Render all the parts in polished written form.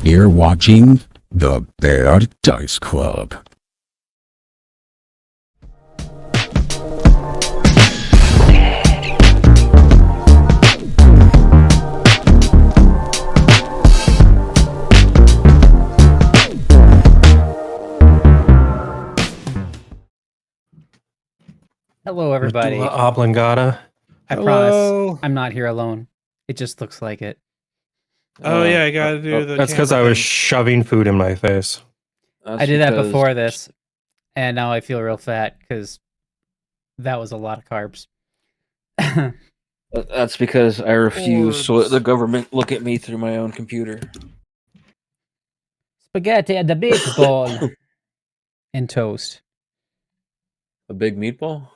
You're watching the Bear Dice Club. Hello, everybody. Oblongata. I promise I'm not here alone. It just looks like it. Oh yeah, I gotta do the. That's because I was shoving food in my face. I did that before this, and now I feel real fat because that was a lot of carbs. That's because I refuse to let the government look at me through my own computer. Spaghetti at the meatball and toast. A big meatball?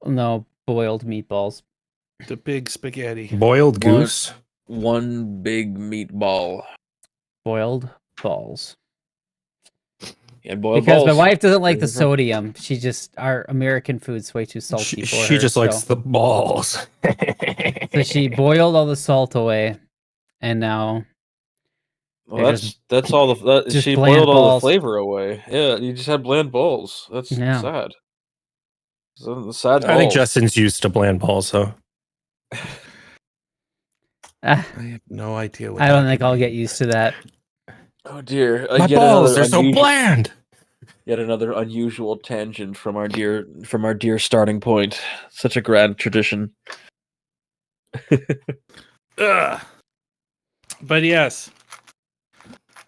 No, boiled meatballs. The big spaghetti. Boiled goose. One big meatball. Boiled balls. Yeah, boiled because balls. My wife doesn't like the sodium. She just our American food's way too salty for her. She just likes the balls. So she boiled all the salt away, and now. Well, that's all the she boiled all the flavor away. Yeah, you just had bland balls. That's sad. Sad. I think Justin's used to bland balls, though. I have no idea. I don't think I'll get used to that. Oh dear, my balls are so bland. Yet another unusual tangent from our dear starting point. Such a grand tradition. But yes.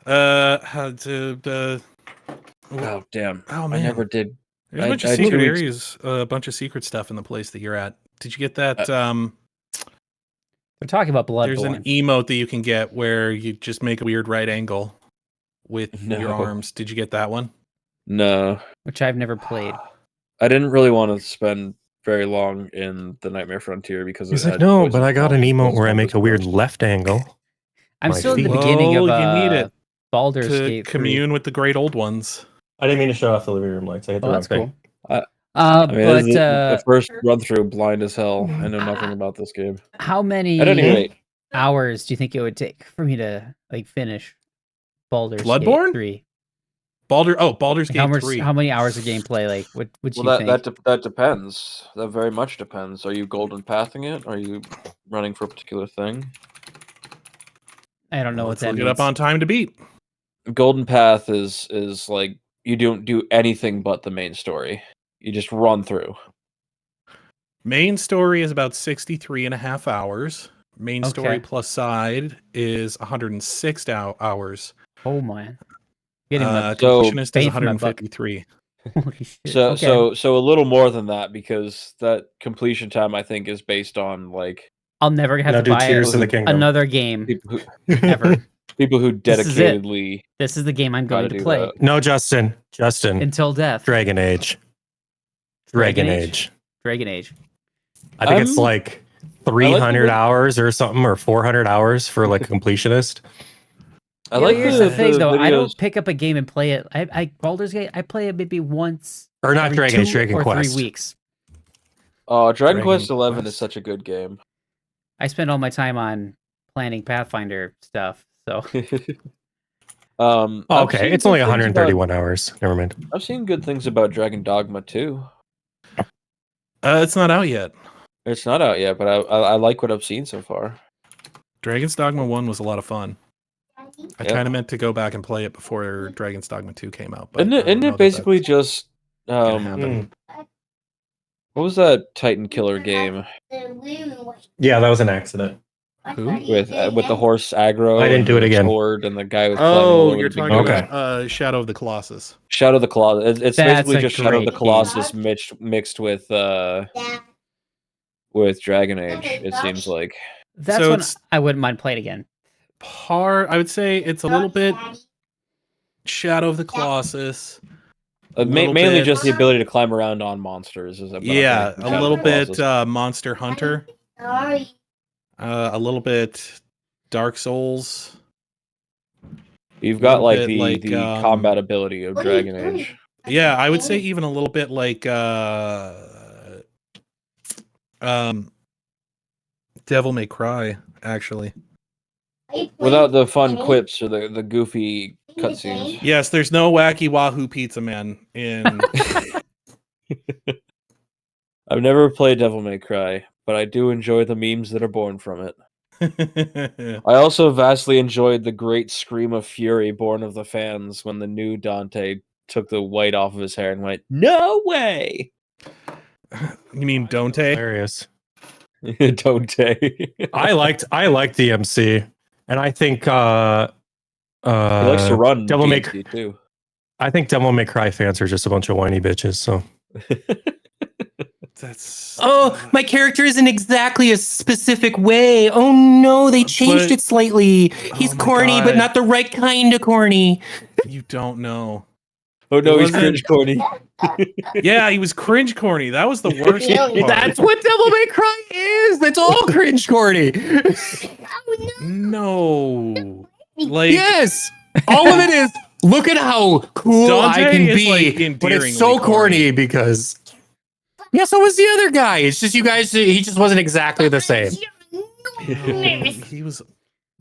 Oh damn! Oh man, I never did. There's a bunch of secret areas, a bunch of secret stuff in the place that you're at. Did you get that? We're talking about Bloodborne. There's an emote that you can get where you just make a weird right angle with your arms. Did you get that one? No. Which I've never played. I didn't really want to spend very long in the Nightmare Frontier because he's like, no, but I got an emote where I make a weird left angle. I'm still at the beginning of you need it Baldur's to Gate 3. commune with the great old ones. I didn't mean to show off the living room lights. I hit the wrong thing. Cool. The first run through, blind as hell. I know nothing about this game. How many hours do you think it would take for me to finish Baldur's Gate 3? Baldur's Gate 3. How many hours of gameplay? What would you think? That depends. That very much depends. Are you golden pathing it? Are you running for a particular thing? I don't know what that means. Get up on time to beat. Golden path is like you don't do anything but the main story. You just run through. Main story is about 63.5 hours. Main story plus side is 106 hours. Oh man. Completionist is 153. So a little more than that, because that completion time I think is based on I'll never have to buy another game ever. People who dedicatedly. This is the game I'm going to play. That. No, Justin. Until death. Dragon Age. Dragon Age. I think it's 300 hours or something, or 400 hours for completionist. Here's the thing, though. I don't pick up a game and play it. Baldur's Gate, I play it maybe once. Or not Dragon Age, Dragon Quest. 3 weeks. Dragon Quest 11 is such a good game. I spend all my time on planning Pathfinder stuff, so. Okay, it's only 131 hours. Never mind. I've seen good things about Dragon Dogma too. It's not out yet. It's not out yet, but I like what I've seen so far. Dragon's Dogma 1 was a lot of fun. I kind of meant to go back and play it before Dragon's Dogma 2 came out. But isn't it basically just what was that Titan Killer game? Yeah, that was an accident. Who? With the horse aggro. I didn't do it again. Sword and the guy with you're talking about Shadow of the Colossus. Shadow of the Colossus. It's basically just Shadow of the Colossus mixed with Dragon Age. It seems like that's when I wouldn't mind playing again. I would say it's a little bit Shadow of the Colossus. Mainly just the ability to climb around on monsters. A little bit Monster Hunter. A little bit Dark Souls. You've got the combat ability of Dragon Age. Yeah, I would say even a little bit Devil May Cry, actually. Without the fun quips or the goofy cutscenes. Yes, there's no wacky Wahoo Pizza Man in. I've never played Devil May Cry, but I do enjoy the memes that are born from it. I also vastly enjoyed the great scream of fury born of the fans when the new Dante took the white off of his hair and went, "No way!" You mean Dante? Hilarious. Dante. I liked DMC, and I think He likes to run Devil May DMC too. I think Devil May Cry fans are just a bunch of whiny bitches. So. That's my character isn't exactly a specific way. Oh no, they changed it slightly. He's corny, but not the right kind of corny. You don't know. Oh no, he's cringe corny. Yeah, he was cringe corny. That was the worst part. That's what Devil May Cry is. That's all cringe corny. No. Like yes. All of it is look at how cool Dante I can is, be. like, But it's so corny because yeah, so was the other guy. It's just you guys he just wasn't exactly the same. He was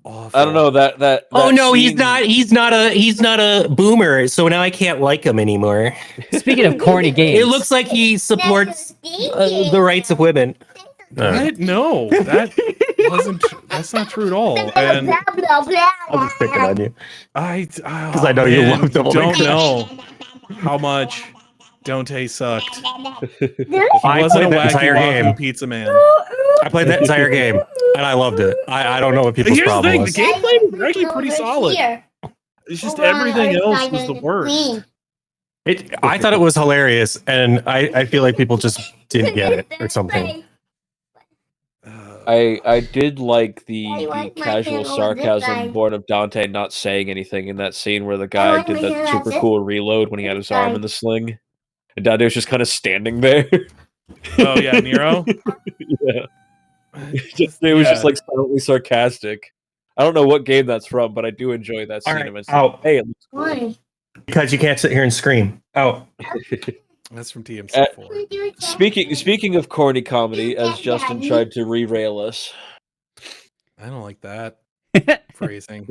awful. I don't know that oh no, scene... he's not a boomer, so now I can't like him anymore. Speaking of corny games, it looks like he supports the rights of women. What? No, that wasn't. That's not true at all. And I'm just picking on you because I know you love Devil May Cry. Don't know how much Dante sucked. He I wasn't a played that wacky entire Wahoo game. Pizza Man. I played that entire game and I loved it. I don't know what people's Here's the problem thing: was. the gameplay was actually pretty solid. It's just everything else was the worst. I thought it was hilarious, and I feel like people just didn't get it or something. I did like the casual sarcasm born of Dante not saying anything in that scene where the guy did that super cool reload when he had his arm in the sling. And Dante was just kind of standing there. Oh yeah, Nero? Yeah. It was just like silently sarcastic. I don't know what game that's from, but I do enjoy that scene. Right. Oh. Hey, it looks cool. Because you can't sit here and scream. Oh. That's from TMC4. Speaking of corny comedy, as Justin tried to re-rail us. I don't like that phrasing.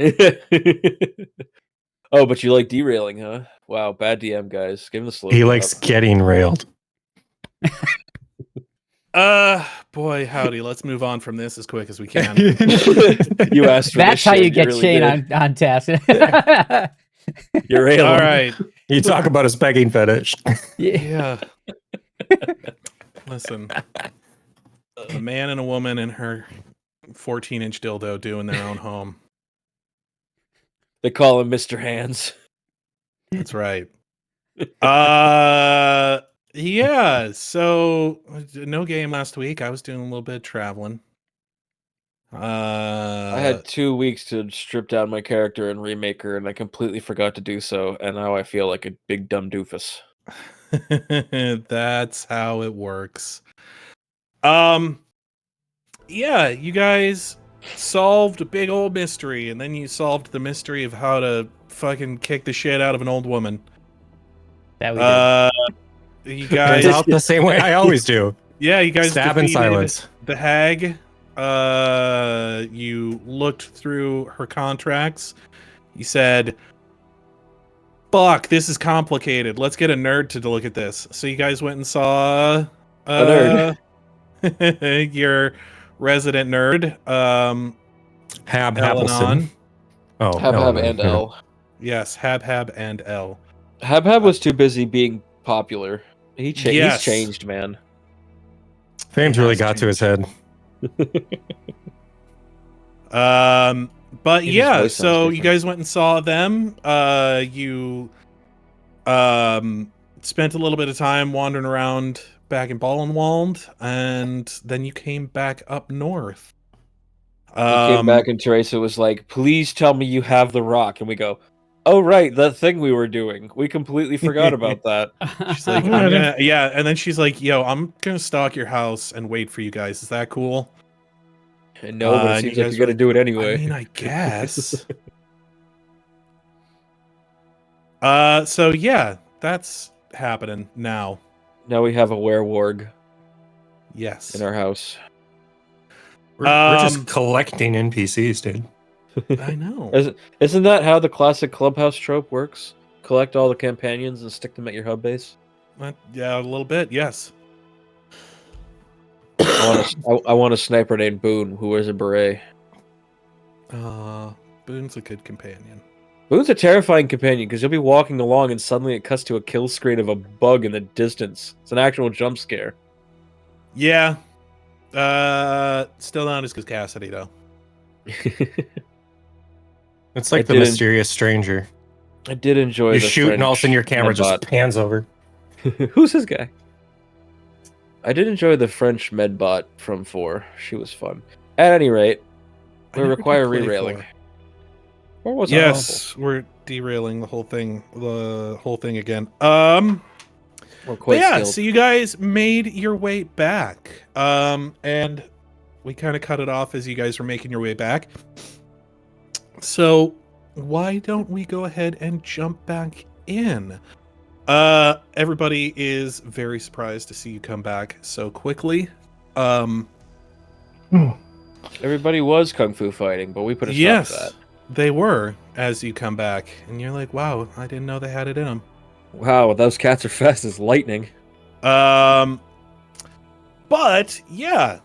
Oh, but you like derailing, huh? Wow, bad DM, guys. Give him the slow. He likes getting railed. Boy, howdy. Let's move on from this as quick as we can. You asked for that's this how shit, you get really Shane did. on task. You're railing. All right. You talk about his begging fetish. Yeah. Listen. A man and a woman and her 14-inch dildo doing their own home. They call him Mr. Hands. That's right. Yeah, so no game last week. I was doing a little bit of traveling. I had 2 weeks to strip down my character and remake her, and I completely forgot to do so, and now I feel like a big dumb doofus. That's how it works. Yeah, you guys solved a big old mystery, and then you solved the mystery of how to fucking kick the shit out of an old woman. That we did. You guys Turns out the same way I always do. Yeah, you guys Stab in silence. The hag. You looked through her contracts. You said, "Fuck, this is complicated. Let's get a nerd to look at this." So you guys went and saw a nerd. Your resident nerd, El-Anon. Oh, Habhab and El. Yes, Habhab and El. Habhab was too busy being popular. He's changed, man. Fame's really got to his head. But yeah, so you guys went and saw them. You spent a little bit of time wandering around back in Ballenwald, and then you came back up north. We came back and Teresa was like, "Please tell me you have the rock." And we go, "Oh right, that thing we were doing. We completely forgot about that." She's like, and then she's like, "Yo, I'm gonna stalk your house and wait for you guys. Is that cool?" And no, but it seems like you're gonna do it anyway. I mean, I guess. So yeah, that's happening now. Now we have a werewolf. Yes. In our house. We're just collecting NPCs, dude. I know. Isn't that how the classic clubhouse trope works? Collect all the companions and stick them at your hub base? Yeah, a little bit, yes. I want a sniper named Boone who wears a beret. Boone's a good companion. Boone's a terrifying companion because you'll be walking along and suddenly it cuts to a kill screen of a bug in the distance. It's an actual jump scare. Yeah. Still not as good as Cassidy, though. It's like the mysterious stranger. I did enjoy you the shoot and all of a sudden your camera just pans over. Who's this guy? I did enjoy the French medbot from 4. She was fun. At any rate, we require re-railing. Or was yes, we're derailing the whole thing again. Yeah, skilled. So you guys made your way back. And we kind of cut it off as you guys were making your way back. So why don't we go ahead and jump back in? Everybody is very surprised to see you come back so quickly. Everybody was kung fu fighting, but we put a stop to that. They were as you come back, and you're like, "Wow, I didn't know they had it in them." Wow, those cats are fast as lightning. But yeah,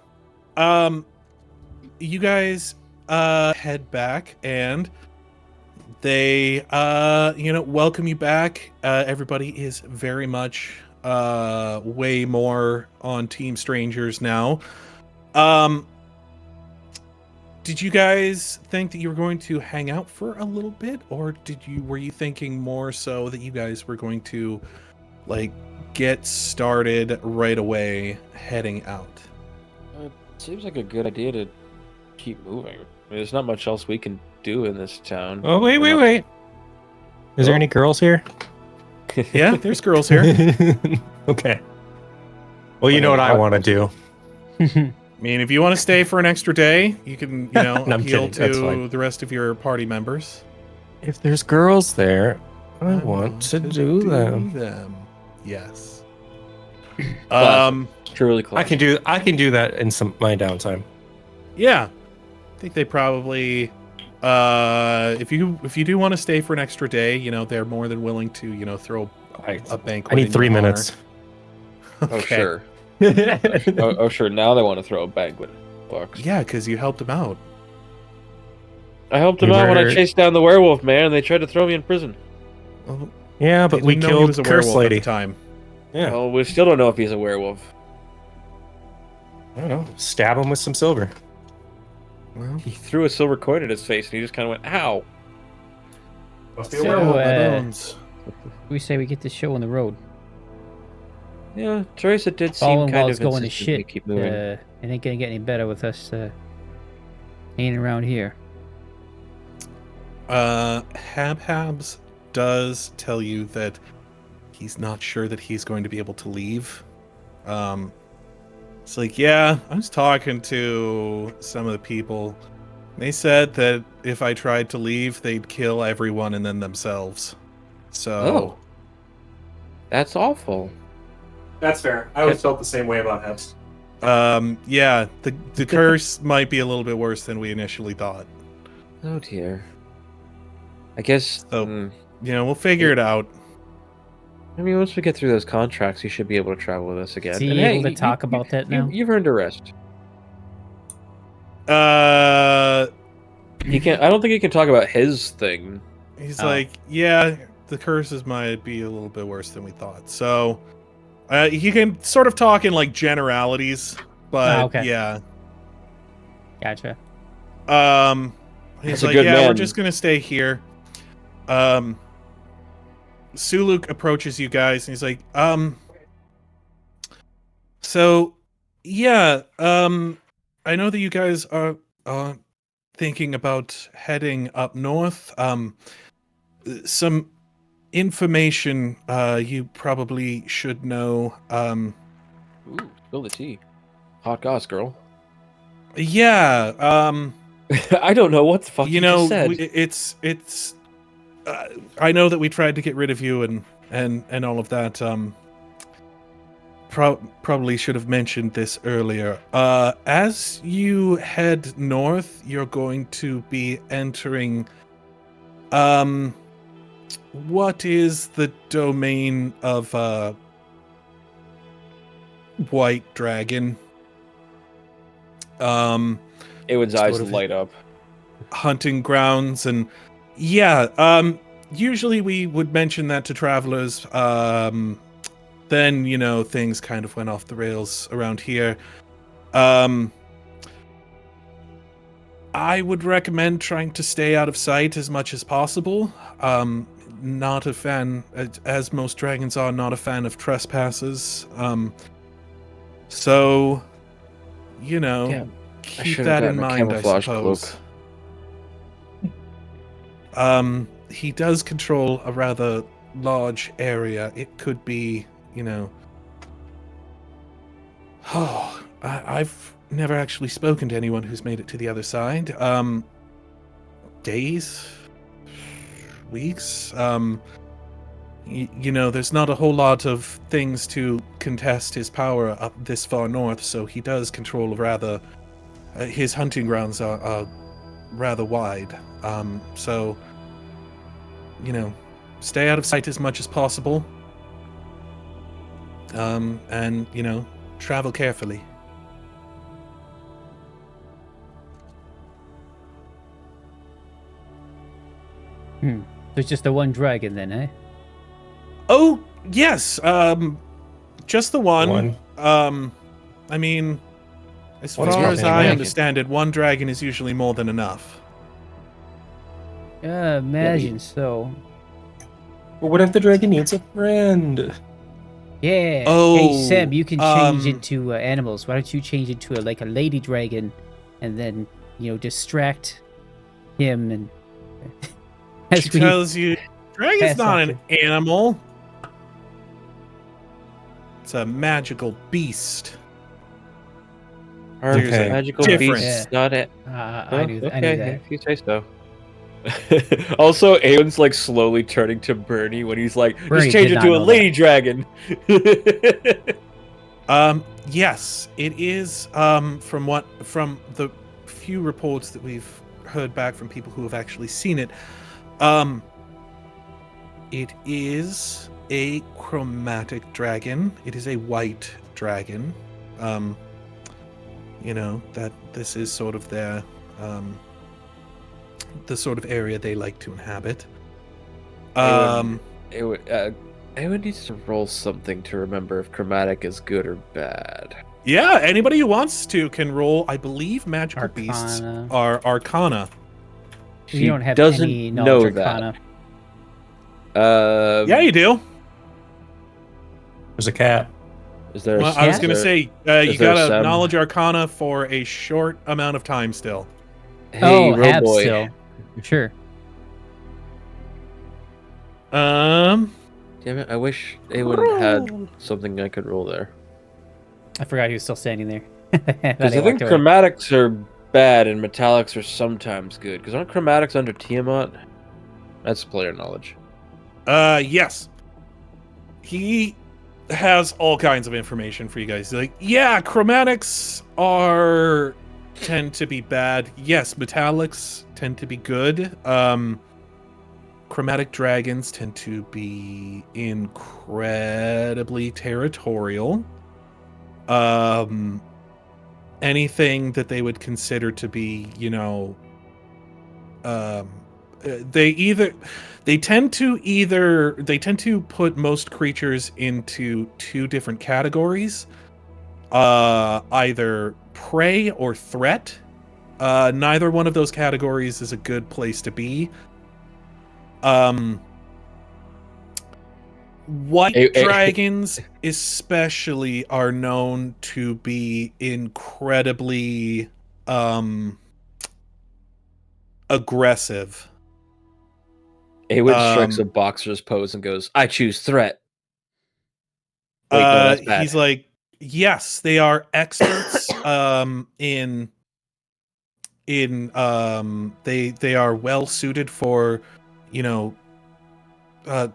you guys head back, and they welcome you back. Everybody is very much way more on Team Strangers now. Did you guys think that you were going to hang out for a little bit, or were you thinking more so that you guys were going to like get started right away heading out? It seems like a good idea to keep moving. I mean, there's not much else we can do in this town. Oh, wait. Is there any girls here? Yeah, there's girls here. Okay. Well, you know what I want to do. I mean, if you want to stay for an extra day, you can, appeal kidding. to the rest of your party members. If there's girls there, I want to do them. Yes. Truly close. I can do that in my downtime. Yeah. I think they probably if you do want to stay for an extra day, they're more than willing to, throw a banquet. I need 3 minutes. Oh, sure. oh, sure. Now they want to throw a banquet. Bucks. Yeah, because you helped them out. I helped them out when I chased down the werewolf, man, and they tried to throw me in prison. Well, yeah, but we killed the Curse Lady. At the time. Yeah. Well, we still don't know if he's a werewolf. I don't know. Stab him with some silver. Well, he threw a silver coin at his face, and he just kind of went, "Ow!" Must be a werewolf. Bones. We say we get this show on the road. Yeah, Teresa did seem kind of going to shit. Keep moving. It ain't gonna get any better with us hanging around here. Habhabs does tell you that he's not sure that he's going to be able to leave. It's like, yeah, I was talking to some of the people. They said that if I tried to leave, they'd kill everyone and then themselves. So, that's awful. That's fair. I always felt the same way about Hebs. Yeah, the curse might be a little bit worse than we initially thought. Oh dear. I guess. So, we'll figure it out. I mean, once we get through those contracts, you should be able to travel with us again. Is he able to talk about that now? You've earned a rest. He can't. I don't think he can talk about his thing. He's like, yeah, the curses might be a little bit worse than we thought. So. He can sort of talk in like generalities, but yeah. Gotcha. He's like, yeah, we're just gonna stay here. Suluk approaches you guys and he's like, so yeah, I know that you guys are thinking about heading up north. Some information you probably should know. Ooh, spill the tea. Hot goss, girl. Yeah. I don't know what the fuck you just said. It's. I know that we tried to get rid of you and all of that. probably should have mentioned this earlier. As you head north, you're going to be entering. What is the domain of White Dragon? Aewen's eyes light up. Hunting grounds, and usually we would mention that to travelers. Then, things kind of went off the rails around here. I would recommend trying to stay out of sight as much as possible. Not a fan, as most dragons are, not a fan of trespassers. So, keep that in mind, I suppose. He does control a rather large area. It could be, I've never actually spoken to anyone who's made it to the other side. Days, weeks. There's not a whole lot of things to contest his power up this far north, so he does control his hunting grounds are rather wide. So, stay out of sight as much as possible. And, travel carefully. So it's just the one dragon then, eh? Oh, yes. Just the one. I mean, as far as I understand it, one dragon is usually more than enough. Imagine so. But what if the dragon needs a friend? Yeah. Oh, hey, Sam, you can change into animals. Why don't you change into a lady dragon, and then distract him and. She tells you, dragon's not an animal. It's a magical beast. Okay. Magical beast, not it. I knew that. If you say so. Also, Aewen's slowly turning to Bernie when he's like, just change it to a lady dragon. Yes, it is. From the few reports that we've heard back from people who have actually seen it, it is a chromatic dragon. It is a white dragon. That this is sort of their the sort of area they like to inhabit. Aewen needs to roll something to remember if chromatic is good or bad. Yeah, anybody who wants to can roll. I believe magical beasts are arcana. You don't have any knowledge arcana. Yeah, you do. There's a cat. Is there? I was going to say you got a knowledge arcana for a short amount of time still. Hey, Hab boy. still. Sure. Damn it! I wish Aewen had something I could roll there. I forgot he was still standing there. Because I think chromatics are bad and metallics are sometimes good. Because aren't chromatics under Tiamat? That's player knowledge. Yes. He has all kinds of information for you guys. Chromatics tend to be bad. Yes, metallics tend to be good. Chromatic dragons tend to be incredibly territorial. Anything that they would consider to be, they tend to put most creatures into two different categories, either prey or threat. Neither one of those categories is a good place to be. White dragons especially are known to be incredibly aggressive. Aewen strikes a boxer's pose and goes, I choose threat. Wait, no, that's bad. He's like, yes, they are experts they are well suited for,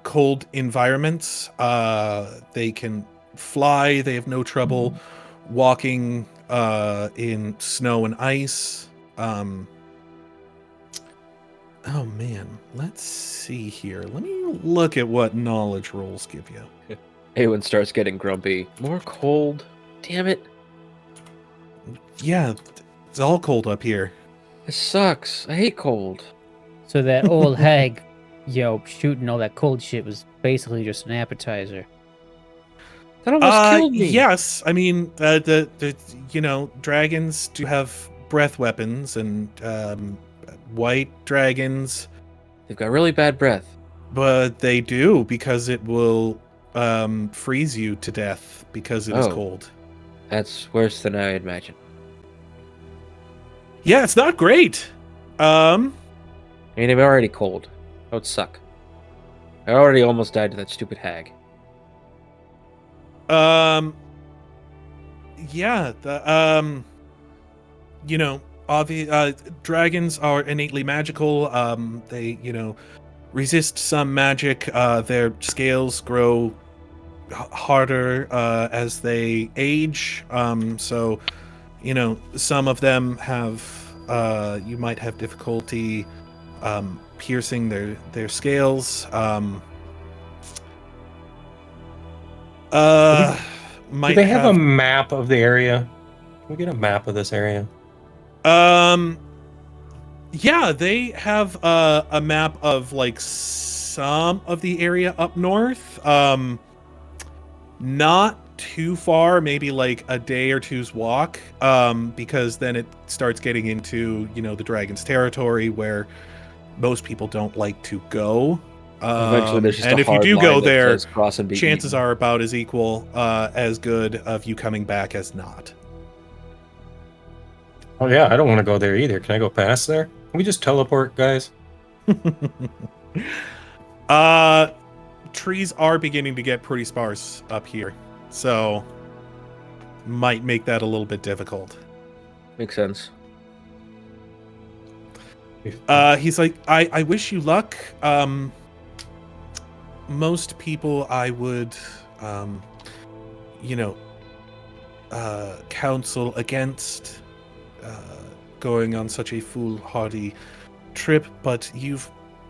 cold environments. They can fly. They have no trouble walking in snow and ice. Oh man, let's see here. Let me look at what knowledge rolls give you. Aewen starts getting grumpy. More cold. Damn it. Yeah, it's all cold up here. This sucks. I hate cold. So that old hag, shooting all that cold shit was basically just an appetizer. That almost killed me. Yes, I mean the dragons do have breath weapons, and white dragons. They've got really bad breath. But they do, because it will freeze you to death because it is cold. That's worse than I imagined. Yeah, it's not great. I mean, I'm already cold. That would suck. I already almost died to that stupid hag. Yeah, dragons are innately magical. They, resist some magic. Their scales grow harder as they age. So, some of them have, you might have difficulty piercing their scales. Do they have a map of the area? Can we get a map of this area? Yeah, they have a map of like some of the area up north. Not too far, maybe like a day or two's walk. Because then it starts getting into, the dragon's territory where most people don't like to go. Eventually, there's just and a if you hard do line go that there, says cross and be chances eaten. are about as equal, as good of you coming back as not. Oh yeah, I don't want to go there either. Can I go past there? Can we just teleport, guys? Trees are beginning to get pretty sparse up here, so might make that a little bit difficult. Makes sense. He's like, I wish you luck. Most people I would, counsel against going on such a foolhardy trip, but you've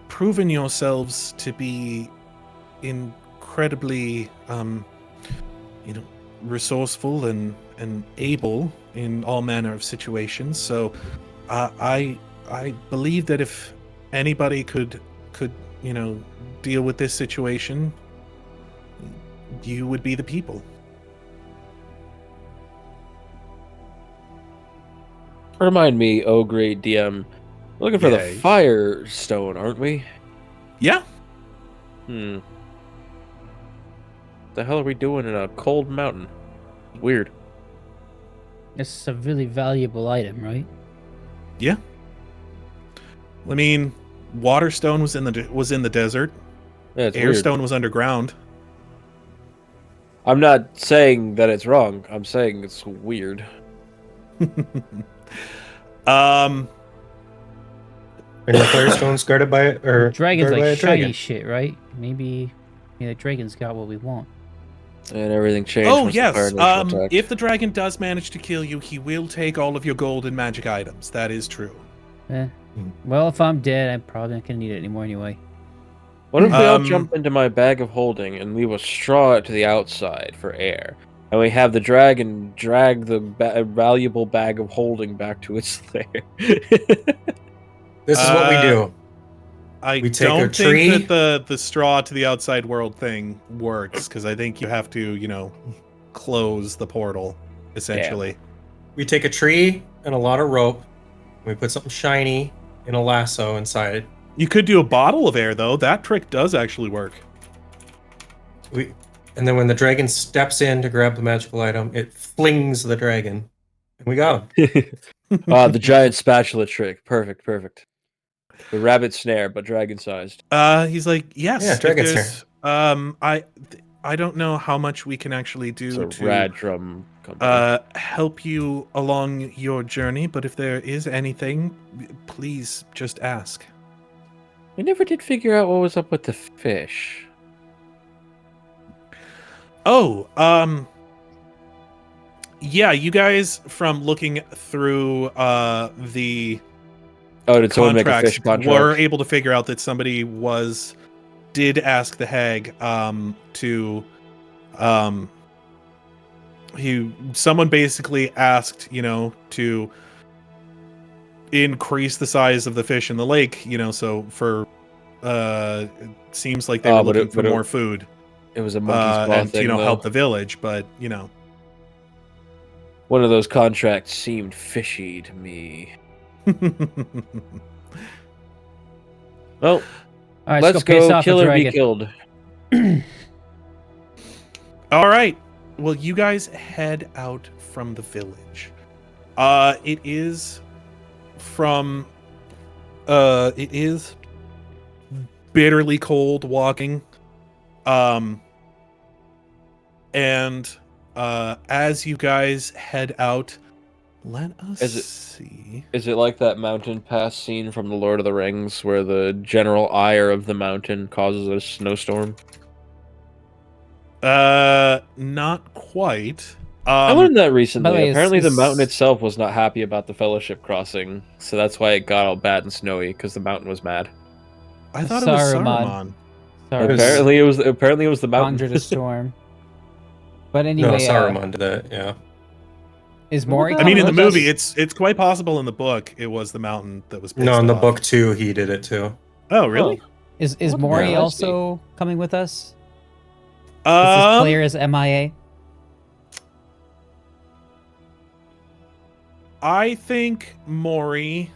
proven yourselves to be incredibly, resourceful and able in all manner of situations. So, I believe that if anybody could deal with this situation, you would be the people. Remind me, oh great DM, looking for the Firestone, aren't we? Yeah. The hell are we doing in a cold mountain? Weird. It's a really valuable item, right? Yeah. I mean, Waterstone was in the desert. Yeah, it's Airstone weird. was underground. I'm not saying that it's wrong. I'm saying it's weird. Are the Firestones guarded by it, or Dragon's guarded by like a shiny dragon? shit, right? Maybe the dragon's got what we want. And everything changed. Oh once the yes. Fire Nation attacked. If the dragon does manage to kill you, he will take all of your gold and magic items. That is true. Well, if I'm dead, I'm probably not gonna need it anymore anyway. What if we all jump into my bag of holding and leave a straw to the outside for air? And we have the dragon drag the valuable bag of holding back to its lair. This is what we do. I We take a don't tree. think that the straw to the outside world thing works, because I think you have to, close the portal, essentially. We take a tree and a lot of rope, and we put something shiny in a lasso inside it. You could do a bottle of air, though. That trick does actually work. And then when the dragon steps in to grab the magical item, it flings the dragon, and we got him. The giant spatula trick. Perfect. The rabbit snare, but dragon-sized. He's like, yes. Yeah, if dragon there's- I don't know how much we can actually do It's a rad drum company. help you along your journey, but if there is anything, please just ask. I never did figure out what was up with the fish. Oh, yeah, you guys from looking through the did someone make a fish contracts contract? were able to figure out that somebody did ask the hag to someone basically asked, to increase the size of the fish in the lake, so for it seems like they were looking for more food. It was a monkey's paw and thing, help the village, but one of those contracts seemed fishy to me. Well, All right, let's go kill or be killed. All right. Well, you guys head out from the village. It is bitterly cold walking. And as you guys head out, let us see. Is it like that mountain pass scene from The Lord of the Rings where the general ire of the mountain causes a snowstorm? Not quite. I learned that recently. By the way, Apparently the mountain itself was not happy about the Fellowship crossing, so that's why it got all bad and snowy, because the mountain was mad. I thought it was Saruman. Apparently it was the mountain. Conjured a storm. But anyway, No, Saruman did it, yeah. Is Mrohy? I mean, in the movie, it's quite possible. In the book, it was the mountain that was. No, in the book too, he did it too. Oh, really? Is Mrohy also coming with us? Is this player as MIA? I think Mrohy,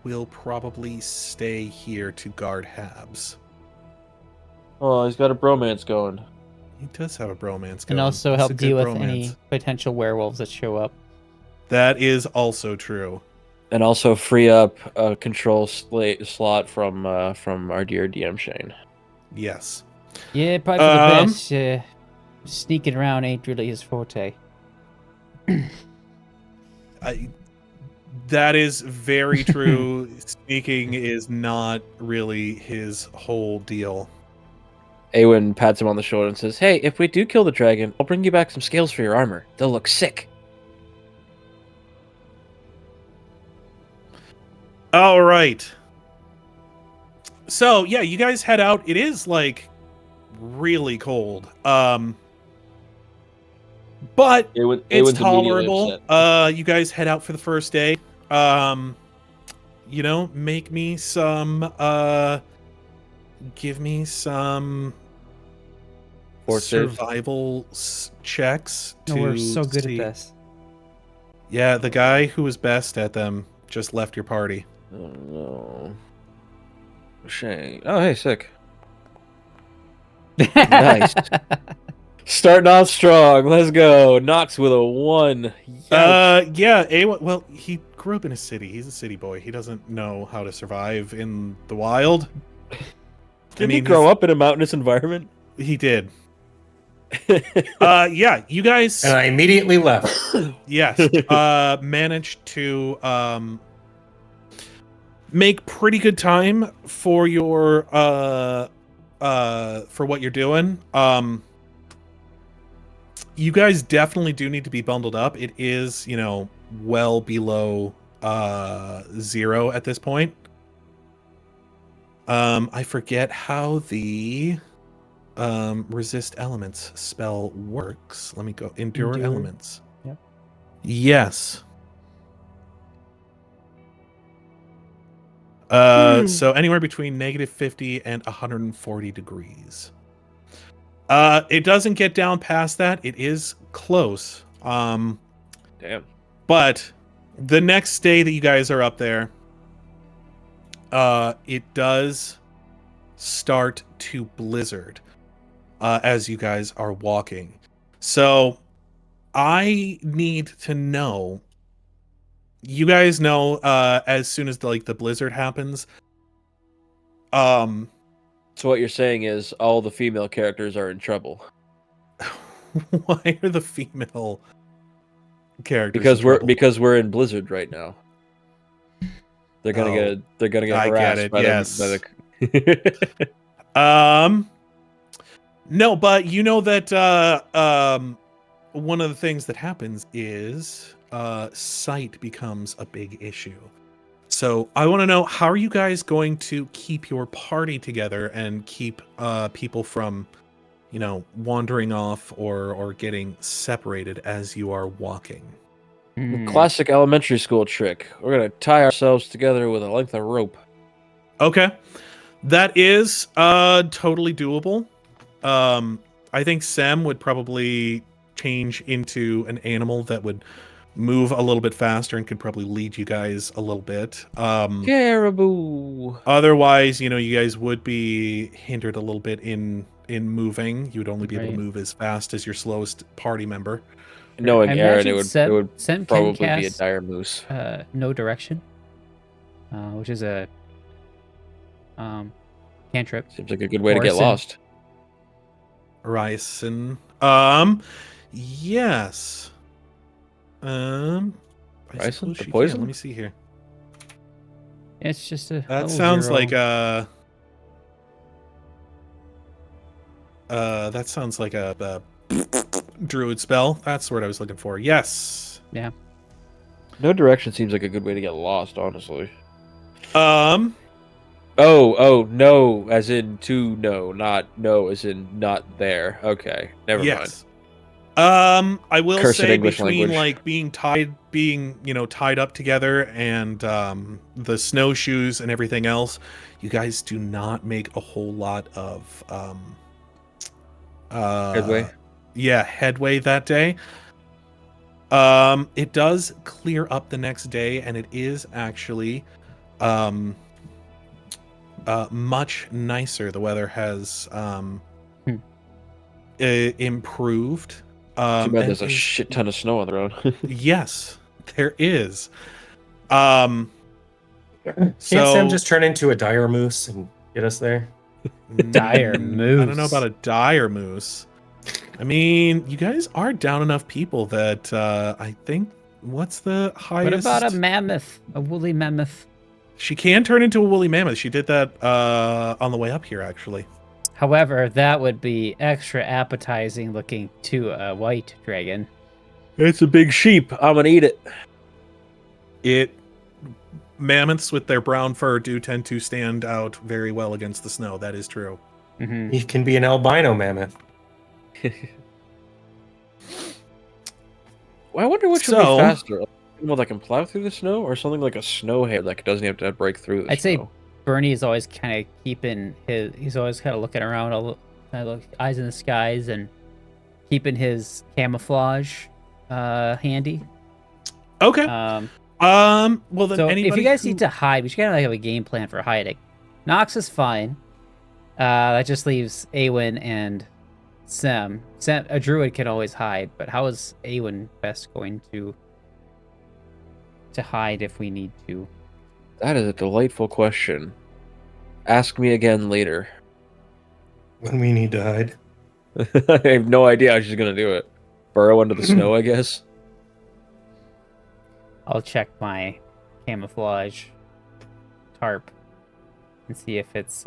will probably stay here to guard Habs. Oh, he's got a bromance going. He does have a bromance going. And also It's help a deal good with any potential werewolves that show up. That is also true. And also free up a control slot from our dear DM Shane. Yes. Yeah, probably for the best. Sneaking around ain't really his forte. That is very true. Sneaking is not really his whole deal. Aewen pats him on the shoulder and says, "Hey, if we do kill the dragon, I'll bring you back some scales for your armor. They'll look sick." All right. So, yeah, you guys head out. It is, like, really cold. But it's tolerable. You guys head out for the first day. Make me some, give me some survival checks. We're so good at this. Yeah, the guy who was best at them just left your party. Oh, no. Shame. Oh, hey, sick. Nice. Starting off strong. Let's go. Knox with a 1. Yikes. Yeah, Aewen, well, he grew up in a city. He's a city boy. He doesn't know how to survive in the wild. Didn't he grow up in a mountainous environment? He did. Yeah, you guys... And I immediately left. Yes. Managed to make pretty good time for your for what you're doing. You guys definitely do need to be bundled up. It is, well below 0 at this point. I forget how the resist elements spell works. Let me go. Endure elements. Yep. Yes. So anywhere between -50 and 140 degrees. It doesn't get down past that. It is close. Damn. But the next day that you guys are up there, it does start to blizzard as you guys are walking. So I need to know. You guys know as soon as the blizzard happens. So what you're saying is all the female characters are in trouble. Why are the female characters? Because we're in blizzard right now. They're gonna get I harassed get it, by yes. the No, but you know that one of the things that happens is sight becomes a big issue. So I want to know, how are you guys going to keep your party together and keep people from, wandering off or getting separated as you are walking? Classic elementary school trick. We're gonna tie ourselves together with a length of rope. Okay, that is totally doable. I think Sem would probably change into an animal that would move a little bit faster and could probably lead you guys a little bit. Caribou. Otherwise, you guys would be hindered a little bit in moving. You would only be able to move as fast as your slowest party member. Knowing Aaron, it would Sem probably can be a cast, dire moose. No direction, which is a cantrip. Seems like a good way to get lost. Ryson. Yes. Ryson, the Can. poison? Let me see here. It's just a. That sounds like a. That sounds like a druid spell. That's the word I was looking for. Yes. Yeah. No direction seems like a good way to get lost, honestly. Oh, no, as in to no, not no, as in not there. Okay, never mind. I will Cursed say English between language. being tied up together and the snowshoes and everything else, you guys do not make a whole lot of Headway. Yeah, headway that day. It does clear up the next day, and it is actually much nicer. The weather has improved. Too bad there's a shit ton of snow on the road. Yes, there is. Can't Sam just turn into a dire moose and get us there? Dire moose. I don't know about a dire moose. I mean, you guys are down enough people that I think. What's the highest? What about a mammoth? A woolly mammoth? She can turn into a woolly mammoth. She did that on the way up here, actually. However, that would be extra appetizing looking to a white dragon. It's a big sheep. I'm gonna eat it. Mammoths with their brown fur do tend to stand out very well against the snow. That is true. Mm-hmm. He can be an albino mammoth. Well, I wonder which would be faster. An animal that can plow through the snow, or something like a snow hare that doesn't have to break through the I'd snow. say Bernie is always kind of keeping he's always kind of looking around, eyes in the skies, and keeping his camouflage handy. Okay. Well, then so anybody if you guys need to hide, we should kind of have a game plan for hiding. Knox is fine. That just leaves Aewen and Sem. A druid can always hide, but how is Aewen best going to hide if we need to? That is a delightful question. Ask me again later. When we need to hide. I have no idea how she's gonna do it. Burrow under the snow, I guess. I'll check my camouflage tarp and see if it's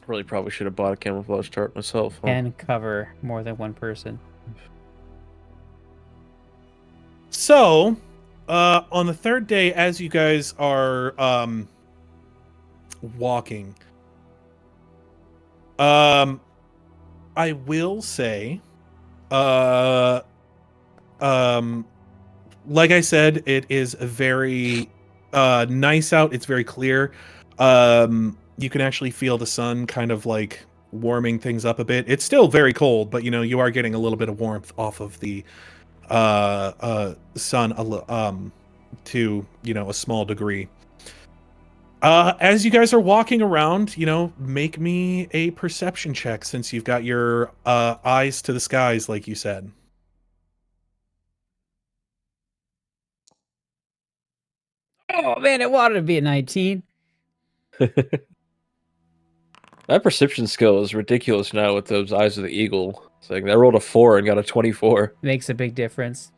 Really probably should have bought a camouflage tarp myself. Huh? can cover more than one person. So, on the third day, as you guys are walking, I will say, like I said, it is very nice out. It's very clear. You can actually feel the sun kind of like warming things up a bit. It's still very cold, but you are getting a little bit of warmth off of the sun to a small degree. As you guys are walking around, make me a perception check, since you've got your eyes to the skies, like you said. Oh man, it wanted to be a 19. That perception skill is ridiculous now with those eyes of the eagle. It's like I rolled a 4 and got a 24. Makes a big difference.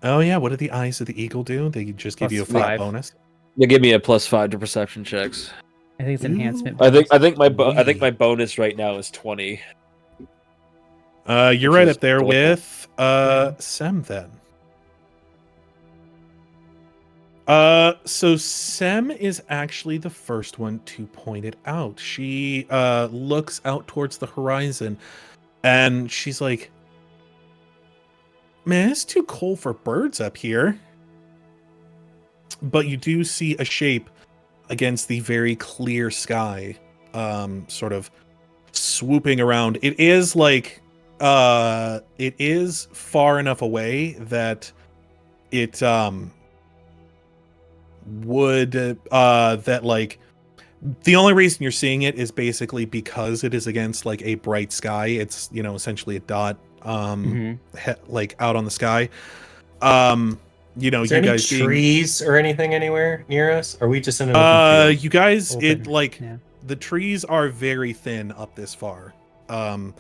Oh yeah, what do the eyes of the eagle do? They just give you a flat +5. bonus. They give me a +5 to perception checks. I think it's enhancement. I bonus. think my bonus right now is 20. You're Which right is up there delightful. with Sem then. So Sem is actually the first one to point it out. She looks out towards the horizon and she's like, man, it's too cold for birds up here. But you do see a shape against the very clear sky, sort of swooping around. It is like it is far enough away that it would that like the only reason you're seeing it is basically because it is against like a bright sky. It's, you know, essentially a dot like out on the sky. You know, Is there you any guys trees or anything anywhere near us? Are we just in an open field? you guys, Open, it like yeah. the trees are very thin up this far. So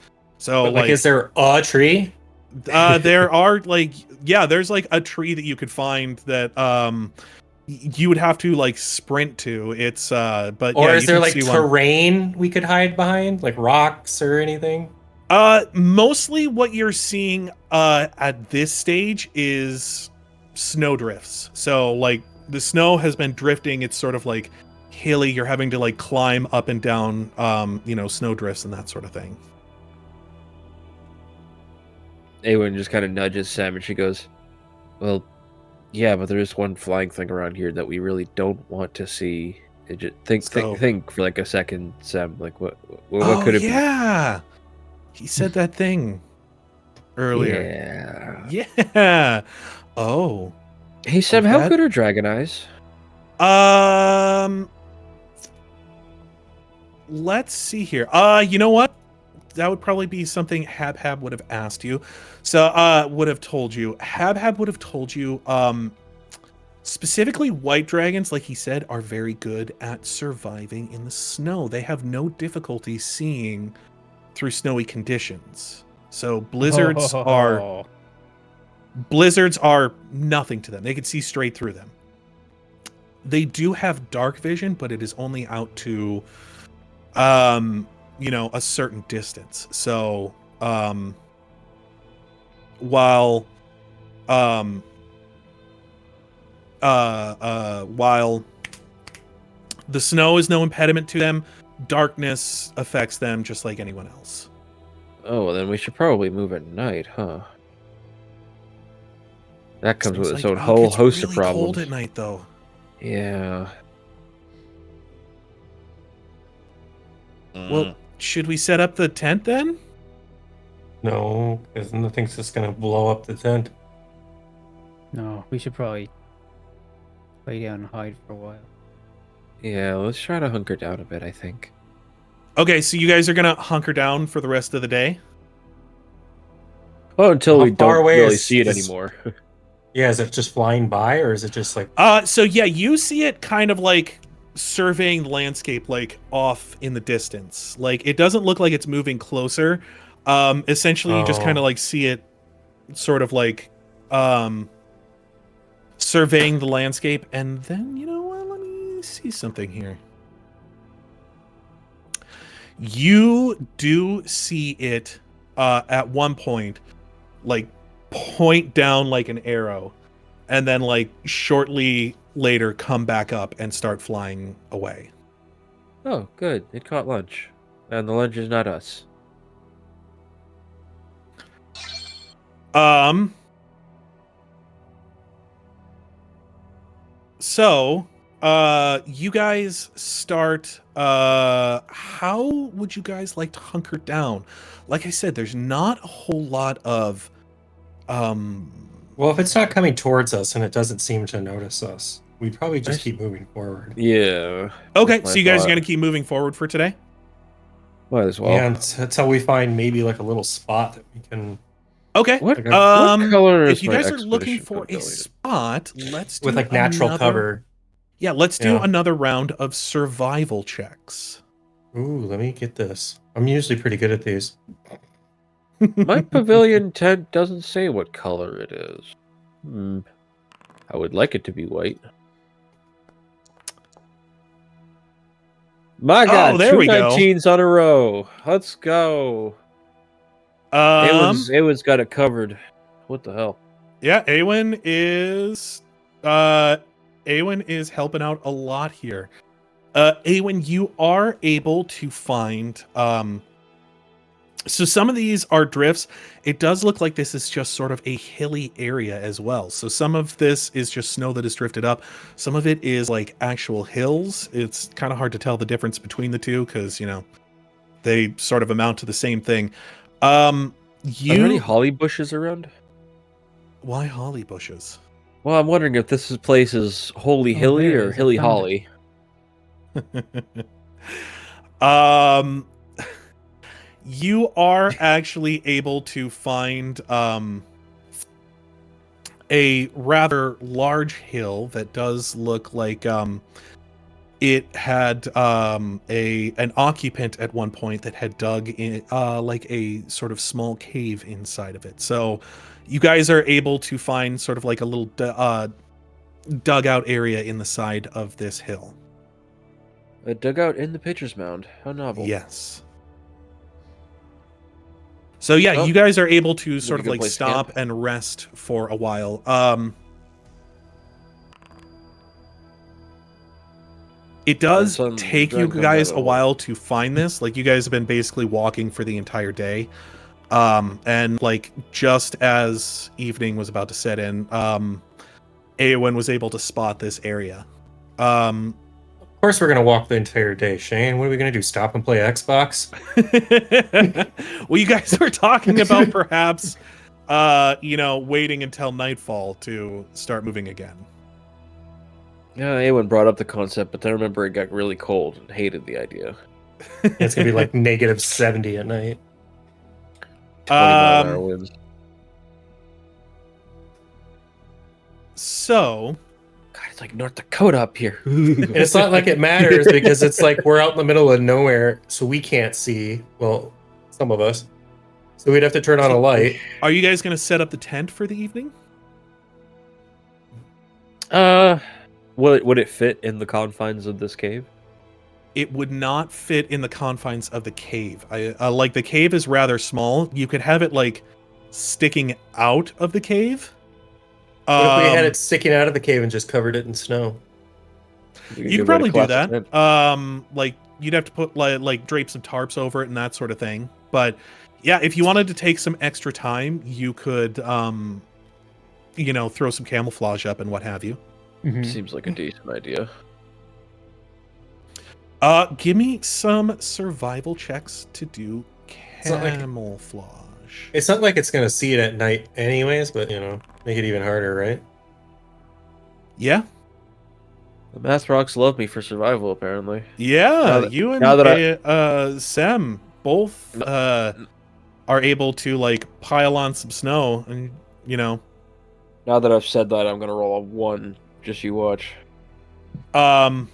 But, like, is there a tree? there are like, yeah, there's like a tree that you could find that you would have to like sprint to. It's but Or yeah, is you there can like see one. terrain we could hide behind, like rocks or anything? Mostly what you're seeing at this stage is snow drifts. So like the snow has been drifting. It's sort of like hilly. You're having to like climb up and down you know, snow drifts and that sort of thing. Aewen just kind of nudges Sam and she goes, well, yeah, but there is one flying thing around here that we really don't want to see. It just, think for like a second, Sam. Like what could it be? Yeah, he said that thing earlier. Yeah. Oh. Hey Sam, how good are dragon eyes? Let's see here. You know what? That would probably be something Habhab would have asked you. So, would have told you. Habhab would have told you, specifically white dragons, like he said, are very good at surviving in the snow. They have no difficulty seeing through snowy conditions. So blizzards are nothing to them. They can see straight through them. They do have dark vision, but it is only out to you know, a certain distance. So while the snow is no impediment to them, darkness affects them just like anyone else. Oh, well, then we should probably move at night, huh? That comes with its own whole host of problems. Cold at night, though. Yeah. Well, should we set up the tent then? No, because nothing's just gonna blow up the tent. No, we should probably lay down and hide for a while. Yeah, let's try to hunker down a bit, I think. Okay, so you guys are gonna hunker down for the rest of the day? Oh, until we far don't away really is- see it is- anymore. Yeah, is it just flying by, or is it just like? So yeah, you see it kind of like surveying the landscape, like off in the distance. Like it doesn't look like it's moving closer. Essentially, you just kind of like see it, sort of like surveying the landscape, and then you know what? Let me see something here. You do see it at one point, like point down like an arrow, and then like shortly later come back up and start flying away. Oh, good. It caught lunch. And the lunch is not us. So you guys start, how would you guys like to hunker down? Like I said, there's not a whole lot of Well, if it's not coming towards us and it doesn't seem to notice us, we'd probably just keep moving forward. Yeah. Okay, that's so my you guys are thought. gonna keep moving forward for today? Might as well. Yeah, until we find maybe like a little spot that we can, Okay. What color is if you my guys are looking expedition for a pavilion? spot, let's do with like natural another- cover. Yeah, let's do Yeah. another round of survival checks. Ooh, let me get this. I'm usually pretty good at these. My pavilion tent doesn't say what color it is. I would like it to be white. My God, there two we go. 19s on a row. Let's go. Aewen's got it covered. What the hell? Yeah, Aewen is helping out a lot here. Aewen, you are able to find so some of these are drifts. It does look like this is just sort of a hilly area as well. So some of this is just snow that is drifted up. Some of it is like actual hills. It's kind of hard to tell the difference between the two because, you know, they sort of amount to the same thing. Are there any holly bushes around? Why holly bushes? Well, I'm wondering if this place is Holy Hilly or Hilly Holly. You are actually able to find a rather large hill that does look like it had an occupant at one point that had dug in like a sort of small cave inside of it. So you guys are able to find sort of like a little dugout area in the side of this hill. A dugout in the pitcher's mound. How novel. Yes. So yeah, you guys are able to sort of like stop and rest for a while. It does take you guys a while to find this. Like, you guys have been basically walking for the entire day. And like just as evening was about to set in, Aewen was able to spot this area. Of course we're going to walk the entire day, Shane. What are we going to do, stop and play Xbox? Well, you guys were talking about perhaps, waiting until nightfall to start moving again. Yeah, Aewen brought up the concept, but then I remember it got really cold and hated the idea. It's going to be like negative 70 at night. 20-mile-an-hour winds. So... God, it's like North Dakota up here. And it's not like it matters because it's like we're out in the middle of nowhere, so we can't see. Well, some of us. So we'd have to turn on a light. Are you guys going to set up the tent for the evening? Would it fit in the confines of this cave? It would not fit in the confines of the cave. Like, the cave is rather small. You could have it like sticking out of the cave. What if we had it sticking out of the cave and just covered it in snow? You could probably do that. Like, you'd have to put like drape some tarps over it and that sort of thing. But yeah, if you wanted to take some extra time, you could throw some camouflage up and what have you. Mm-hmm. Seems like a decent idea. Give me some survival checks to do camouflage. It's not like it's going to see it at night anyways, but, make it even harder, right? Yeah. The math rocks love me for survival, apparently. Yeah, you and Sam both are able to, like, pile on some snow, and, Now that I've said that, I'm going to roll a 1. Just you watch. And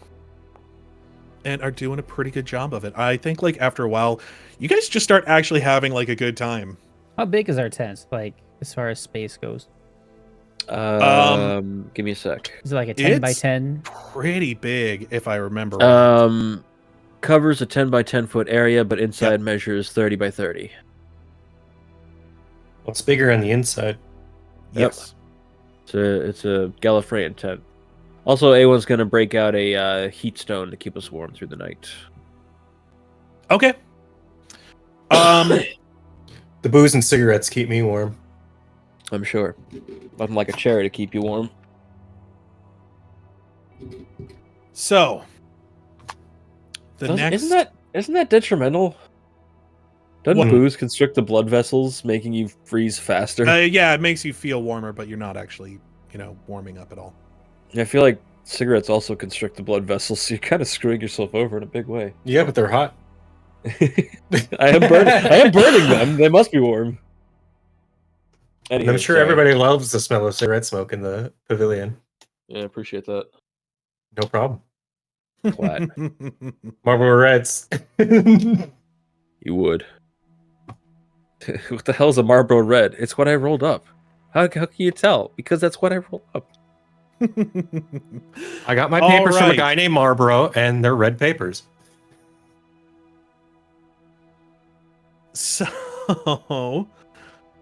are doing a pretty good job of it. I think, like, after a while, you guys just start actually having, like, a good time. How big is our tent, like, as far as space goes? Give me a sec. Is it like a 10 by 10? Pretty big, if I remember right. Covers a 10 by 10 foot area, but inside measures 30 by 30. Well, it's bigger on the inside. Yes. It's a Gallifreyan tent. Also, Aewen's going to break out a heat stone to keep us warm through the night. Okay. The booze and cigarettes keep me warm. I'm sure. Nothing like a cherry to keep you warm. So, isn't that detrimental? Doesn't booze constrict the blood vessels, making you freeze faster? Yeah, it makes you feel warmer, but you're not actually, warming up at all. I feel like cigarettes also constrict the blood vessels, so you're kind of screwing yourself over in a big way. Yeah, but they're hot. I am burning them. They must be warm. Anyway, I'm sure everybody loves the smell of cigarette smoke in the pavilion. Yeah, I appreciate that. No problem. Glad. Marlboro Reds. You would. What the hell is a Marlboro Red? It's what I rolled up. How can you tell? Because that's what I rolled up. I got my papers from a guy named Marlboro, and they're red papers. So,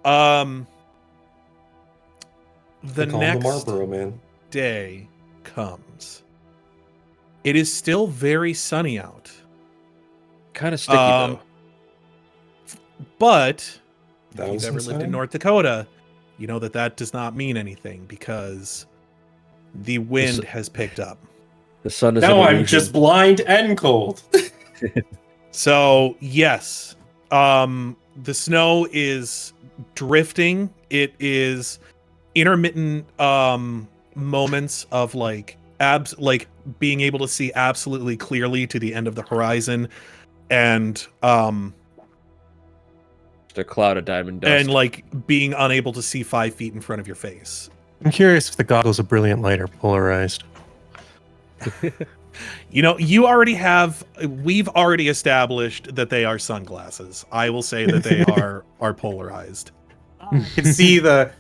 the next Marlboro Man. day comes. It is still very sunny out. Kind of sticky though. But That if was you've ever lived in insane. North Dakota, you know that does not mean anything because the wind has picked up. The sun is. Now an I'm illusion. just blind and cold. So yes, the snow is drifting. It is intermittent moments of like being able to see absolutely clearly to the end of the horizon, and Just a cloud of diamond dust. and like being unable to see 5 feet in front of your face. I'm curious if the goggles of brilliant light are polarized. You know, we've already established that they are sunglasses. I will say that they are polarized. You can see the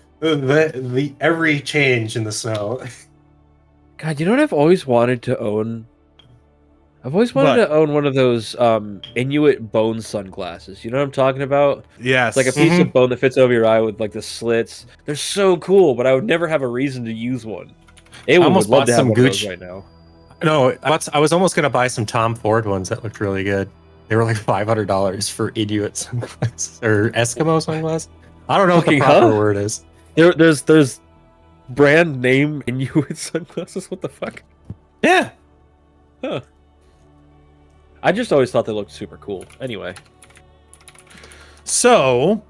every change in the snow. God, you know what I've always wanted to own? I've always wanted What? to own one of those Inuit bone sunglasses. You know what I'm talking about? Yes. It's like a piece of bone that fits over your eye with like the slits. They're so cool, but I would never have a reason to use one. Aewen almost would love bought to have some one of those Gucci- right now. No, I was almost gonna buy some Tom Ford ones that looked really good. They were like $500 for Inuit sunglasses or Eskimo sunglasses. I don't know what the Fucking proper huh? word is. There's brand name Inuit sunglasses. What the fuck? Yeah. Huh. I just always thought they looked super cool. Anyway, So,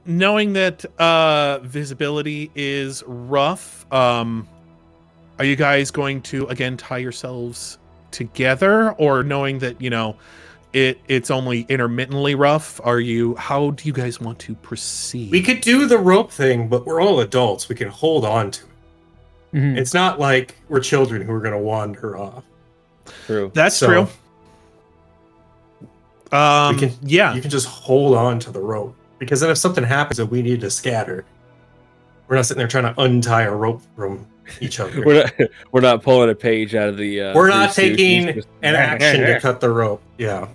knowing that visibility is rough, are you guys going to again tie yourselves together, or knowing that, you know, it's only intermittently rough? How do you guys want to proceed? We could do the rope thing, but we're all adults. We can hold on to it. Mhm. It's not like we're children who are gonna wander off. true. That's So, true. Yeah. You can just hold on to the rope. Because then if something happens and we need to scatter, we're not sitting there trying to untie a rope from each other. We're not pulling a page out of the. We're not Three Stooges, taking just- an action to cut the rope. Yeah.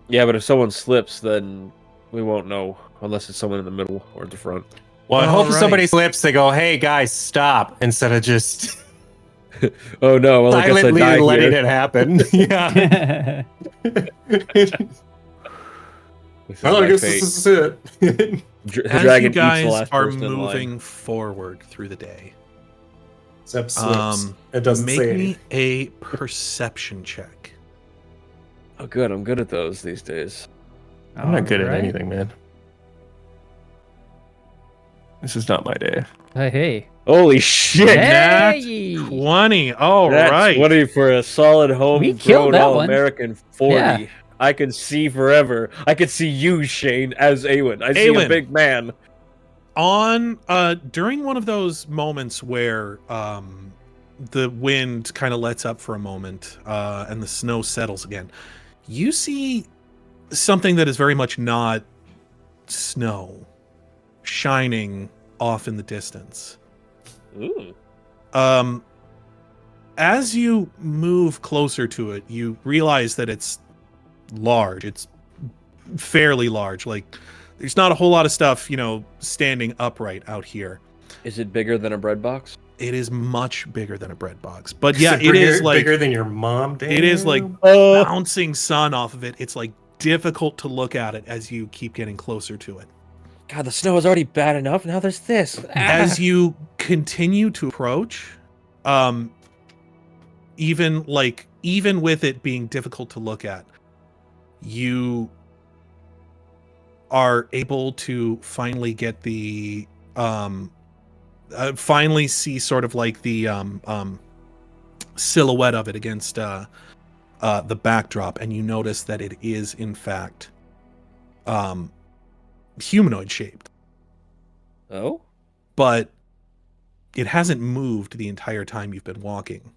Yeah, but if someone slips, then we won't know unless it's someone in the middle or at the front. Well, I hope if Alright. somebody slips, they go, "Hey guys, stop!" Instead of just Oh no! Well, I guess I silently died letting here. it happen. Yeah. This is Well, I my guess fate. this is it. The As dragon you eats the guys last are person in line. moving forward through the day, Except slips. It doesn't make say me anything. a perception check. Oh, good. I'm good at those these days. I'm not good at Alright. anything, man. This is not my day. Hey. Holy shit! Nat Hey! 20. All That's right. 20 for a solid We homegrown killed that one. All-American 40. Yeah. I can see forever. I can see you, Shane, as Aewen. I see Aewen. a big man. On during one of those moments where the wind kind of lets up for a moment and the snow settles again, you see something that is very much not snow shining off in the distance. Ooh. As you move closer to it, you realize that it's large. It's fairly large. Like, there's not a whole lot of stuff, you know, standing upright out here. Is it bigger than a bread box? It is much bigger than a bread box. But yeah, it bigger, is like bigger than your mom. Damn. it is like Oh, bouncing sun off of it. It's like difficult to look at it as you keep getting closer to it. God, the snow is already bad enough. Now there's this. As you continue to approach, even with it being difficult to look at, you are able to finally get the finally see sort of like the silhouette of it against the backdrop, and you notice that it is in fact humanoid shaped, Oh? but it hasn't moved the entire time you've been walking.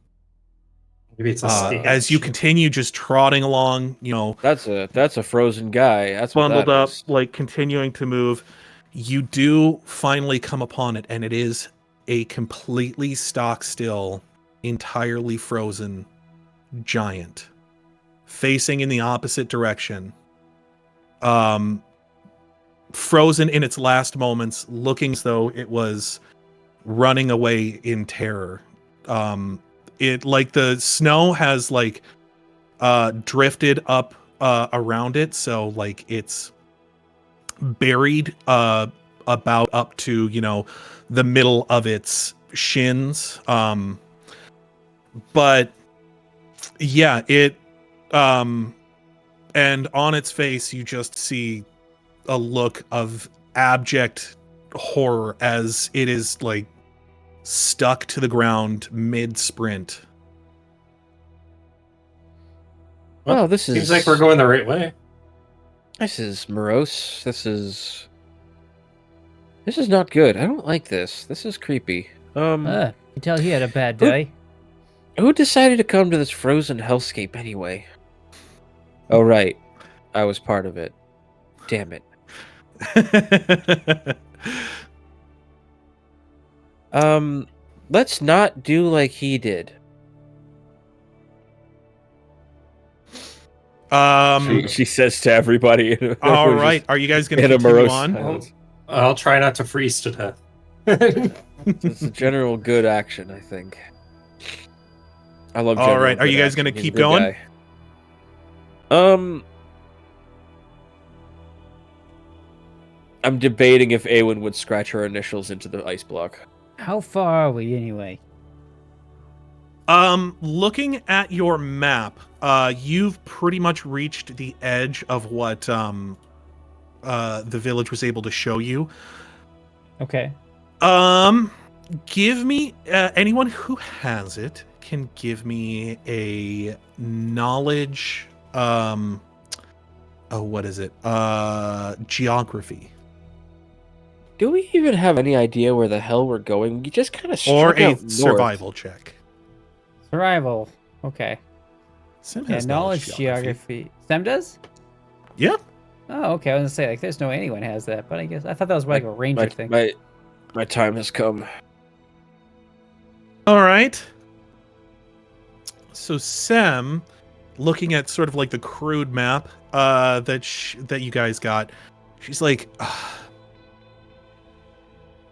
Maybe it's a stand. As you continue just trotting along, you know, That's a frozen guy. That's what bundled that up, is. like continuing to move, you do finally come upon it, and it is a completely stock still, entirely frozen giant, facing in the opposite direction frozen in its last moments, looking as though it was running away in terror. It like the snow has like drifted up around it, so like it's buried about up to, you know, the middle of its shins. But yeah, it and on its face you just see a look of abject horror as it is like stuck to the ground mid-sprint. Well, this seems like we're going the right way. This is morose. This is not good. I don't like this. This is creepy. You tell he had a bad day. Who decided to come to this frozen hellscape anyway? Oh, right. I was part of it. Damn it. Let's not do like he did. She says to everybody. All right, are you guys going to continue on? I'll try not to freeze to death. It's a general good action, I think. I love. All right, are you guys going to keep going? I'm debating if Aewen would scratch her initials into the ice block. How far are we anyway? Looking at your map, you've pretty much reached the edge of what the village was able to show you. Okay. Give me anyone who has it can give me a knowledge. What is it? Geography. Do we even have any idea where the hell we're going? We just kind of or a survival check. Survival. Okay. Sim has knowledge geography. Sam does? Yeah. Oh, okay. I was gonna say like there's no way anyone has that, but I guess I thought that was like a ranger thing. My time has come. All right. So Sam, looking at sort of like the crude map that you guys got, she's like,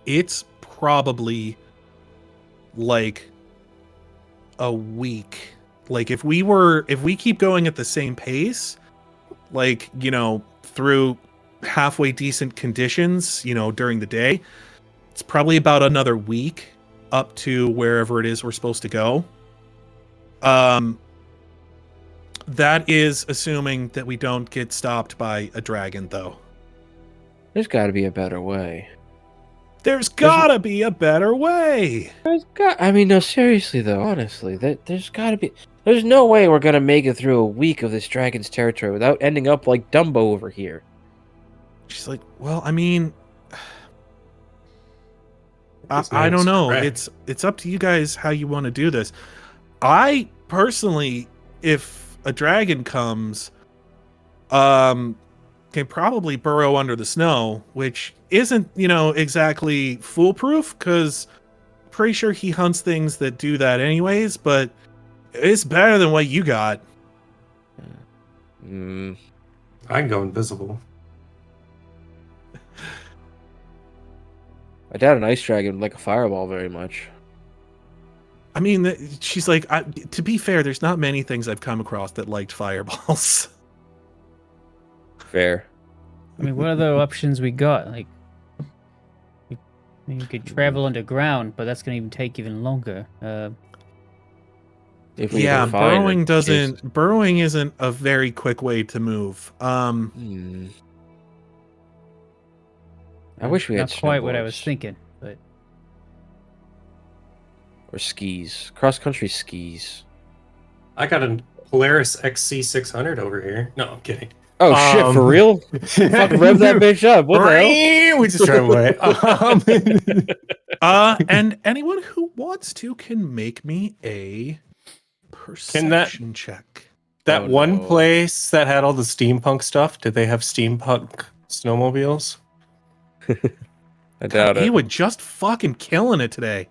it's probably like a week. Like if we keep going at the same pace, like, you know, through halfway decent conditions, you know, during the day, it's probably about another week up to wherever it is we're supposed to go. That is assuming that we don't get stopped by a dragon, though. There's got to be a better way. There's gotta be a better way. I mean, no, seriously though, honestly, there's gotta be. There's no way we're gonna make it through a week of this dragon's territory without ending up like Dumbo over here. She's like, well, I mean, I don't know. Correct. It's up to you guys how you want to do this. I personally, if a dragon comes, can probably burrow under the snow, which isn't, you know, exactly foolproof, because pretty sure he hunts things that do that anyways, but it's better than what you got. I can go invisible. I doubt an ice dragon would like a fireball very much. I mean, she's like, to be fair, there's not many things I've come across that liked fireballs. Fair. I mean, what other options we got? Like, you could travel underground, but that's going to even take even longer. Yeah, burrowing isn't a very quick way to move. I wish we had not quite what I was thinking, but or skis, cross-country skis. I got a Polaris XC600 over here. No, I'm kidding. Oh shit, for real? Fucking rev that bitch up. What the hell? We just drove away. And anyone who wants to can make me a perception check. That one place that had all the steampunk stuff, did they have steampunk snowmobiles? I doubt it. He would just fucking killing it today.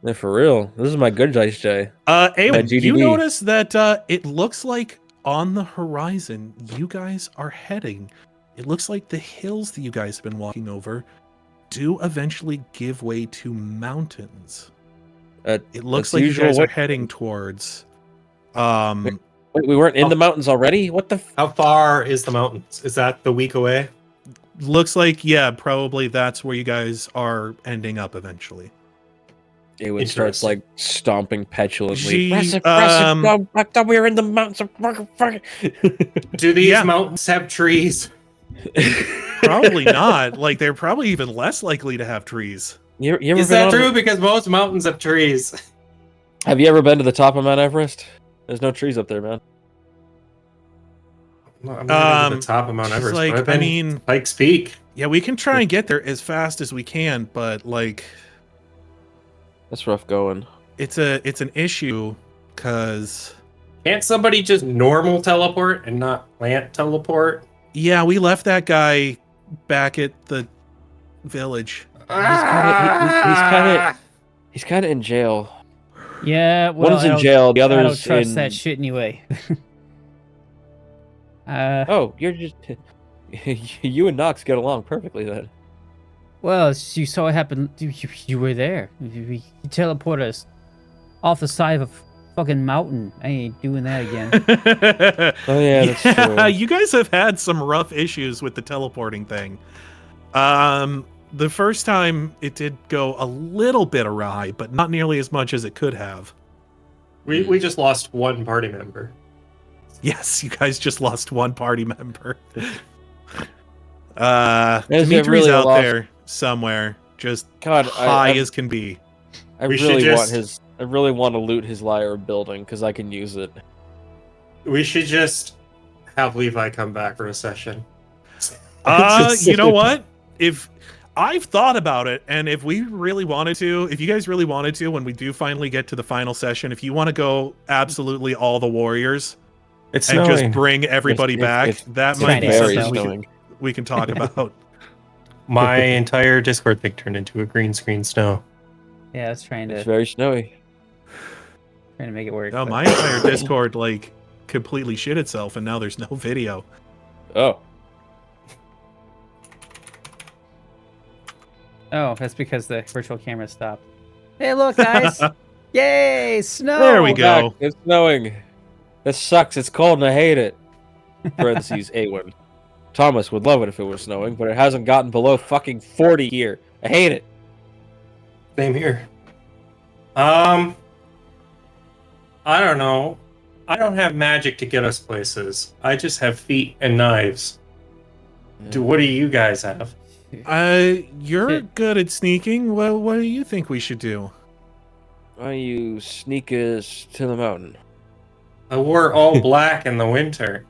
Yeah, for real. This is my good dice day. Aewen, you notice that it looks like on the horizon you guys are heading it looks like the hills that you guys have been walking over do eventually give way to mountains. It looks like you guys are heading towards. Wait, we weren't in the mountains already? What the? How far is the mountains? Is that the week away? Looks like, yeah, probably that's where you guys are ending up eventually. Aewen starts like stomping petulantly. I thought we were in the mountains. Do these mountains have trees? Probably not. Like, they're probably even less likely to have trees. You ever Is that true? Because most mountains have trees. Have you ever been to the top of Mount Everest? There's no trees up there, man. I'm not to the top of Mount Everest. Like, but I mean, Pikes Peak. Yeah, we can try and get there as fast as we can, but like, that's rough going. It's an issue because can't somebody just normal teleport and not plant teleport? Yeah, we left that guy back at the village. He's kind of in jail. Yeah, well, one's in jail, the other's I don't trust in... that shit anyway. You're just you and Knox get along perfectly then. Well, you saw what happened. You were there. You teleported us off the side of a fucking mountain. I ain't doing that again. Oh yeah, that's true. You guys have had some rough issues with the teleporting thing. The first time it did go a little bit awry, but not nearly as much as it could have. We just lost one party member. Yes, you guys just lost one party member. Dimitri's really out there somewhere, just high as can be. I really want to loot his Lyre building because I can use it. We should just have Levi come back for a session. You know what? If I've thought about it, and if you guys really wanted to, when we do finally get to the final session, if you want to go absolutely all the warriors just bring everybody back, that might be something we can talk about. My entire Discord thing turned into a green screen snow. Yeah, it's very snowy. Trying to make it work. No, my entire Discord completely shit itself, and now there's no video. Oh. Oh, that's because the virtual camera stopped. Hey, look, guys! Yay, snow! There we go. Back. It's snowing. This sucks. It's cold and I hate it. Parentheses, Aewen. Thomas would love it if it was snowing, but it hasn't gotten below fucking 40 here. I hate it. Same here. I don't know. I don't have magic to get us places. I just have feet and knives. What do you guys have? You're good at sneaking. Well, what do you think we should do? Why don't you sneak us to the mountain? I wore all black in the winter.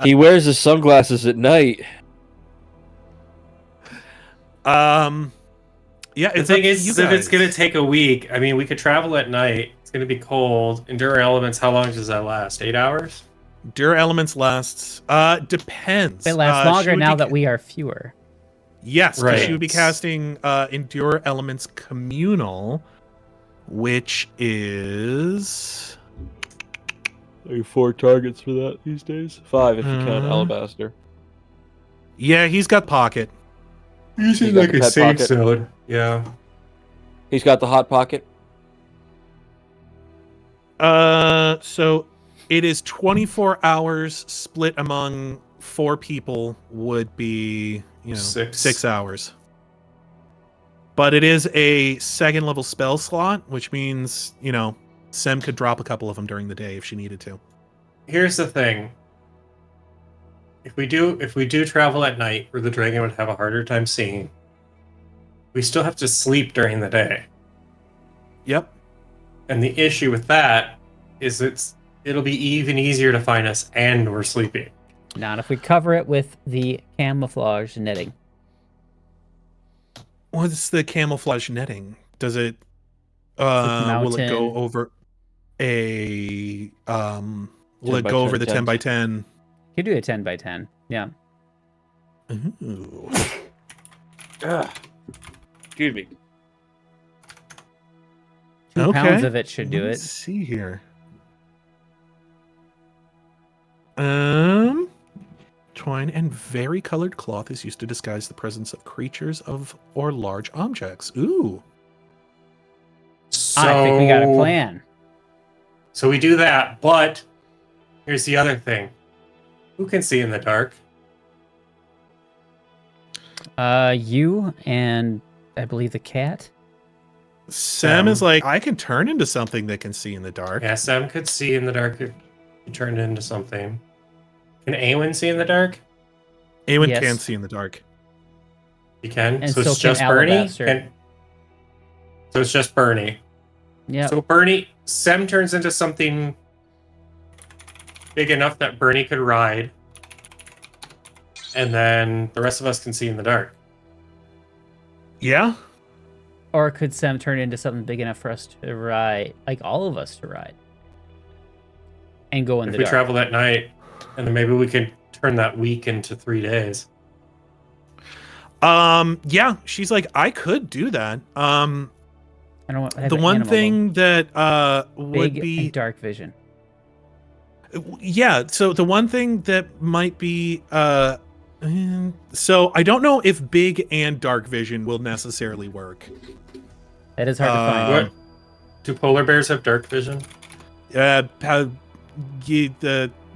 He wears his sunglasses at night. Yeah, the thing is, if it's gonna take a week, I mean, we could travel at night. It's gonna be cold. Endure elements. How long does that last? 8 hours? Endure elements lasts. Depends. It lasts longer now that we are fewer. Yes, because she would be casting Endure Elements Communal, which is... Are you 4 targets for that these days? 5 if you count Alabaster. Yeah, he's got pocket. Usually like a safe zone. Yeah. He's got the hot pocket. So it is 24 hours split among 4 people would be, 6 hours. But it is a 2nd level spell slot, which means, Sem could drop a couple of them during the day if she needed to. Here's the thing. If we do travel at night, where the dragon would have a harder time seeing, we still have to sleep during the day. Yep. And the issue with that is it'll be even easier to find us and we're sleeping. Not if we cover it with the camouflage netting. What's the camouflage netting? Does it will it go over a will it go over the 10 by 10? You could do a 10 by 10. Yeah. Ooh. Excuse me. 2 pounds of it should do it. Let's see here. twine and varicolored cloth is used to disguise the presence of creatures or large objects. Ooh. So, I think we got a plan. So we do that, but here's the other thing. Who can see in the dark? You and I believe the cat. Sam is like, I can turn into something that can see in the dark. Yeah, Sam could see in the dark if he turned into something. Can Aewen see in the dark? Aewen Yes. can see in the dark. He can. And So so it's can just Bernie. Alabaster. So it's just Bernie. Yeah. So Bernie, Sam turns into something big enough that Bernie could ride, and then the rest of us can see in the dark. Yeah. Or could Sem turn into something big enough for us to ride, like all of us to ride, and go in If the we dark? travel that night, and then maybe we could turn that week into 3 days. Yeah, she's like, I could do that. I don't want The one thing that would big be and dark vision. Yeah, so the one thing that might be so I don't know if big and dark vision will necessarily work. That is hard to find. What? Do polar bears have dark vision? The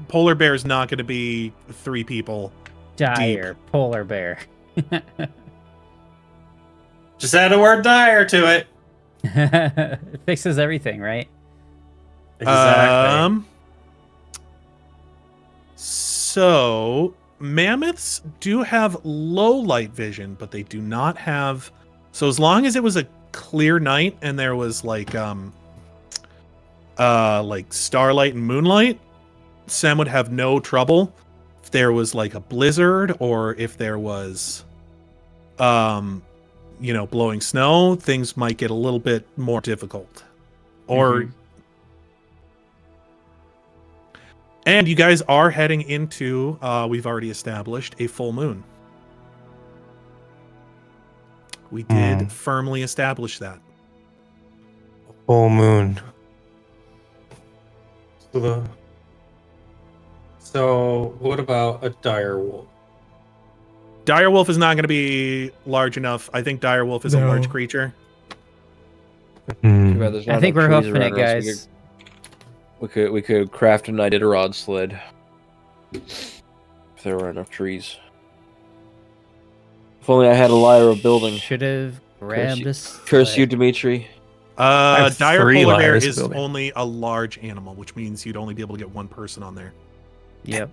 polar bear is not going to be 3 people. Dire polar bear. Just add a word dire to it. It fixes everything, right? Exactly. So mammoths do have low light vision, but they do not have. So as long as it was a clear night and there was like starlight and moonlight, Sam would have no trouble. If there was like a blizzard or if there was blowing snow, things might get a little bit more difficult. Or and you guys are heading into we've already established a full moon. We did firmly establish that. Full moon. So what about a dire wolf? Direwolf is not going to be large enough. I think Direwolf is a large creature. I think we're hoofing it, guys. We could craft an Iditarod sled if there were enough trees. If only I had a Lyra building. Should have grabbed this. Curse you, Dimitri. Dire polar bear Lyras is building. only a large animal, which means you'd only be able to get one person on there. Yep.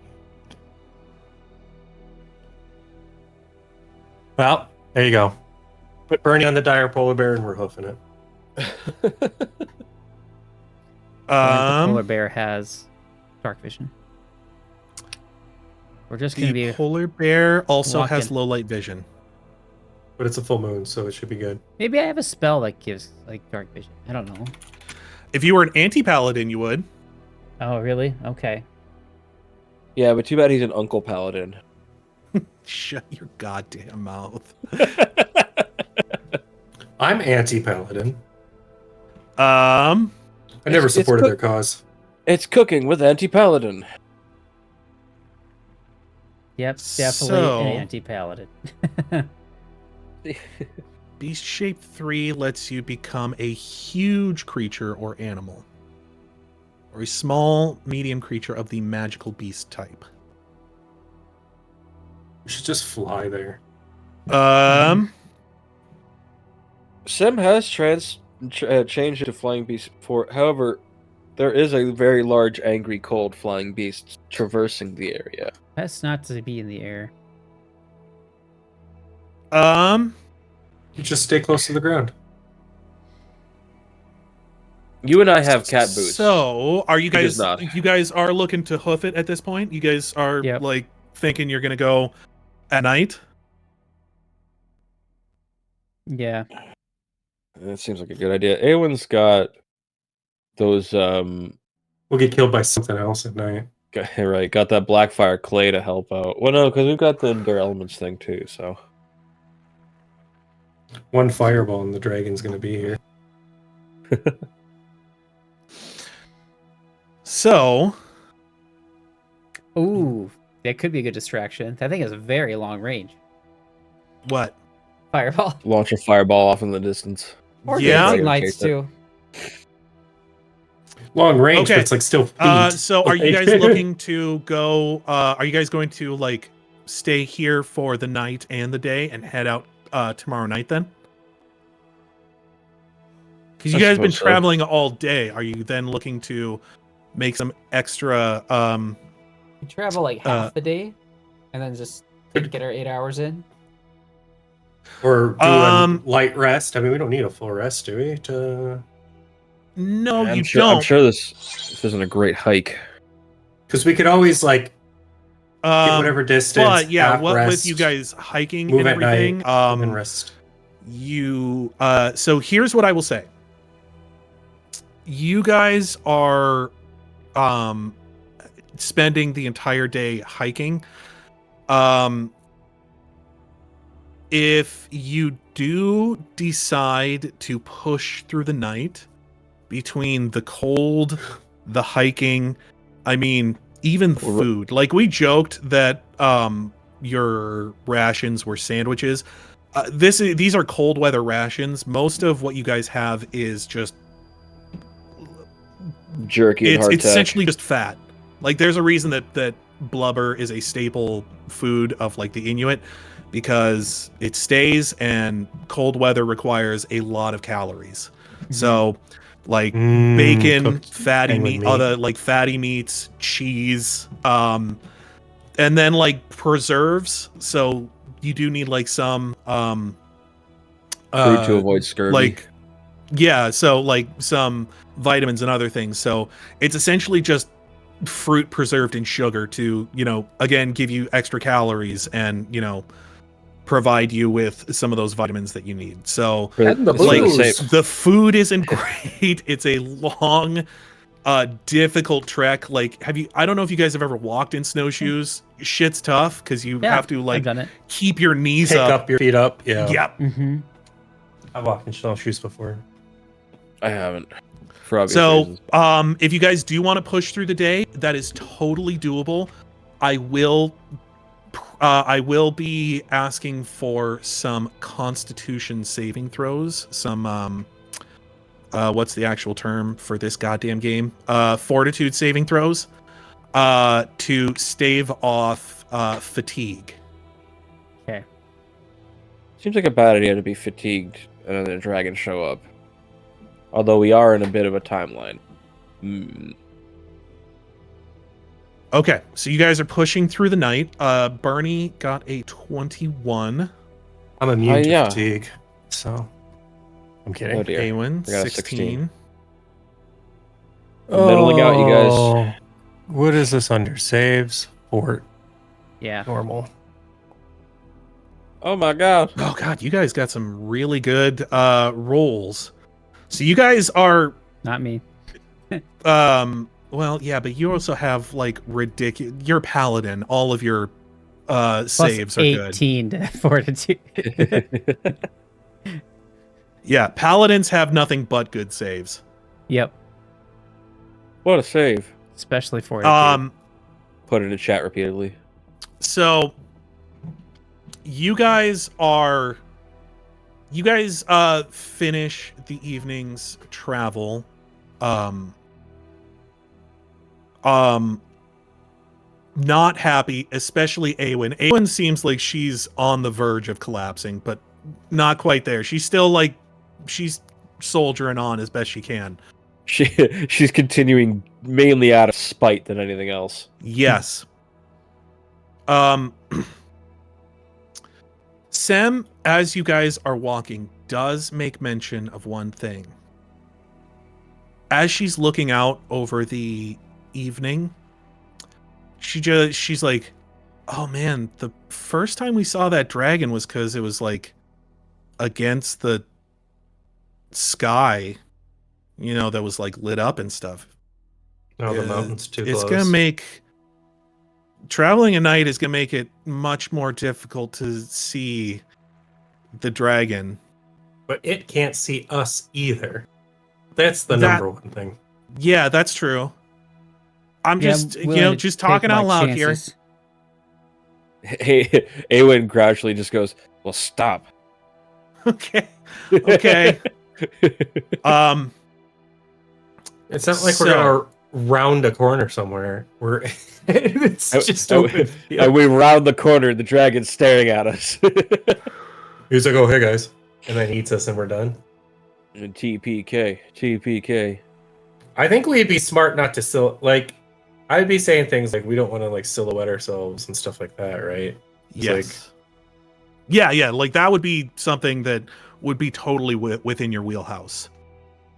Well, there you go. Put Bernie on the dire polar bear and we're hoofing it. The polar bear has dark vision. We're just gonna The be polar bear also has walking. low light vision. But it's a full moon, so it should be good. Maybe I have a spell that gives like dark vision. I don't know. If you were an anti-paladin, you would. Oh, really? Okay. Yeah, but too bad he's an Uncle Paladin. Shut your goddamn mouth. I'm anti-paladin. Um, I never It's supported cook- their cause. It's cooking with anti-paladin. Yep, definitely So- an anti-paladin. Beast Shape 3 lets you become a huge creature or animal, or a small, medium creature of the magical beast type. We should just fly there. Sem has changed to flying beast before. However, there is a very large, angry, cold flying beast traversing the area. Best not to be in the air. You just stay close to the ground. You and I have cat boots. So, are you He does guys? not. You guys are looking to hoof it at this point. You guys are Yep. like thinking you're gonna go at night. Yeah. That seems like a good idea. Aewen's got those We'll get killed by something else at night. got that Blackfire clay to help out. Well, no, because we've got the Endure Elements thing too. So One fireball and the dragon's gonna be here. So, Ooh, That could be a good distraction. That thing is very long range. What? Fireball. Launch a fireball off in the distance. Or Yeah. dancing lights too. Long range, Okay. but it's like still feet. So are you guys looking to go? Are you guys going to like stay here for the night and the day and head out tomorrow night then? Because you I guys have been suppose so. traveling all day. Are you then looking to make some extra? We travel like half the day, and then just get our 8 hours in. Or do a light rest. I mean, we don't need a full rest, do we? No, I'm you sure, don't. I'm sure this isn't a great hike. Because we could always like get whatever distance. But yeah, half what rest, with you guys hiking move and at everything, night, and then rest. you so here's what I will say. You guys are spending the entire day hiking. If you do decide to push through the night between the cold, the hiking, I mean, even food. Like we joked that your rations were sandwiches. These are cold weather rations. Most of what you guys have is just Jerky and it's hardtack. essentially just fat. Like there's a reason that blubber is a staple food of like the Inuit, because it stays and cold weather requires a lot of calories. So like bacon, fatty meat, other like fatty meats, cheese, and then like preserves. So you do need like some Food to avoid scurvy. like so like some vitamins and other things. So it's essentially just fruit preserved in sugar to, again, give you extra calories and, provide you with some of those vitamins that you need. So And the like booze. the food isn't great. It's a long, difficult trek. Like, I don't know if you guys have ever walked in snowshoes. Shit's tough because you have to I've like done it. keep your knees Pick up. up your feet up. Yeah. Yep. Mm-hmm. I've walked in snowshoes before. I haven't. For obvious So, reasons. if you guys do want to push through the day, that is totally doable. I will be asking for some Constitution saving throws. Some what's the actual term for this goddamn game? Fortitude saving throws, to stave off fatigue. Okay. Seems like a bad idea to be fatigued and then a dragon show up. Although we are in a bit of a timeline. Okay, so you guys are pushing through the night. Bernie got a 21. I'm immune to yeah. fatigue, so I'm kidding. Oh dear. Aewen, I got a 16. I'm middling out, you guys. What is this under? Saves? Fort? Yeah. Normal. Oh my god. Oh god, you guys got some really good rolls. So you guys are Not me. well, yeah, but you also have like ridiculous. You're paladin. All of your Plus saves are 18 to fortitude. Yeah, paladins have nothing but good saves. Yep. What a save. Especially fortitude. Put it in chat repeatedly. So you guys finish the evening's travel. Not happy, especially Aewen. Aewen seems like she's on the verge of collapsing, but not quite there. She's still like she's soldiering on as best she can. She's continuing mainly out of spite than anything else. Yes. Sem, as you guys are walking, does make mention of one thing. As she's looking out over the evening, she's like, oh man, the first time we saw that dragon was because it was like against the sky, that was like lit up and stuff. No, the mountain's too It's close. gonna make traveling at night is gonna make it much more difficult to see the dragon. But it can't see us either. That's the number one thing. Yeah, that's true. I'm just willing to just talking take out my loud chances. Aewen gradually just goes, "Well, stop." Okay. Okay. It's not like we're gonna round a corner somewhere. It's just open. And we round the corner, the dragon's staring at us. He's like, "Oh, hey guys," and then eats us, and we're done. And TPK. I think we'd be smart not to I'd be saying things like we don't want to like silhouette ourselves and stuff like that, right? It's yes. Yeah. Like that would be something that would be totally within your wheelhouse.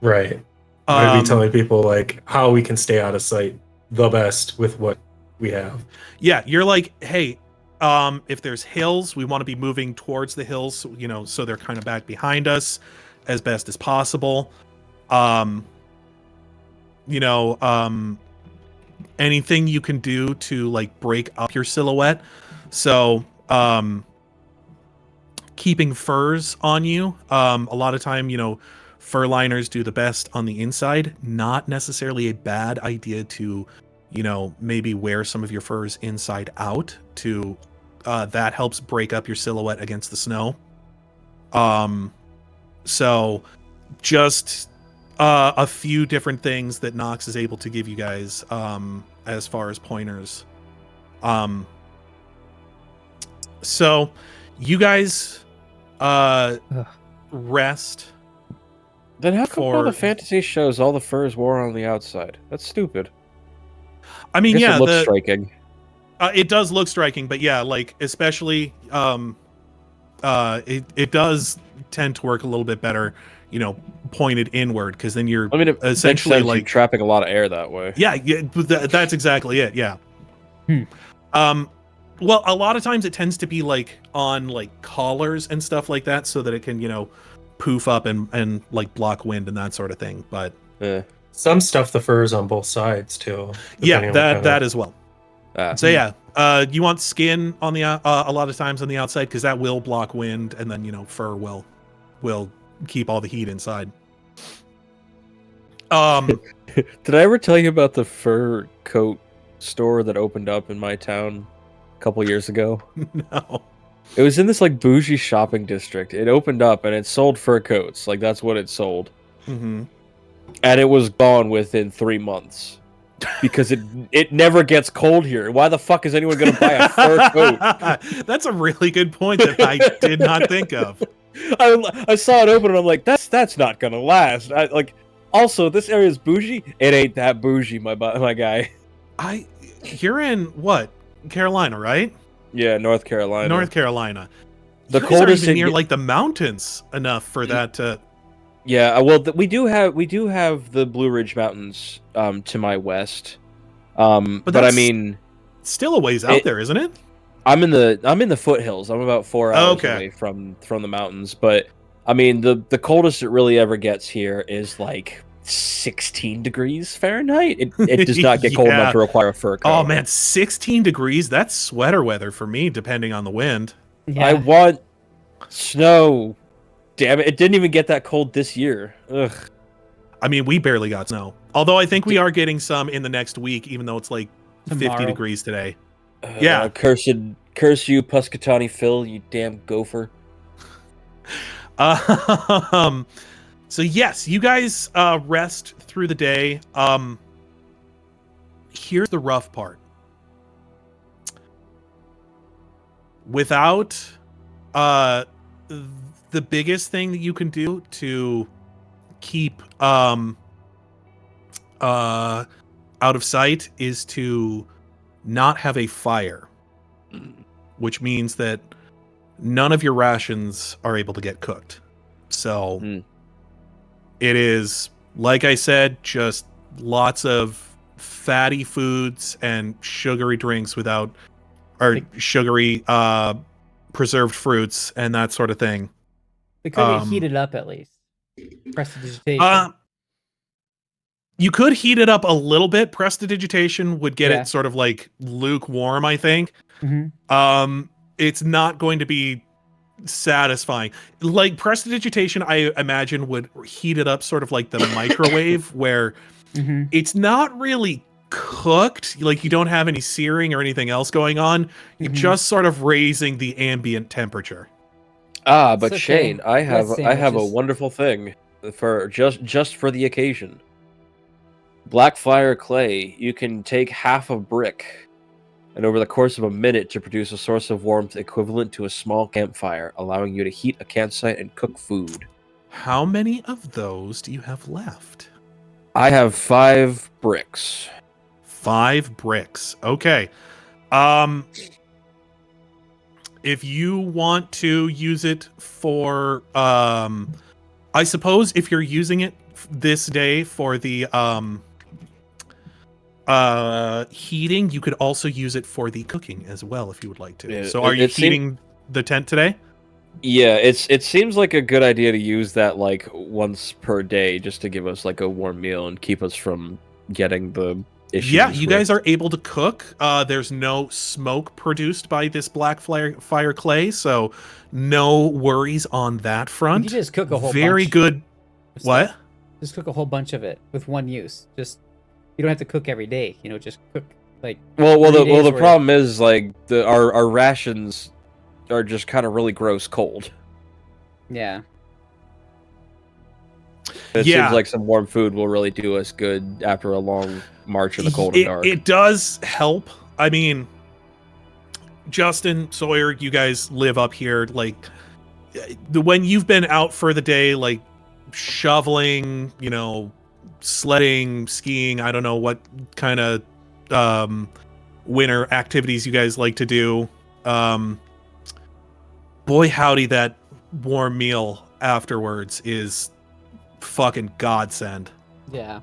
Right. I'd be telling people like how we can stay out of sight the best with what we have. Yeah, you're like, hey, if there's hills, we want to be moving towards the hills, so they're kind of back behind us as best as possible. Anything you can do to like break up your silhouette. So, keeping furs on you. A lot of time, fur liners do the best on the inside. Not necessarily a bad idea to, maybe wear some of your furs inside out to, that helps break up your silhouette against the snow. So just a few different things that Knox is able to give you guys, as far as pointers. So you guys, rest. Then how come all the fantasy shows all the furs wore on the outside? That's stupid. I mean, it looks striking. It does look striking, but yeah, like especially, it does tend to work a little bit better, pointed inward, because then you're essentially like trapping a lot of air that way. Yeah, that's exactly it. Yeah. Well, a lot of times it tends to be like on like collars and stuff like that, so that it can, poof up and like block wind and that sort of thing. But some stuff the furs on both sides too. Yeah, that as well. So yeah, you want skin on the a lot of times on the outside, because that will block wind, and then fur will keep all the heat inside. Did I ever tell you about the fur coat store that opened up in my town a couple years ago? No. It was in this like bougie shopping district. It opened up and it sold fur coats. Like that's what it sold. Mm-hmm. And it was gone within 3 months. Because it never gets cold here. Why the fuck is anyone going to buy a fur coat? That's a really good point that I did not think of. I saw it open and I'm like, that's not going to last. Also, this area is bougie. It ain't that bougie, my guy. You're in what? Carolina, right? Yeah, North Carolina. North Carolina. The you coldest are even near like the mountains enough for that to. Yeah, well, we do have the Blue Ridge Mountains to my west, but I mean, still a ways out there, isn't it? I'm in the foothills. I'm about 4 hours away from the mountains, but I mean the coldest it really ever gets here is like 16 degrees Fahrenheit. It does not get cold enough to require a fur coat. Oh man, 16 degrees? That's sweater weather for me, depending on the wind. Yeah. I want snow. Damn it, it didn't even get that cold this year. Ugh. I mean, we barely got snow. Although I think we are getting some in the next week, even though it's like Tomorrow. 50 degrees today. Yeah. Curse you, Puskatani Phil, you damn gopher. So yes, you guys rest through the day. Here's the rough part. Without the biggest thing that you can do to keep out of sight is to not have a fire, which means that none of your rations are able to get cooked. So it is, like I said, just lots of fatty foods and sugary drinks sugary preserved fruits and that sort of thing. It could be heated up at least. Prestidigitation. You could heat it up a little bit. Prestidigitation would get it sort of like lukewarm, I think. Mm-hmm. It's not going to be satisfying. Like prestidigitation, I imagine would heat it up sort of like the microwave, where it's not really cooked, like you don't have any searing or anything else going on. You're just sort of raising the ambient temperature. But okay. Shane, I have a sandwiches. wonderful thing for just for the occasion. Blackfire clay. You can take half a brick, and over the course of a minute, to produce a source of warmth equivalent to a small campfire, allowing you to heat a campsite and cook food. How many of those do you have left? I have 5 bricks. 5 bricks. Okay. If you want to use it for, I suppose if you're using it this day for the heating, you could also use it for the cooking as well if you would like to. Yeah, so are you heating the tent today? Yeah, it seems like a good idea to use that like once per day, just to give us like a warm meal and keep us from getting the issues. Yeah, you guys are able to cook. There's no smoke produced by this black fire clay, so no worries on that front. You can just cook a whole Very bunch good. What? Just cook a whole bunch of it with one use. Just you don't have to cook every day. You know, just cook like. The problem is like our rations are just kind of really gross cold. Yeah. It seems like some warm food will really do us good after a long march in the cold and dark. It does help. I mean, Justin, Sawyer, you guys live up here. Like, when you've been out for the day, like shoveling, you know, sledding, skiing, I don't know what kind of winter activities you guys like to do. Boy, howdy, that warm meal afterwards is fucking godsend. Yeah.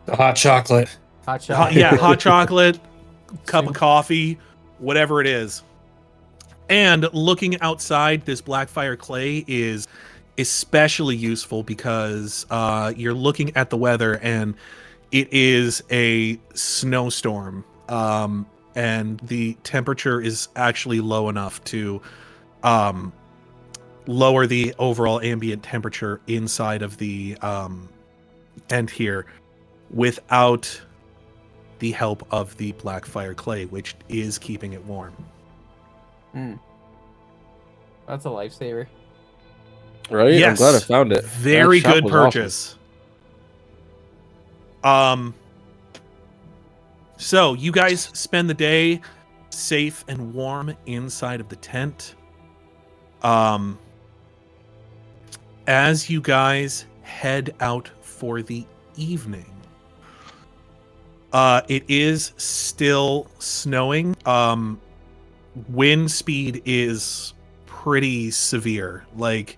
The hot chocolate. Hot chocolate. Hot chocolate, cup of coffee, whatever it is. And looking outside, this Blackfire clay is especially useful because you're looking at the weather and it is a snowstorm. And the temperature is actually low enough to lower the overall ambient temperature inside of the tent here without the help of the Blackfire clay, which is keeping it warm. That's a lifesaver. Right? Yes. I'm glad I found it. Very good purchase. Awesome. So you guys spend the day safe and warm inside of the tent. As you guys head out for the evening, it is still snowing. Wind speed is pretty severe. Like,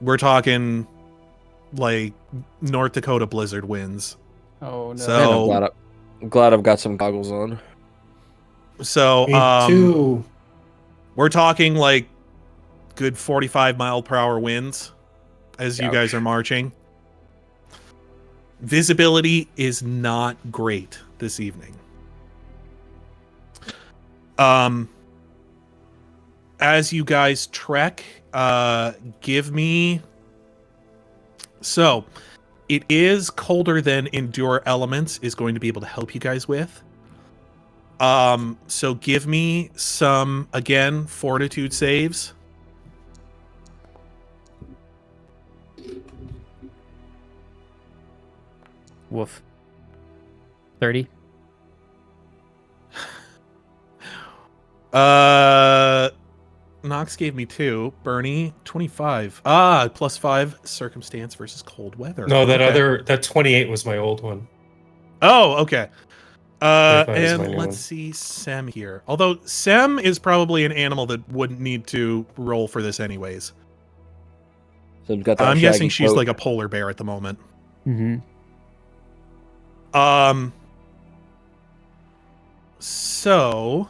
we're talking like North Dakota blizzard winds. Oh no. So Man, I'm glad I've got some goggles on. So Me too. we're talking like good 45-mile-per-hour winds as you guys are marching. Visibility is not great this evening. As you guys trek, give me... So, it is colder than Endure Elements is going to be able to help you guys with. So give me some, again, fortitude saves. Woof. 30. Knox gave me 2. Bernie, 25. Plus 5 circumstance versus cold weather. No, that 28 was my old one. Oh, okay. 25 is my And new let's one. see Sem here. Although Sem is probably an animal that wouldn't need to roll for this anyways. So got that I'm guessing shaggy she's coat. like a polar bear at the moment. Mm-hmm. So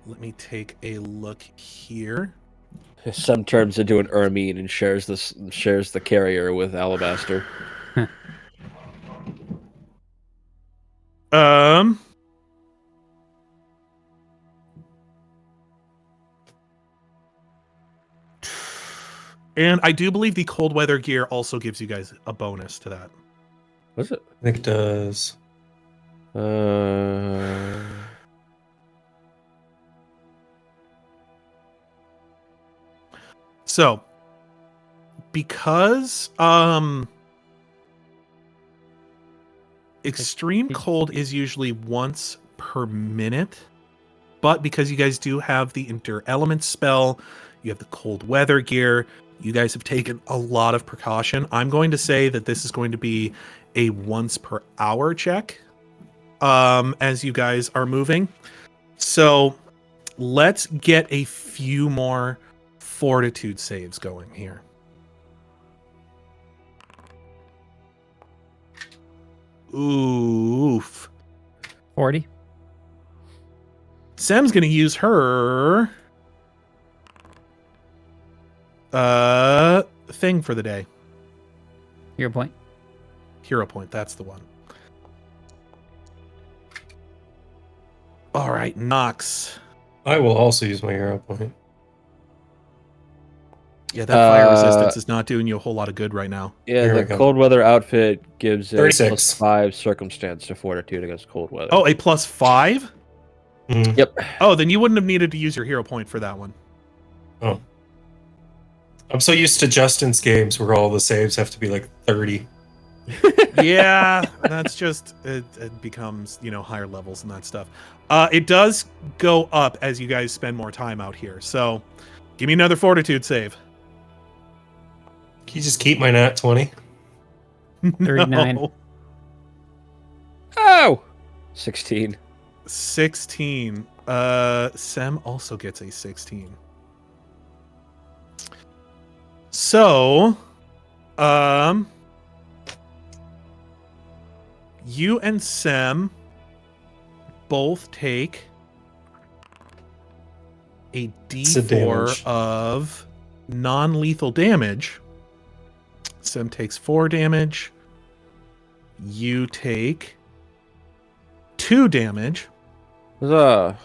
let me take a look here. Some turns into an ermine and shares the carrier with Alabaster. And I do believe the cold weather gear also gives you guys a bonus to that. Was it? I think it does. So, because extreme cold is usually once per minute, but because you guys do have the endure element spell, you have the cold weather gear, you guys have taken a lot of precaution. I'm going to say that this is going to be a once per hour check as you guys are moving. So let's get a few more fortitude saves going here. Oof. 40. Sam's going to use her thing for the day. Hero point. Hero point, that's the one. All right, Knox. I will also use my hero point. Yeah, that fire resistance is not doing you a whole lot of good right now. Yeah, Here the cold weather outfit gives a 36. +5 circumstance to fortitude against cold weather. Oh, a +5? Mm. Yep. Oh, then you wouldn't have needed to use your hero point for that one. Oh. I'm so used to Justin's games where all the saves have to be like 30. Yeah, that's just it becomes, higher levels and that stuff. It does go up as you guys spend more time out here. So, give me another fortitude save. Can you just keep my nat 20? 39. No. Oh! 16. 16. Sem also gets a 16. So, you and Sem both take a D4 of non-lethal damage. Sem takes 4 damage. You take 2 damage. Huzzah.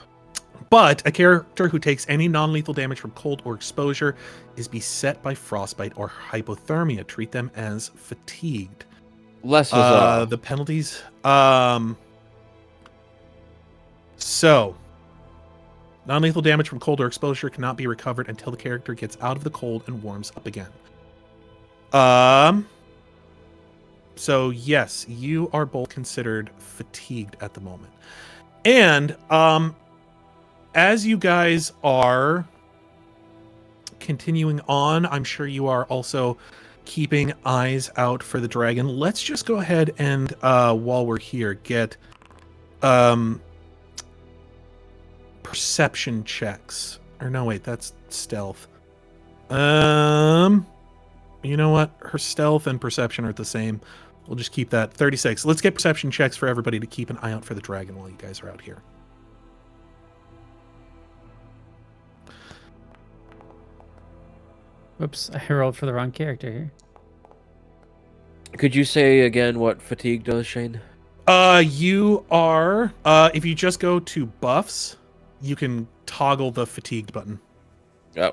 But a character who takes any non-lethal damage from cold or exposure is beset by frostbite or hypothermia. Treat them as fatigued. Less huzzah. The penalties. So, non-lethal damage from cold or exposure cannot be recovered until the character gets out of the cold and warms up again. So yes, you are both considered fatigued at the moment. And as you guys are continuing on, I'm sure you are also keeping eyes out for the dragon. Let's just go ahead and while we're here, get perception checks. Or no, wait, that's stealth. You know what? Her stealth and perception are the same. We'll just keep that 36. Let's get perception checks for everybody to keep an eye out for the dragon while you guys are out here. Whoops, I rolled for the wrong character here. Could you say again what fatigue does, Shane? You are, if you just go to buffs, you can toggle the fatigued button. Oh.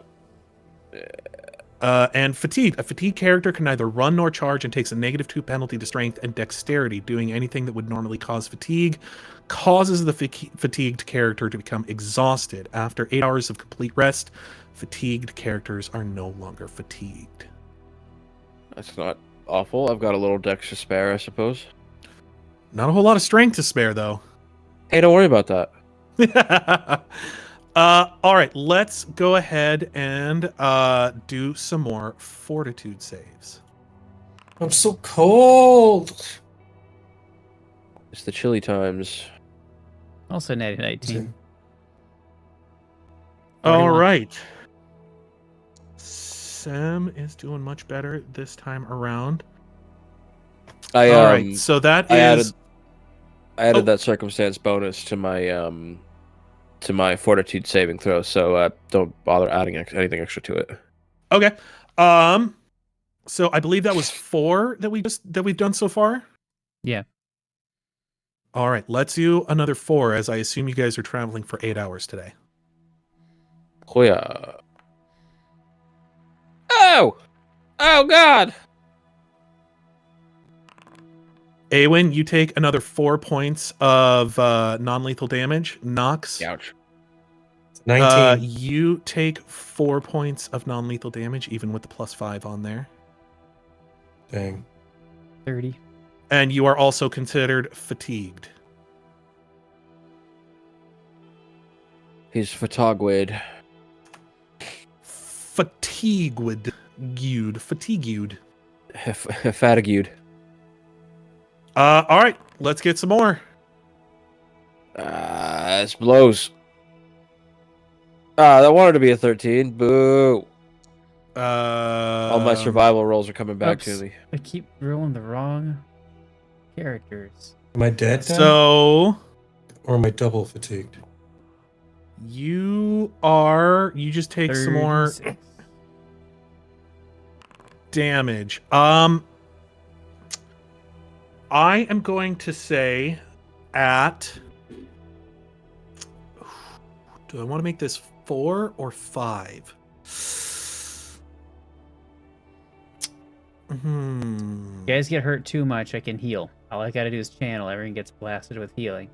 And fatigued. A fatigued character can neither run nor charge and takes a -2 penalty to strength and dexterity. Doing anything that would normally cause fatigue causes the fatigued character to become exhausted. After 8 hours of complete rest, fatigued characters are no longer fatigued. That's not awful. I've got a little dex to spare, I suppose. Not a whole lot of strength to spare, though. Hey, don't worry about that. All right, let's go ahead and do some more fortitude saves. I'm so cold. It's the chilly times. Also netted 19. All right. Sam is doing much better this time around. All right, so that is... I added that circumstance bonus to my fortitude saving throw, so don't bother adding anything extra to it. Okay. So I believe that was 4 that we've done so far. Yeah. All right, let's do another 4, as I assume you guys are traveling for 8 hours today. Oh yeah. Oh! Oh God! Aewen, you take another 4 points of non-lethal damage. Knox, Ouch. 19. you take 4 points of non-lethal damage, even with the +5 on there. Dang. 30. And you are also considered fatigued. He's fatigued. Fatigued. Fatigued. Fatigued. All right, let's get some more. This blows. That wanted to be a 13. Boo. All my survival rolls are coming back to Oops. me. I keep rolling the wrong characters. Am I dead then? So Or am I double fatigued? you just take some more 36. damage. I am going to say at... Do I want to make this 4 or 5? You guys get hurt too much, I can heal. All I gotta do is channel. Everyone gets blasted with healing.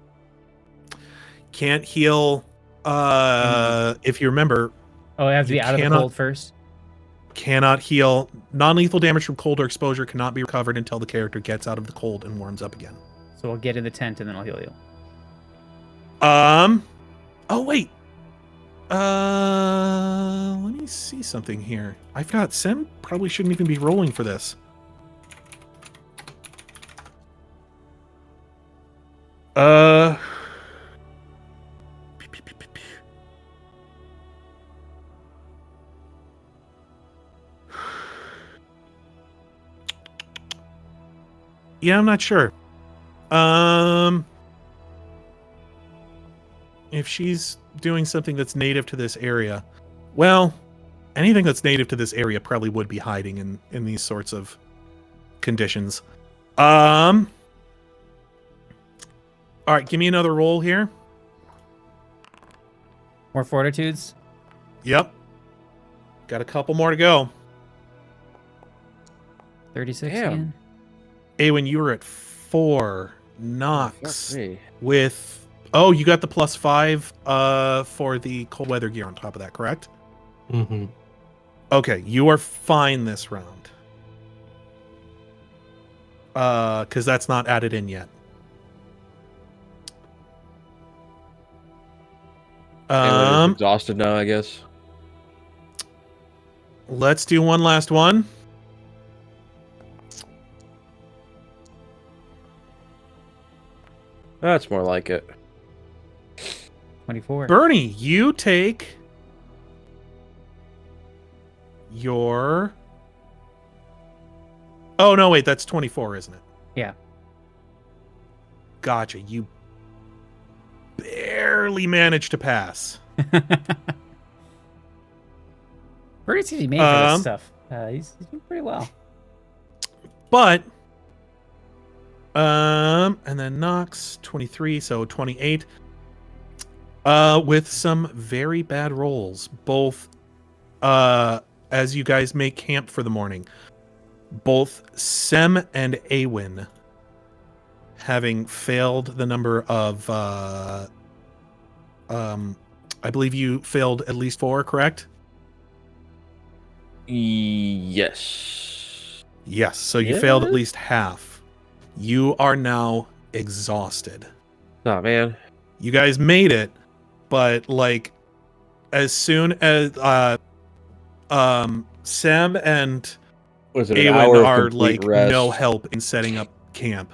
Can't heal. If you remember, Oh, I have to You be out of the cannot- cold first? cannot heal. Non-lethal damage from cold or exposure cannot be recovered until the character gets out of the cold and warms up again. So I'll get in the tent and then I'll heal you. Oh wait. Let me see something here. I forgot. Sem probably shouldn't even be rolling for this. Yeah, I'm not sure. If she's doing something that's native to this area, well, anything that's native to this area probably would be hiding in these sorts of conditions. All right, give me another roll here. More fortitudes? Yep. Got a couple more to go. 36 Damn. again? Aewen, you were at 4. Fuck Knox me. with... Oh, you got the +5 for the cold weather gear on top of that, correct? Mm-hmm. Okay, you are fine this round. Because that's not added in yet. Aewen is exhausted now, I guess. Let's do one last one. That's more like it. 24. Bernie, you take your... Oh, no, wait, that's 24, isn't it? Yeah. Gotcha. You barely managed to pass. Pretty easy made for this stuff. He's doing pretty well. But... and then Knox, 23, so 28. With some very bad rolls, both as you guys make camp for the morning. Both Sem and Aewen having failed the number of I believe you failed at least 4, correct? Yes. Yes, so you failed at least half. You are now exhausted. Oh, man. You guys made it, but like as soon as Sam and Was it an Aewen hour of are complete like rest? no help in setting up camp.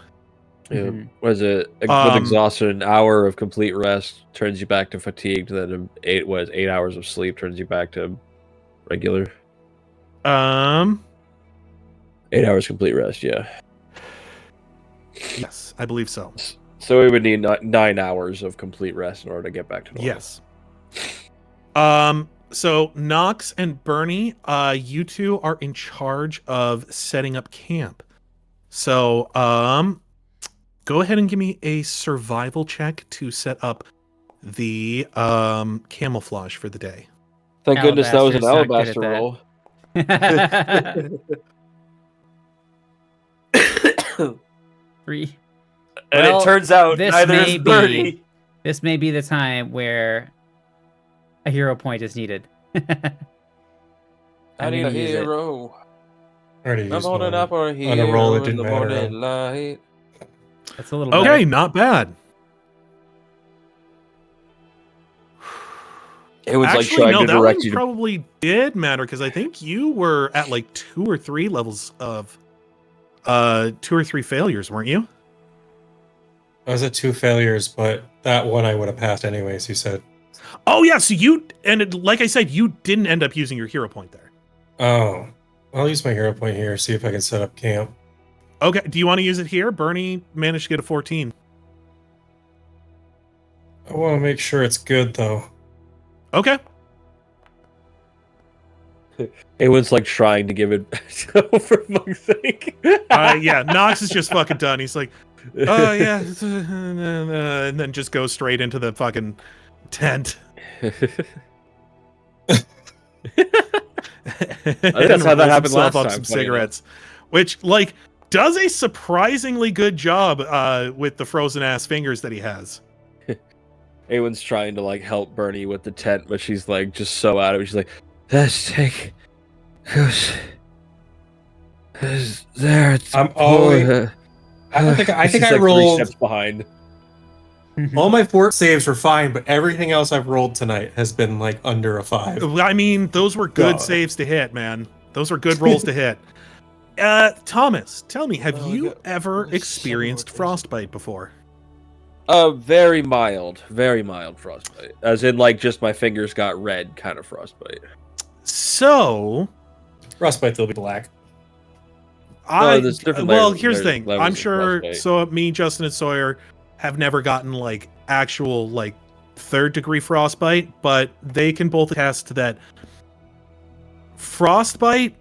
Yeah. Mhm. Was it with exhaustion? An hour of complete rest turns you back to fatigued. Then 8 hours of sleep turns you back to regular. 8 hours complete rest. Yeah. Yes, I believe so. So we would need 9 hours of complete rest in order to get back to normal. Yes. So Knox and Bernie, you two are in charge of setting up camp. So, go ahead and give me a survival check to set up the camouflage for the day. Thank goodness that was an Alabaster's not alabaster good at roll. 3. And Well, it turns out this neither may is Bernie. This may be the time where a hero point is needed. I need a hero. Already I'm used holding one up a on a hero roll that in didn't the matter. morning light. That's a little Okay, better. not bad. It was like Actually, trying no, to that direct one you to. probably did matter because I think you were at like 2 or 3 levels of 2 or 3 failures, weren't you? I was at 2 failures, but that one I would have passed anyways, you said. Oh yeah, so like I said, you didn't end up using your hero point there. Oh. I'll use my hero point here, see if I can set up camp. Okay, do you want to use it here? Bernie managed to get a 14. I want to make sure it's good, though. Okay. It was like trying to give it for fuck's sake. Yeah, Knox is just fucking done. He's like, oh yeah, and then just goes straight into the fucking tent. I think that's how that happened last time. Some cigarettes, which like does a surprisingly good job with the frozen ass fingers that he has. Aewen's trying to like help Bernie with the tent, but she's like just so out of it. She's like, "Let's take goose. There, I'm always. I think I like rolled 3 steps behind. all my fort saves were fine, but everything else I've rolled tonight has been like under a 5. I mean, those were good God. saves to hit, man. Those were good rolls to hit. Thomas, tell me, have you ever experienced frostbite before? Very mild frostbite. As in, like, just my fingers got red kind of frostbite. So, Frostbite will be black. there's different layers- here's the there's thing. levels I'm of sure. frostbite. So, me, Justin, and Sawyer have never gotten like actual like 3rd degree frostbite, but they can both attest to that. Frostbite,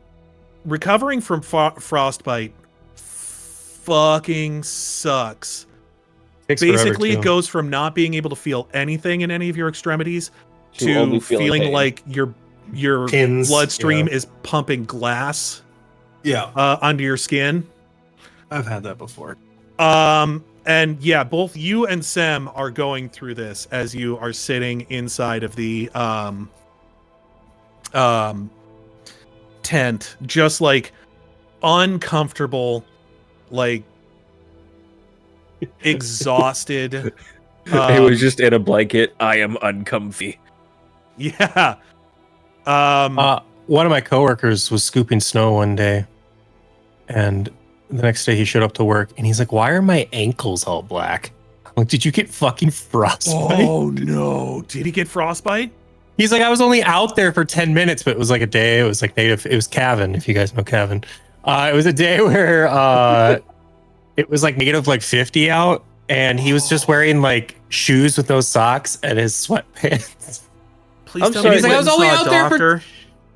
recovering from frostbite, fucking sucks. Takes forever, Basically, too. it goes from not being able to feel anything in any of your extremities To to only feeling feeling pain. like your Pins, bloodstream yeah. is pumping glass Yeah, under your skin. I've had that before. And yeah, both you and Sem are going through this as you are sitting inside of the tent, just like uncomfortable, like exhausted. It was just in a blanket. I am uncomfy. Yeah. One of my coworkers was scooping snow one day, and the next day he showed up to work, and he's like, "Why are my ankles all black?" I'm like, "Did you get fucking frostbite?" Oh no! Did he get frostbite? He's like, "I was only out there for 10 minutes, but it was like a day. It was like native. It was Cavan, if you guys know Cavan. It was a day where it was like negative like 50 out, and he was just wearing like shoes with no socks and his sweatpants." Please I'm tell sorry, me He's like, you "I was went only and saw out a there for." doctor.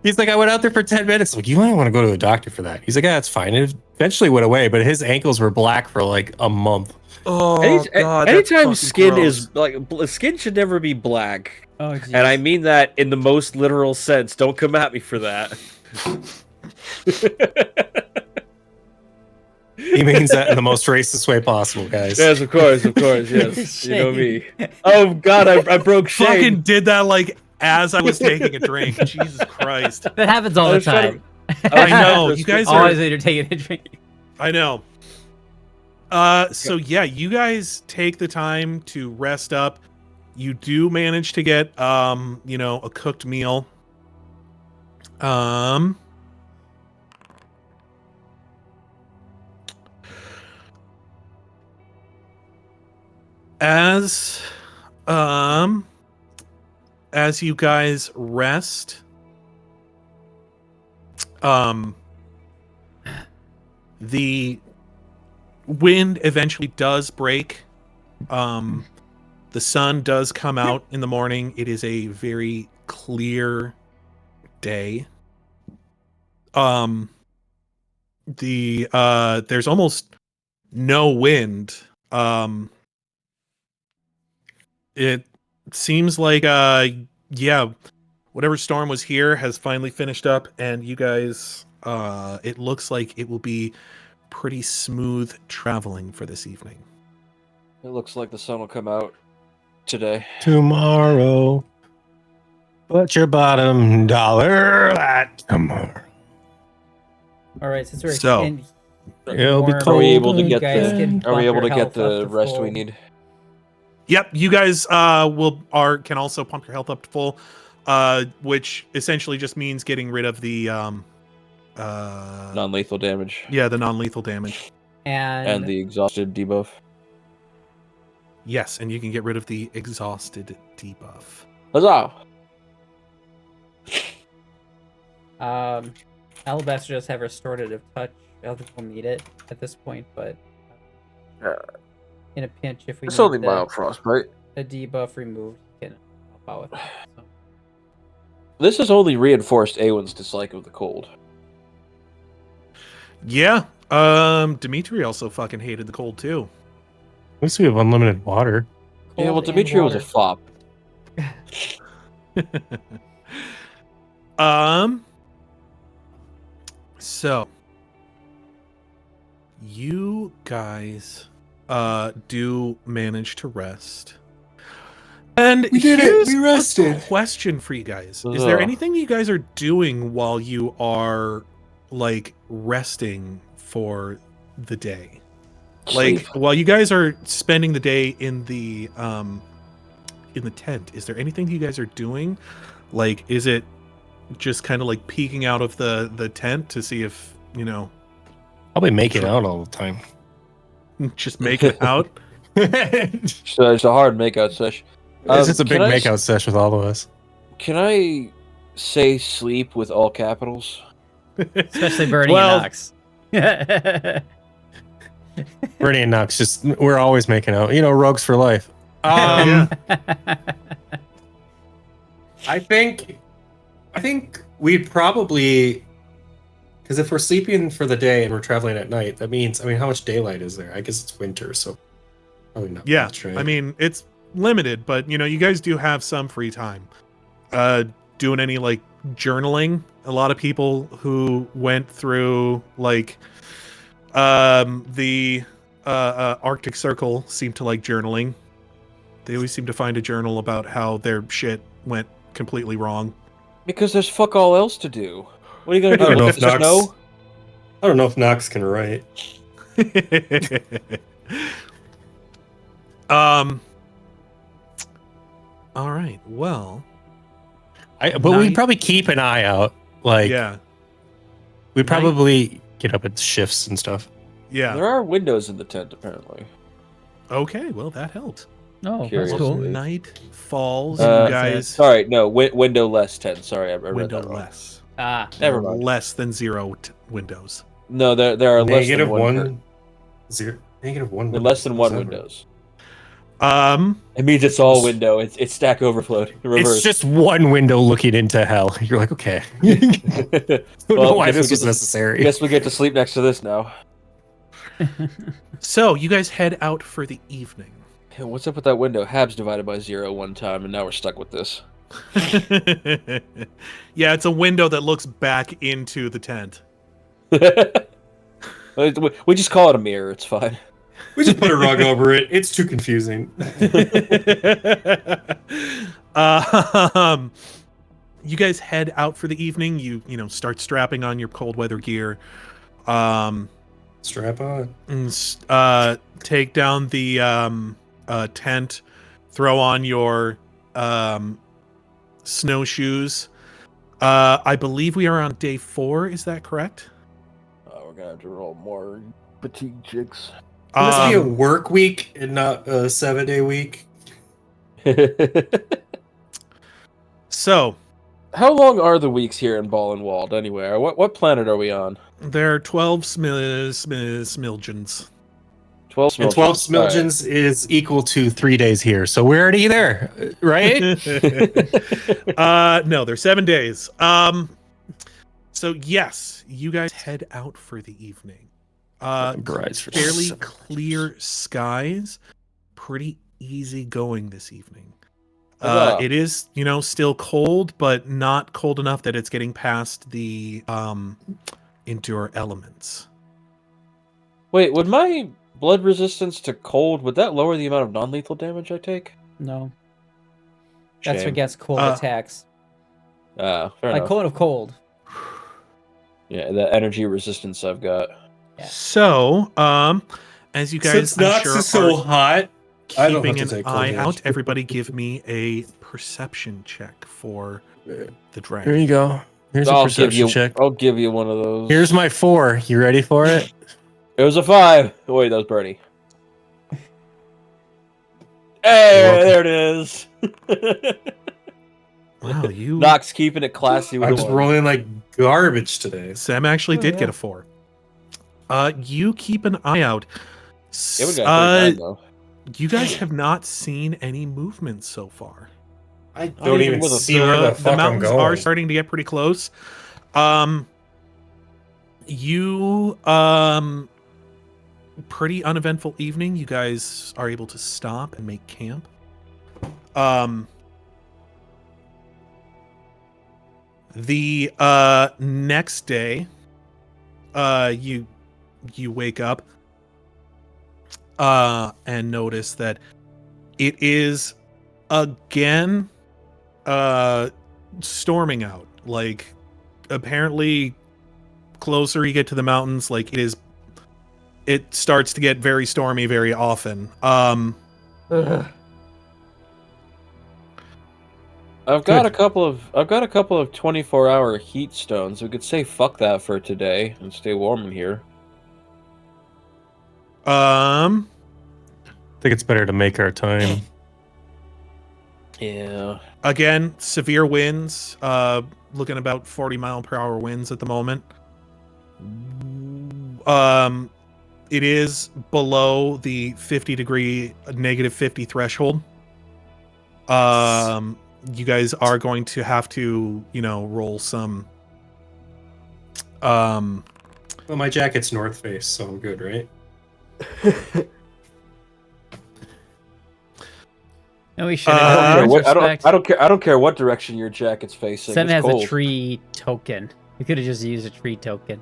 He's like, "I went out there for 10 minutes. Like, you might want to go to a doctor for that." He's like, "Yeah, it's fine." It eventually went away, but his ankles were black for like a month. Oh god! that's Anytime fucking skin gross. is like skin should never be black, Oh, geez. and I mean that in the most literal sense. Don't come at me for that. He means that in the most racist way possible, guys. Yes, of course, yes. You know me. Oh god, I broke Shane. fucking did that like as I was taking a drink. Jesus Christ! That happens all I the was trying time. I know you guys are. Always when you're taking a drink. I know. So yeah, you guys take the time to rest up. You do manage to get a cooked meal. As you guys rest, the wind eventually does break. The sun does come out in the morning. It is a very clear day. There's almost no wind. It seems like whatever storm was here has finally finished up, and you guys it looks like it will be pretty smooth traveling for this evening. It looks like the sun will come out today. Tomorrow. Put your bottom dollar at tomorrow. All right, since we're So, in It'll be warm, cold. Are we able to get guys the? can Are we bump able your to get health up the to rest we full. need? Yep, you guys can also pump your health up to full, which essentially just means getting rid of the Non-lethal damage. Yeah, the non-lethal damage. And the exhausted debuff. Yes, and you can get rid of the exhausted debuff. Huzzah! Alabaster does have restorative touch. I don't think we'll need it at this point, but in a pinch, if we It's need only mild frostbite. a debuff removed, you can help out with it. So. This has only reinforced Aewen's dislike of the cold. Yeah, Dimitri also fucking hated the cold too. At least we have unlimited water. Yeah, well, Cold and Dimitri was a water. fop. So you guys do manage to rest. And We did it! here's We rested! a question for you guys. Is there Ugh. anything you guys are doing while you are like resting for the day? Like Sleep. while you guys are spending the day in the tent, is there anything you guys are doing? Like, is it just kind of like peeking out of the tent to see if, you know, Probably make it out all the time. just make it out? So it's a hard makeout sesh. It's just a big Can I- makeout sesh with all of us. Can I say sleep with all capitals? Especially Bernie Well- and Knox. Bernie and Knox, just we're always making out. You know, rogues for life. Yeah. I think we'd probably, because if we're sleeping for the day and we're traveling at night, that means, I mean, how much daylight is there? I guess it's winter, so probably not Yeah, much, right? I mean, it's limited, but you know, you guys do have some free time. Doing any like journaling? A lot of people who went through like the Arctic Circle seem to like journaling. They always seem to find a journal about how their shit went completely wrong. Because there's fuck all else to do. What are you gonna I do? don't know Look if at the Knox. snow? I don't know if Knox can write. All right. Well, But Night- we'd probably keep an eye out. Like, yeah, we'd probably get up at shifts and stuff. yeah. There are windows in the tent, apparently. Okay, well that helped. Oh, Curious. that's cool. Night falls, you Uh, guys. Sorry, no, windowless tent. Sorry, I read Window that wrong. less. Ah, Never mind. Less than 0 windows. No, there are less than Negative one. one, zero, negative one. There are less than one Seven. windows. It means it's all window. It's stack overflow. Reverse. It's just one window looking into hell. You're like, okay. I don't know Well, why guess we this get was to- necessary. Guess we get to sleep next to this now. So you guys head out for the evening. Hey, what's up with that window? Habs divided by 0 one time, and now we're stuck with this. Yeah, it's a window that looks back into the tent. We just call it a mirror. It's fine. We just put a rug over it. It's too confusing. You guys head out for the evening. You know, start strapping on your cold weather gear. Strap on. And, take down the tent, throw on your snowshoes. I believe we are on day 4. Is that correct? We're gonna have to roll more fatigue checks. Can this be a work week and not a 7-day week? So How long are the weeks here in Ball and Walled anyway? Or what planet are we on? there are 12 smilgens. 12 And 12 smilgens is Equal to 3 days here. So we're already there, right? No, they're 7 days. So yes, you guys head out for the evening. Brides for Fairly seven. clear skies, pretty easy going this evening. Huzzah. It is, you know, still cold, but not cold enough that it's getting past the endure elements. Wait, would my blood resistance to cold, would that lower the amount of non-lethal damage I take? No. That's Shame. against cold attacks. Fair Like enough. cone of cold. Yeah, the energy resistance I've got. Yeah. So, as you guys, Since I'm Knox sure, is so are hot, I don't keeping have to an take cold eye damage. out, everybody give me a perception check for the Here dragon. you go. Here's a I'll give perception you. check. I'll give you one of those. Here's my 4. You ready for it? It was a 5. Oh, wait, that was Bernie. Hey, welcome. there it is. Wow, you Knox keeping it classy with I'm a just 1. rolling like garbage today. Sam actually Oh, did yeah. get a 4. You keep an eye out. Yeah, we got 39 though. You guys have not seen any movement so far. I Not don't even even with a see where the fuck I'm mountains going. are starting to get pretty close. You pretty uneventful evening. You guys are able to stop and make camp. The next day, you wake up and notice that it is again storming out. Like, apparently closer you get to the mountains, like it starts to get very stormy very often. I've got a couple of 24-hour heat stones. We could say fuck that for today and stay warm in here. I think it's better to make our time. Yeah. Again, severe winds, looking about 40-mile-per-hour winds at the moment. It is below the 50-degree -50 threshold. You guys are going to have to, roll some. Well, my jacket's north face, so I'm good, right? No, we should I have. don't care what direction your jacket's facing. Sen It's has cold. a tree token. We could have just used a tree token.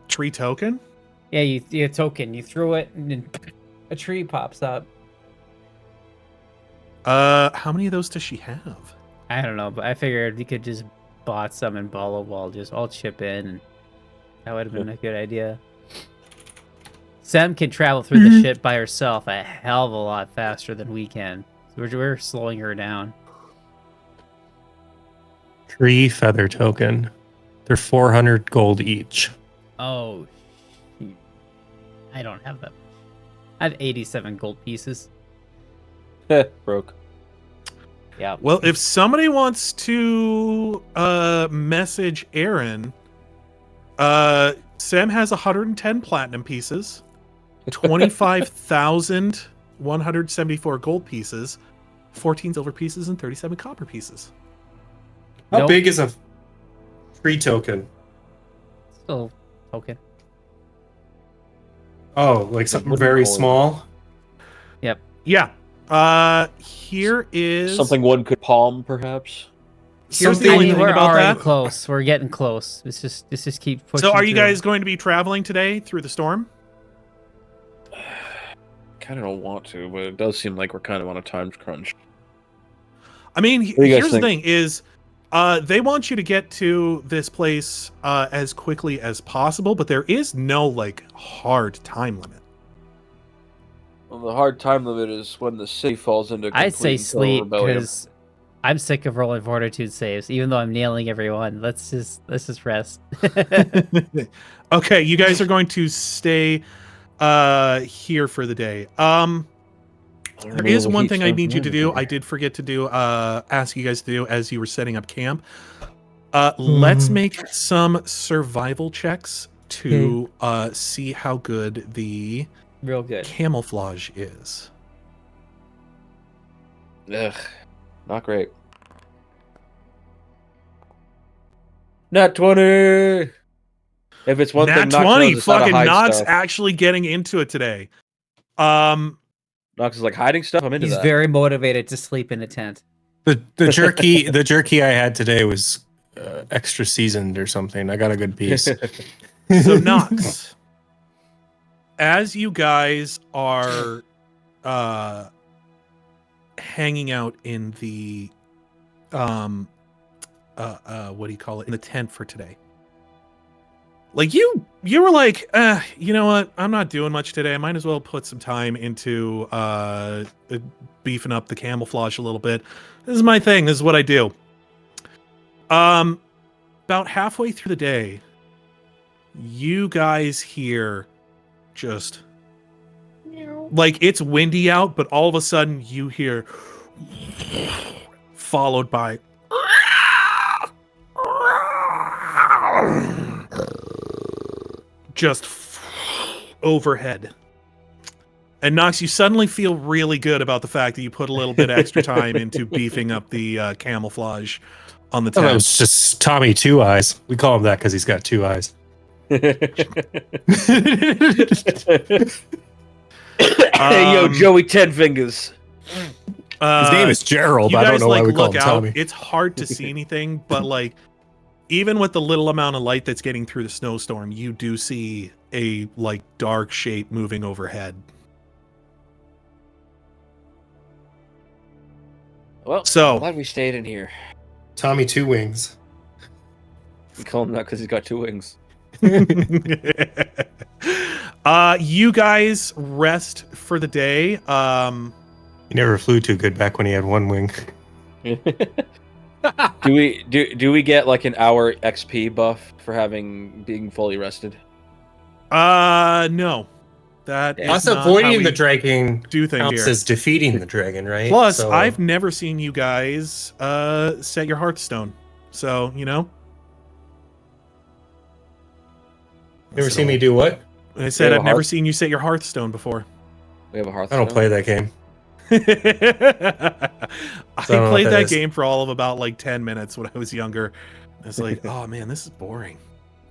Tree token? Yeah, you token. You throw it, and then a tree pops up. How many of those does she have? I don't know, but I figured we could just bought some and ball of wall, just all chip in, and that would have been a good idea. Sam can travel through the shit by herself a hell of a lot faster than we can. So we're slowing her down. Tree feather token. They're 400 gold each. Oh, shoot. I don't have that. I have 87 gold pieces. Broke. Yeah. Well, if somebody wants to message Aaron, Sam has 110 platinum pieces, 25,174 gold pieces, 14 silver pieces, and 37 copper pieces. How Nope. big is a tree token? Still token. Oh, like something wooden very coin. small? Yeah. Here is Something one could palm, perhaps. Here's the Something- only I mean, thing we're about already that. close. We're getting close. Let's just keep pushing. So, are you through. guys going to be traveling today through the storm? Kind of don't want to, but it does seem like we're kind of on a time crunch. I mean, do you guys here's the think? thing: is they want you to get to this place as quickly as possible, but there is no hard time limit. Well, the hard time limit is when the city falls into I'd say complete and total sleep rebellion. because I'm sick of rolling fortitude saves, even though I'm nailing everyone. Let's just rest. Okay, you guys are going to stay here for the day. There is one thing I need you to do. I did forget to ask you guys to do as you were setting up camp. Let's make some survival checks to see how good the Real good. camouflage is. Ugh, not great. Nat 20. If it's one Nat thing, Knox 20, knows it's not a fucking hide Knox stuff. actually getting into it today. Knox is like hiding stuff. I'm into He's that. very motivated to sleep in a tent. The jerky I had today was extra seasoned or something. I got a good piece. So Knox, as you guys are hanging out in the what do you call it, in the tent for today, like you were like, you know what, I'm not doing much today, I might as well put some time into beefing up the camouflage a little bit. This is my thing, this is what I do. About halfway through the day, you guys hear just like, it's windy out, but all of a sudden you hear, followed by just overhead. And Knox, you suddenly feel really good about the fact that you put a little bit extra time into beefing up the camouflage on the Oh, tent. that was just Tommy Two Eyes. We call him that because he's got 2 eyes. Hey, yo, Joey Ten Fingers. His name is Gerald. You I guys don't know why like we call look him out. Tommy. It's hard to see anything, but like, even with the little amount of light that's getting through the snowstorm, you do see a like dark shape moving overhead. Well, So- I'm glad we stayed in here. Tommy Two Wings. We call him that because he's got 2 wings. You guys rest for the day. He never flew too good back when he had 1 wing. Do we get like an hour XP buff for being fully rested? No. That is Us not how avoiding we the dragon do things counts here. as defeating the dragon, right? Plus, So- I've never seen you guys set your Hearthstone. So, you know. Never seen me do what? I said Yeah, I've never Hearth- seen you set your Hearthstone before. We have a hearth. I don't play that game. I don't know played what that that is. game for all of about like 10 minutes when I was younger. It's like, oh man, this is boring.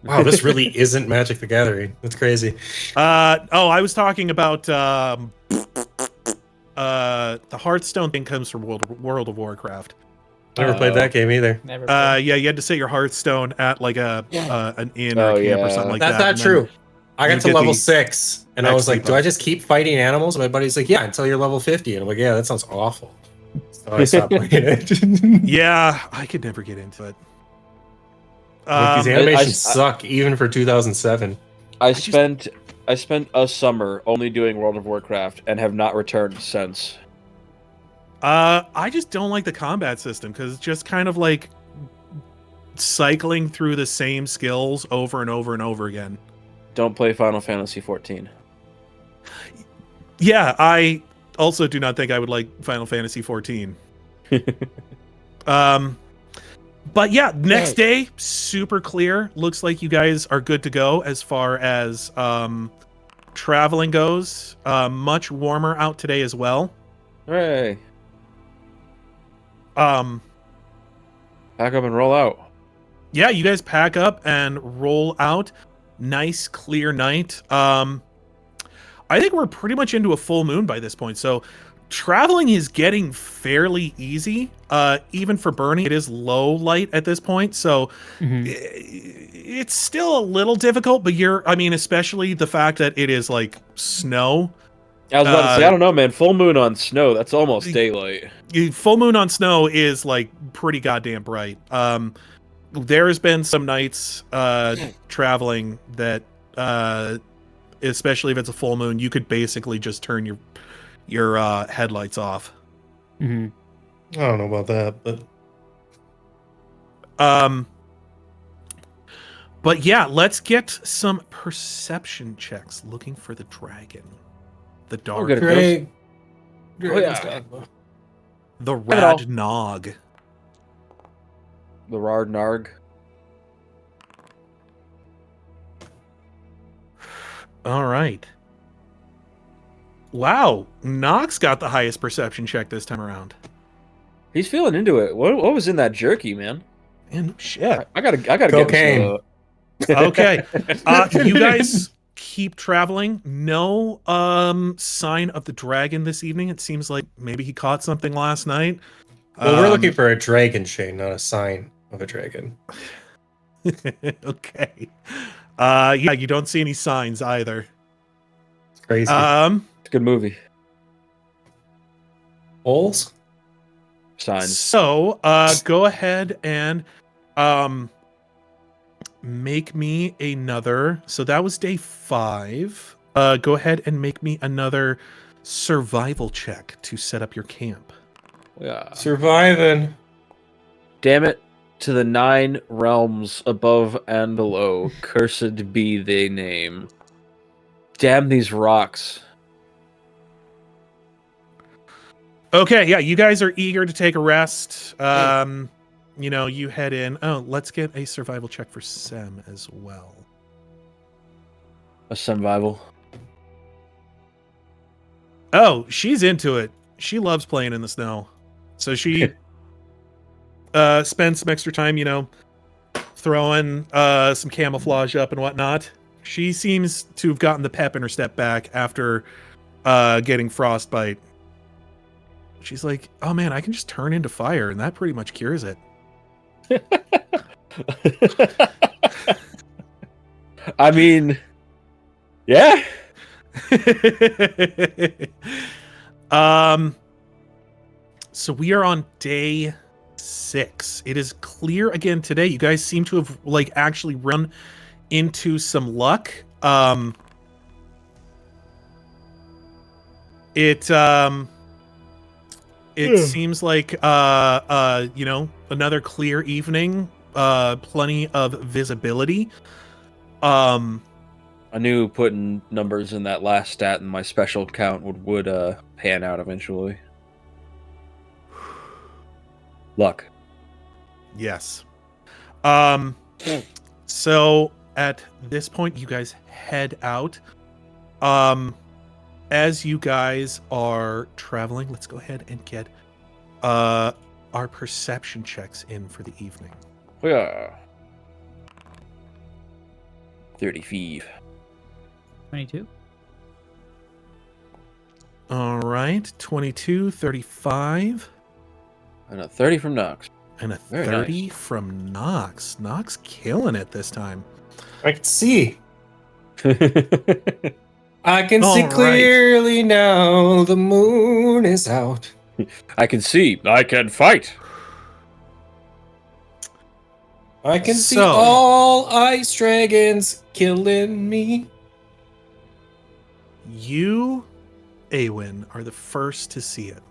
Wow, this really isn't Magic the Gathering. That's crazy. I was talking about the Hearthstone thing comes from World of Warcraft. Never played that game either. Never. Yeah, you had to set your Hearthstone at like an inn or Oh, a camp or yeah. something like That's that. not and then true. I you got to get level the 6, and I was XP like, do buff. I just keep fighting animals? And my buddy's like, yeah, until you're level 50. And I'm like, yeah, that sounds awful. So I stopped playing it. Yeah, I could never get into it. Like, these Um, animations suck, even for 2007. I spent a summer only doing World of Warcraft and have not returned since. I just don't like the combat system because it's just kind of like cycling through the same skills over and over and over again. Don't play Final Fantasy 14. Yeah, I also do not think I would like Final Fantasy 14. But yeah, next day, super clear. Looks like you guys are good to go as far as traveling goes. Much warmer out today as well. Hooray! Um, Pack up and roll out. yeah, you guys pack up and roll out. Nice clear night. I think we're pretty much into a full moon by this point, so traveling is getting fairly easy. Even for Bernie, it is low light at this point, so it's still a little difficult, but especially the fact that it is like snow. I was about to say, I don't know, man. Full moon on snow, that's almost daylight. Full moon on snow is like pretty goddamn bright. There's been some nights traveling that especially if it's a full moon, you could basically just turn your headlights off. Mm-hmm. I don't know about that, But yeah, let's get some perception checks looking for the dragon. The dark, good. Great. Oh, yeah. the it all. rad nog. The Rard Narg. All right. Wow, Knox got the highest perception check this time around. He's feeling into it. What was in that jerky, man? Man, shit. I gotta Cocaine. get some, Okay. You guys keep traveling. No sign of the dragon this evening. It seems like maybe he caught something last night. Well, we're looking for a dragon, Shane, not a sign of a dragon. Okay. Yeah, you don't see any signs either. Crazy. It's a good movie. Holes? Signs. So, go ahead and make me another. So that was day 5. Go ahead and make me another survival check to set up your camp. Yeah. Surviving. Damn it to the 9 realms above and below. Cursed be thy name. Damn these rocks. Okay, yeah, you guys are eager to take a rest. You head in. Oh, let's get a survival check for Sem as well. A survival. Oh, she's into it. She loves playing in the snow. So she spends some extra time, throwing some camouflage up and whatnot. She seems to have gotten the pep in her step back after getting frostbite. She's like, oh man, I can just turn into fire, and that pretty much cures it. I mean, yeah. So we are on day 6. It is clear again today. You guys seem to have actually run into some luck. It seems like another clear evening, plenty of visibility. I knew putting numbers in that last stat in my special count would pan out eventually. Luck. Yes. So at this point, you guys head out. As you guys are traveling, let's go ahead and get our perception checks in for the evening. Yeah. 35. 22. All right, 22, 35, And a 30 from Knox. and a Very 30 nice. from Knox. Knox killing it this time. I can see. I can All see right. clearly now. The moon is out. I can see. I can fight. I can see So- all ice dragons killing me. You, Aewen, are the first to see it.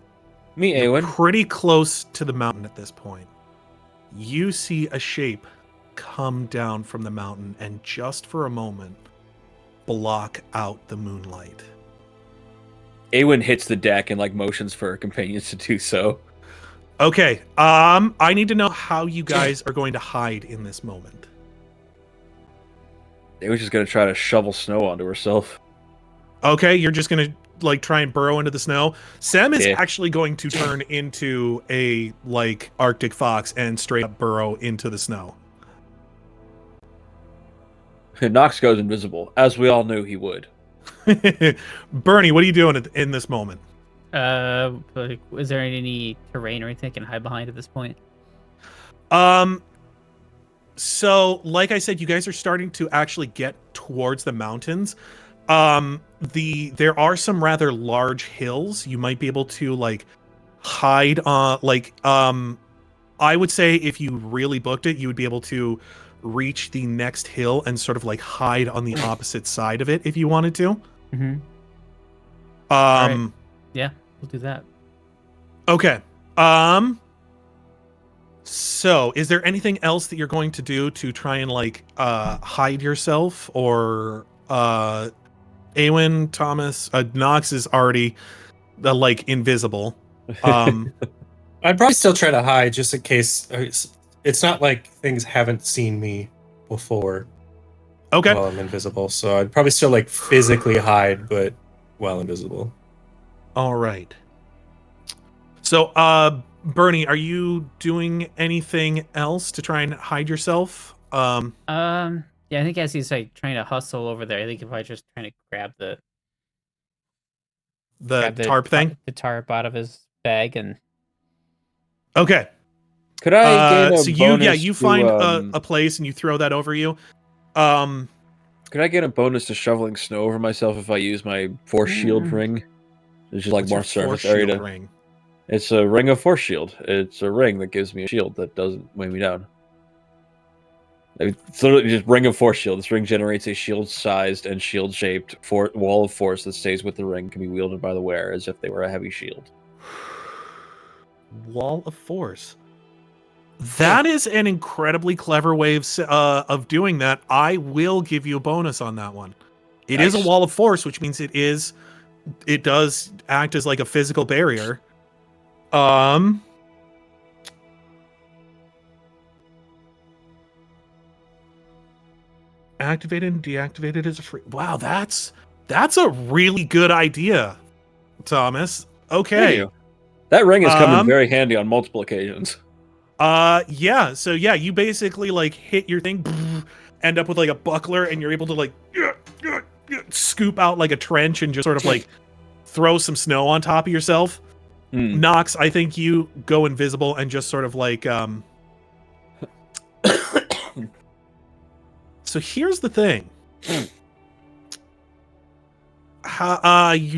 Me, You're Aewen. pretty close to the mountain at this point. You see a shape come down from the mountain and just for a moment block out the moonlight. Aewen hits the deck and motions for her companions to do so. Okay, I need to know how you guys are going to hide in this moment. Aewen's just gonna try to shovel snow onto herself. Okay, you're just gonna try and burrow into the snow. Sem is Yeah. actually going to turn into a Arctic fox and straight up burrow into the snow. Knox goes invisible, as we all knew he would. Bernie, what are you doing in this moment? Is there any terrain or anything I can hide behind at this point? So like I said, you guys are starting to actually get towards the mountains. There are some rather large hills. You might be able to hide on I would say if you really booked it, you would be able to reach the next hill and sort of hide on the opposite side of it if you wanted to. Mm-hmm. Right. Yeah, we'll do that. Okay. So is there anything else that you're going to do to try and hide yourself, or Aewen, Thomas, Knox is already invisible. I'd probably still try to hide just in case. It's not like things haven't seen me before Okay. while I'm invisible. So I'd probably still physically hide, but while invisible. All right. So, Bernie, are you doing anything else to try and hide yourself? Yeah, I think as he's trying to hustle over there, I think if I just trying to grab the tarp thing. the tarp out of his bag, and Okay. Could I gain a so bonus you to, find a place and you throw that over you. Could Could I get a bonus to shoveling snow over myself if I use my force shield ring? It's just like What's more your force surface area. shield ring? It's a ring of force shield. It's a ring that gives me a shield that doesn't weigh me down. It's literally just ring of force shield. This ring generates a shield-sized and shield-shaped wall of force that stays with the ring, can be wielded by the wearer as if they were a heavy shield. Wall of force. That is an incredibly clever way of doing that. I will give you a bonus on that one. It is a Nice. wall of force, which means it does act as like a physical barrier. Activated and deactivated as a free. Wow, that's a really good idea, Thomas. Thank Okay. you. That ring has come in Um, very handy on multiple occasions. Yeah. So yeah, you basically like hit your thing, end up with like a buckler, and you're able to like scoop out like a trench and just sort of like throw some snow on top of yourself. Hmm. Knox, I think you go invisible and just sort of like So here's the thing. You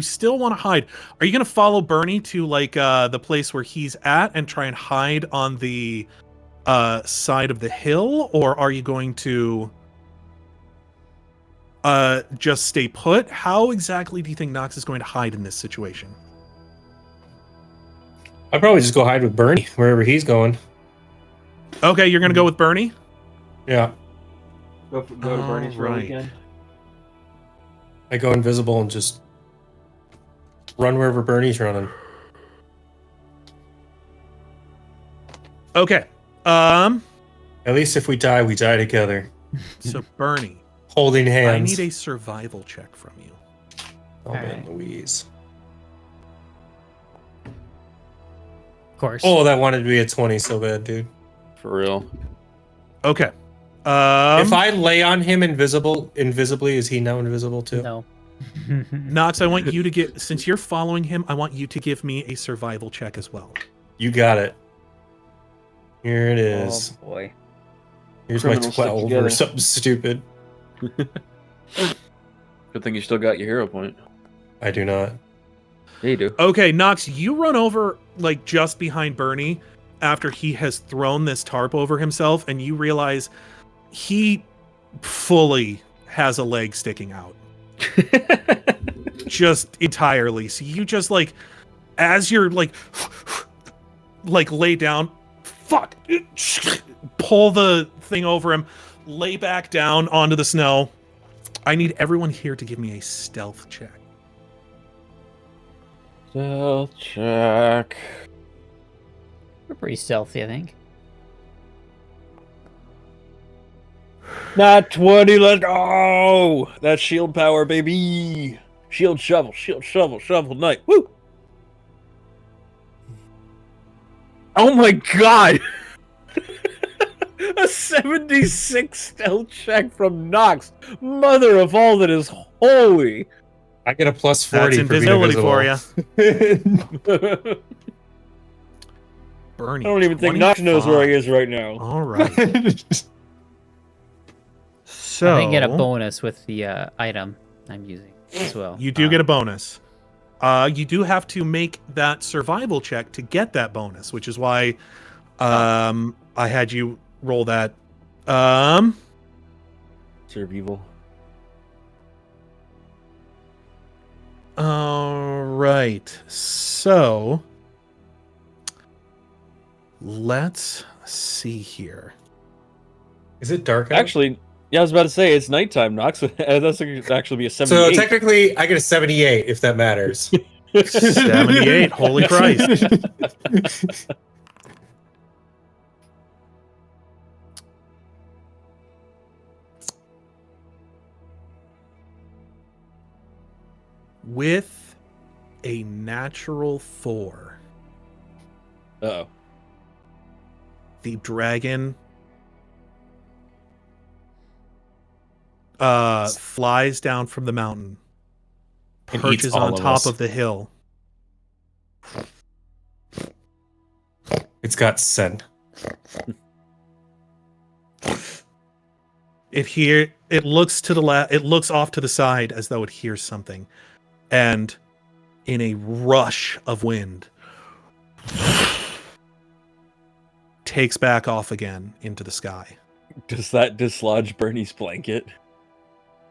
still want to hide. Are you going to follow Bernie to like the place where he's at and try and hide on the side of the hill, or are you going to just stay put? How exactly do you think Knox is going to hide in this situation? I'd probably just go hide with Bernie wherever he's going. Okay, you're going to go with Bernie? Yeah, Go to Bernie's road Alright. again. I go invisible and just run wherever Bernie's running. Okay. At least if we die together, So Bernie, holding I hands. need a survival check from you. Oh man, Alright. Louise. Of course. Oh, that wanted to be a 20 so bad, dude. For real. Okay. If I lay on him invisibly, is he now invisible too? No. Knox, I want you to get, since you're following him, I want you to give me a survival check as well. You got it. Here it is. Oh boy. Here's my Criminals stick 12 or together. something stupid. Good thing you still got your hero point. I do not. Yeah, you do. Okay, Knox, you run over like just behind Bernie after he has thrown this tarp over himself, and you realize he fully has a leg sticking out. Just entirely. So you just like, as you're like lay down, pull the thing over him, lay back down onto the snow. I need everyone here to give me a stealth check. Stealth check. We're pretty stealthy, I think. Not 20, let's go! That's shield power, baby! Shield shovel, shovel knight. Woo! Oh my god! A 76 stealth check from Knox. Mother of all that is holy. I get a plus 40 That's for being invisibility for invisible. you. I Bernie. don't even think Knox knows where he is right now. All right. So I think get a bonus with the item I'm using as well. you do get a bonus. You do have to make that survival check to get that bonus, which is why I had you roll that. Serve evil. All right. So let's see here. Is it dark out? Actually, yeah, I was about to say it's nighttime, Knox. That's actually be a 78. So technically, I get a 78 if that matters. 78. Holy Christ. With a natural 4, Uh-oh. the dragon flies down from the mountain, And perches eats all on of top us. of the hill. It's got scent. It looks to the left. It looks off to the side as though it hears something, and in a rush of wind, takes back off again into the sky. Does that dislodge Bernie's blanket?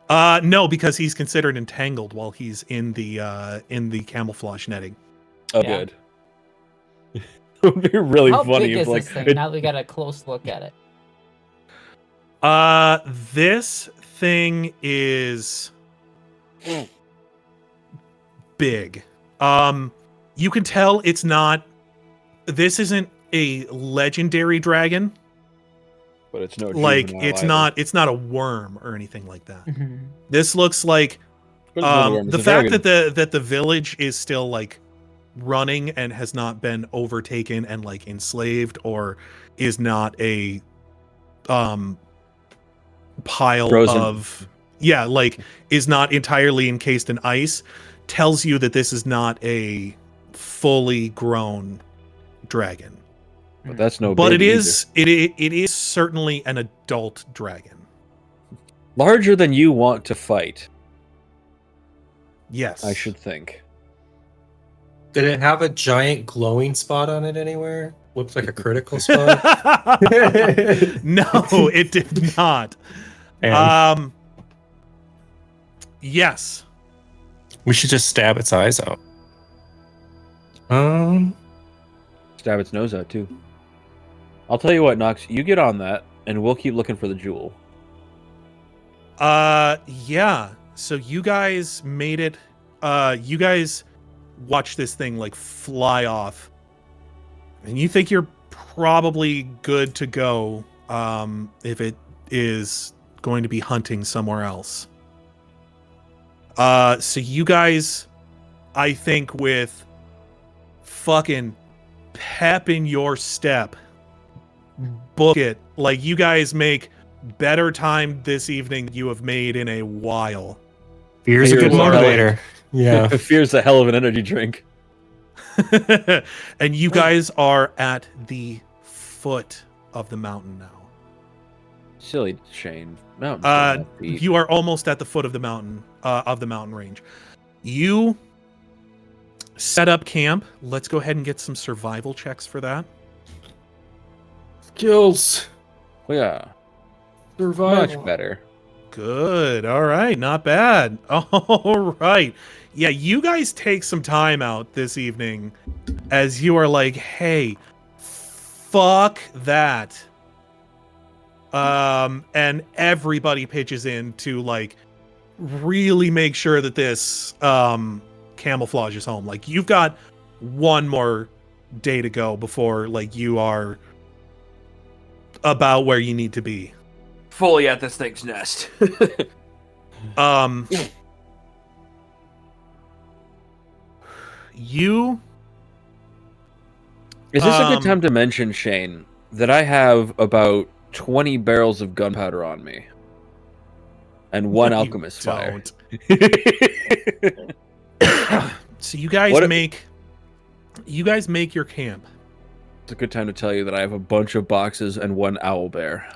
No, because he's considered entangled while he's in the camouflage netting. Oh, Yeah. good. It would be really How funny big if is like this thing? Now that we got a close look at it. This thing is big. You can tell it's not. This isn't a legendary dragon. but it's no Like juvenile it's either. not. It's not a worm or anything like that. Mhm. This looks like But it's not a worm, it's the a fact dragon. that the village is still like running and has not been overtaken and like enslaved, or is not a pile Frozen. of like is not entirely encased in ice, tells you that this is not a fully grown dragon. But that's no. But it baby is it is certainly an adult dragon. either. Larger than you want to fight. Yes. I should think. Did it have a giant glowing spot on it anywhere? Looks like a critical spot. No, it did not. And Yes. we should just stab its eyes out. Stab its nose out too. I'll tell you what, Knox. You get on that, and we'll keep looking for the jewel. Yeah. So you guys made it. You guys watch this thing like fly off, and you think you're probably good to go. If it is going to be hunting somewhere else. So you guys, I think, with fucking pep in your step, book it. Like, you guys make better time this evening you have made in a while. Fear's a good Fear's a hell of- motivator. Yeah. Fear's a hell of an energy drink. And you guys are at the foot of the mountain now. Silly Shane. Mountain. You are almost at the foot of the mountain range. You set up camp. Let's go ahead and get some survival checks for that. Skills. Well, yeah. Survival. Much better. Good. All right. Not bad. All right. Yeah, you guys take some time out this evening as you are like, hey, fuck that. And everybody pitches in to like really make sure that this camouflage is home. Like, you've got one more day to go before like you are about where you need to be. Fully at this thing's nest. You Is this a good time to mention, Shane, that I have about 20 barrels of gunpowder on me? And one You alchemist fire. So you guys What make your camp. It's a good time to tell you that I have a bunch of boxes and one owl bear.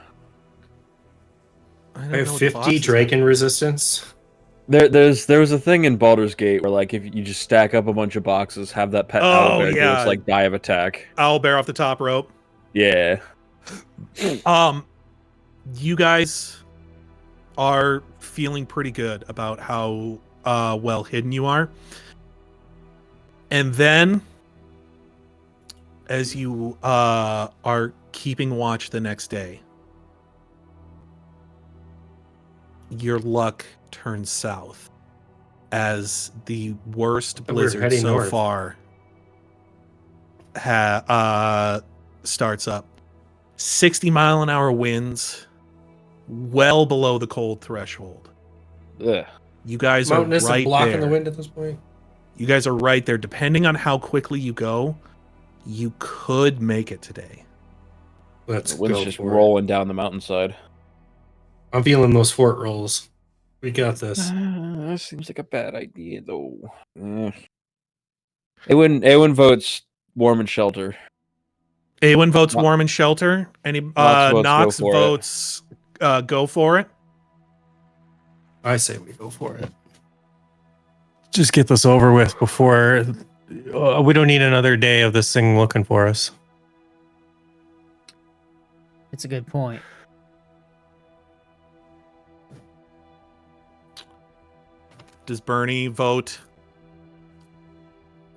I don't I have know what 50 boxes Draken resistance. There was a thing in Baldur's Gate where, like, if you just stack up a bunch of boxes, have that pet owl bear do yeah. its, like, die of attack. Owl bear off the top rope. Yeah. You guys are feeling pretty good about how well hidden you are. And then, as you are keeping watch the next day, your luck turns south as the worst We're blizzard heading so north. far starts up. 60-mile-an-hour winds, well below the cold threshold. Ugh. You guys Mountainous are right and blocking there. the wind at this point. You guys are right there. Depending on how quickly you go, you could make it today. Let's The wind's go just for it. rolling down the mountainside. I'm feeling those fort rolls. We got this. That seems like a bad idea, though. Aewen votes warm and shelter. Aewen votes Mo- warm and shelter. Any Knox votes Knox go for it. votes go for it. I say we go for it. Just get this over with before we don't need another day of this thing looking for us. It's a good point. Does Bernie vote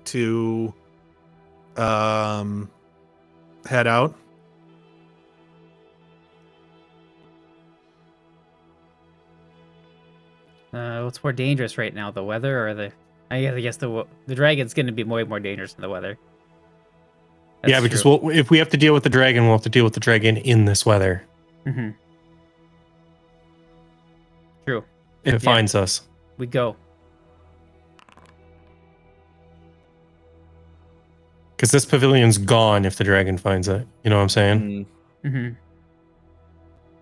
to head out? What's more dangerous right now, the weather or the? I guess the dragon's going to be way more dangerous than the weather. Yeah, because if we have to deal with the dragon, we'll have to deal with the dragon in this weather. Mm-hmm. True. If it finds us. We go. Because this pavilion's gone if the dragon finds it. You know what I'm saying? Mm-hmm.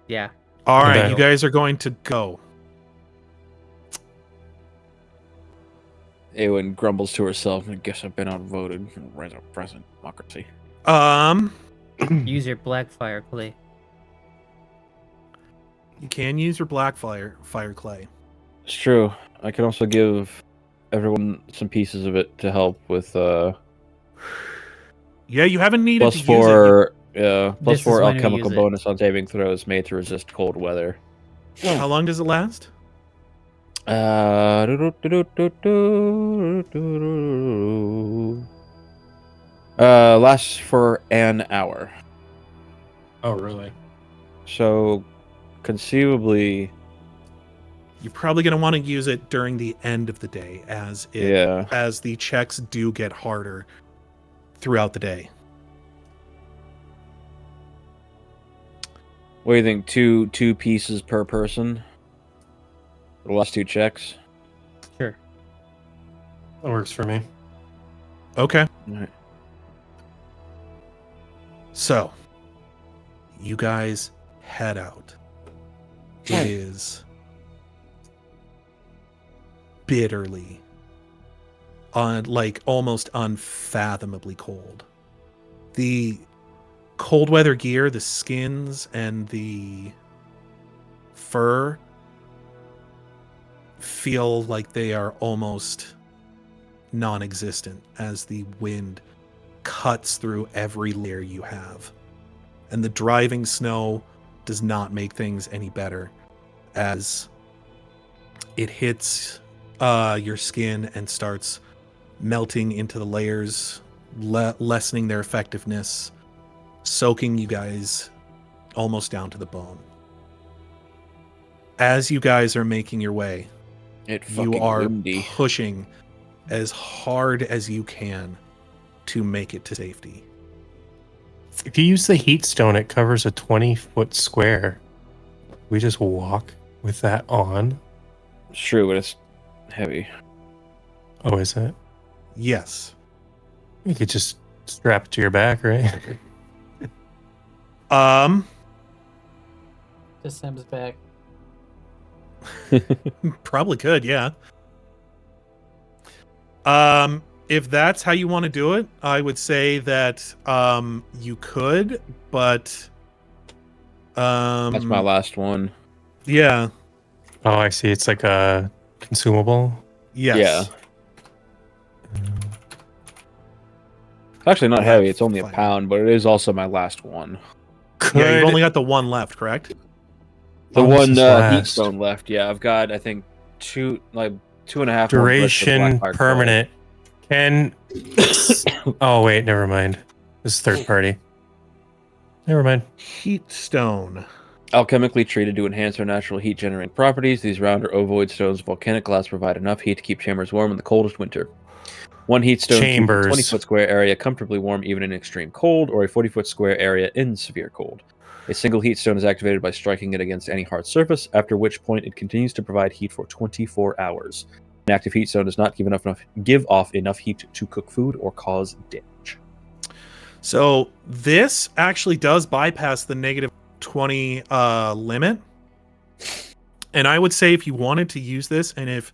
Yeah. All right, then- you guys are going to go. Aewen grumbles to herself, I guess I've been outvoted. Rise up present democracy. Use your Blackfire clay. You can use your black fire clay. It's true. I can also give everyone some pieces of it to help with Yeah, you haven't needed plus to use it. four This plus is 4 when we alchemical use it. bonus on saving throws made to resist cold weather. How long does it last? Lasts for an hour. Oh, really? So, conceivably, You're probably going to want to use it during the end of the day as the checks do get harder throughout the day. what do you think? Two pieces per person? The last 2 checks? Sure. That works for me. Okay. Alright. So, you guys head out. It is bitterly, almost unfathomably cold. The cold weather gear, the skins, and the fur feel like they are almost non-existent as the wind cuts through every layer you have. And the driving snow does not make things any better as it hits your skin and starts melting into the layers, lessening their effectiveness, soaking you guys almost down to the bone. As you guys are making your way, you fucking are windy. pushing as hard as you can to make it to safety. If you use the heat stone, it covers a 20-foot square. We just walk with that on. It's true, but it's heavy. Oh, is it? Yes. You could just strap it to your back, right? Just Sam's back. Probably could, yeah. If that's how you want to do it, I would say that you could, but That's my last one. yeah. Oh, I see. It's like a consumable. Yes. Yeah. It's actually not heavy. It's only a Fine. pound, but it is also my last one. Yeah, you've only got the one left, correct? The Oh, this one is heat last. stone left. Yeah, I've got I think 2.5 more bricks of Duration Blackfire permanent. Can oh wait, never mind. This is third party. Never mind. Heat stone. clay. Alchemically treated to enhance their natural heat generating properties, these round or ovoid stones of volcanic glass provide enough heat to keep chambers warm in the coldest winter. One heat stone keeps a Chambers. 20-foot square area comfortably warm even in extreme cold, or a 40-foot square area in severe cold. A single heat stone is activated by striking it against any hard surface, after which point it continues to provide heat for 24 hours. An active heat stone does not give off enough heat to cook food or cause damage. So this actually does bypass the negative 20 limit. And I would say if you wanted to use this, and if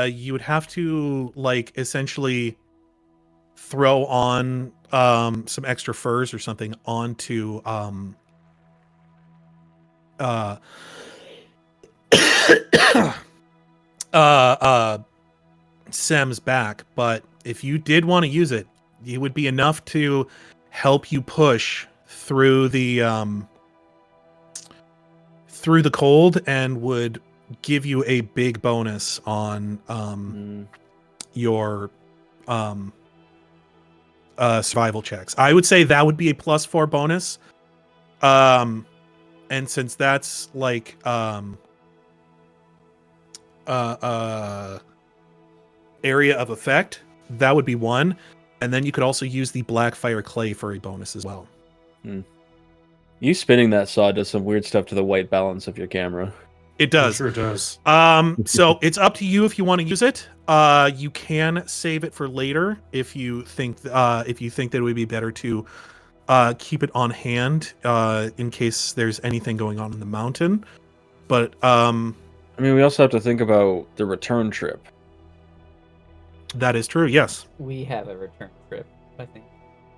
you would have to essentially throw on some extra furs or something onto uh, Sem's back, but if you did want to use it, it would be enough to help you push through the cold and would give you a big bonus on your survival checks. I would say that would be a +4 bonus. And since that's like area of effect, that would be 1. And then you could also use the black fire clay for a bonus as well. You spinning that saw does some weird stuff to the white balance of your camera. It does. It sure does. So it's up to you if you want to use it. You can save it for later if you think that it would be better to keep it on hand in case there's anything going on in the mountain. But I mean, we also have to think about the return trip. that is true. Yes. We have a return trip, I think.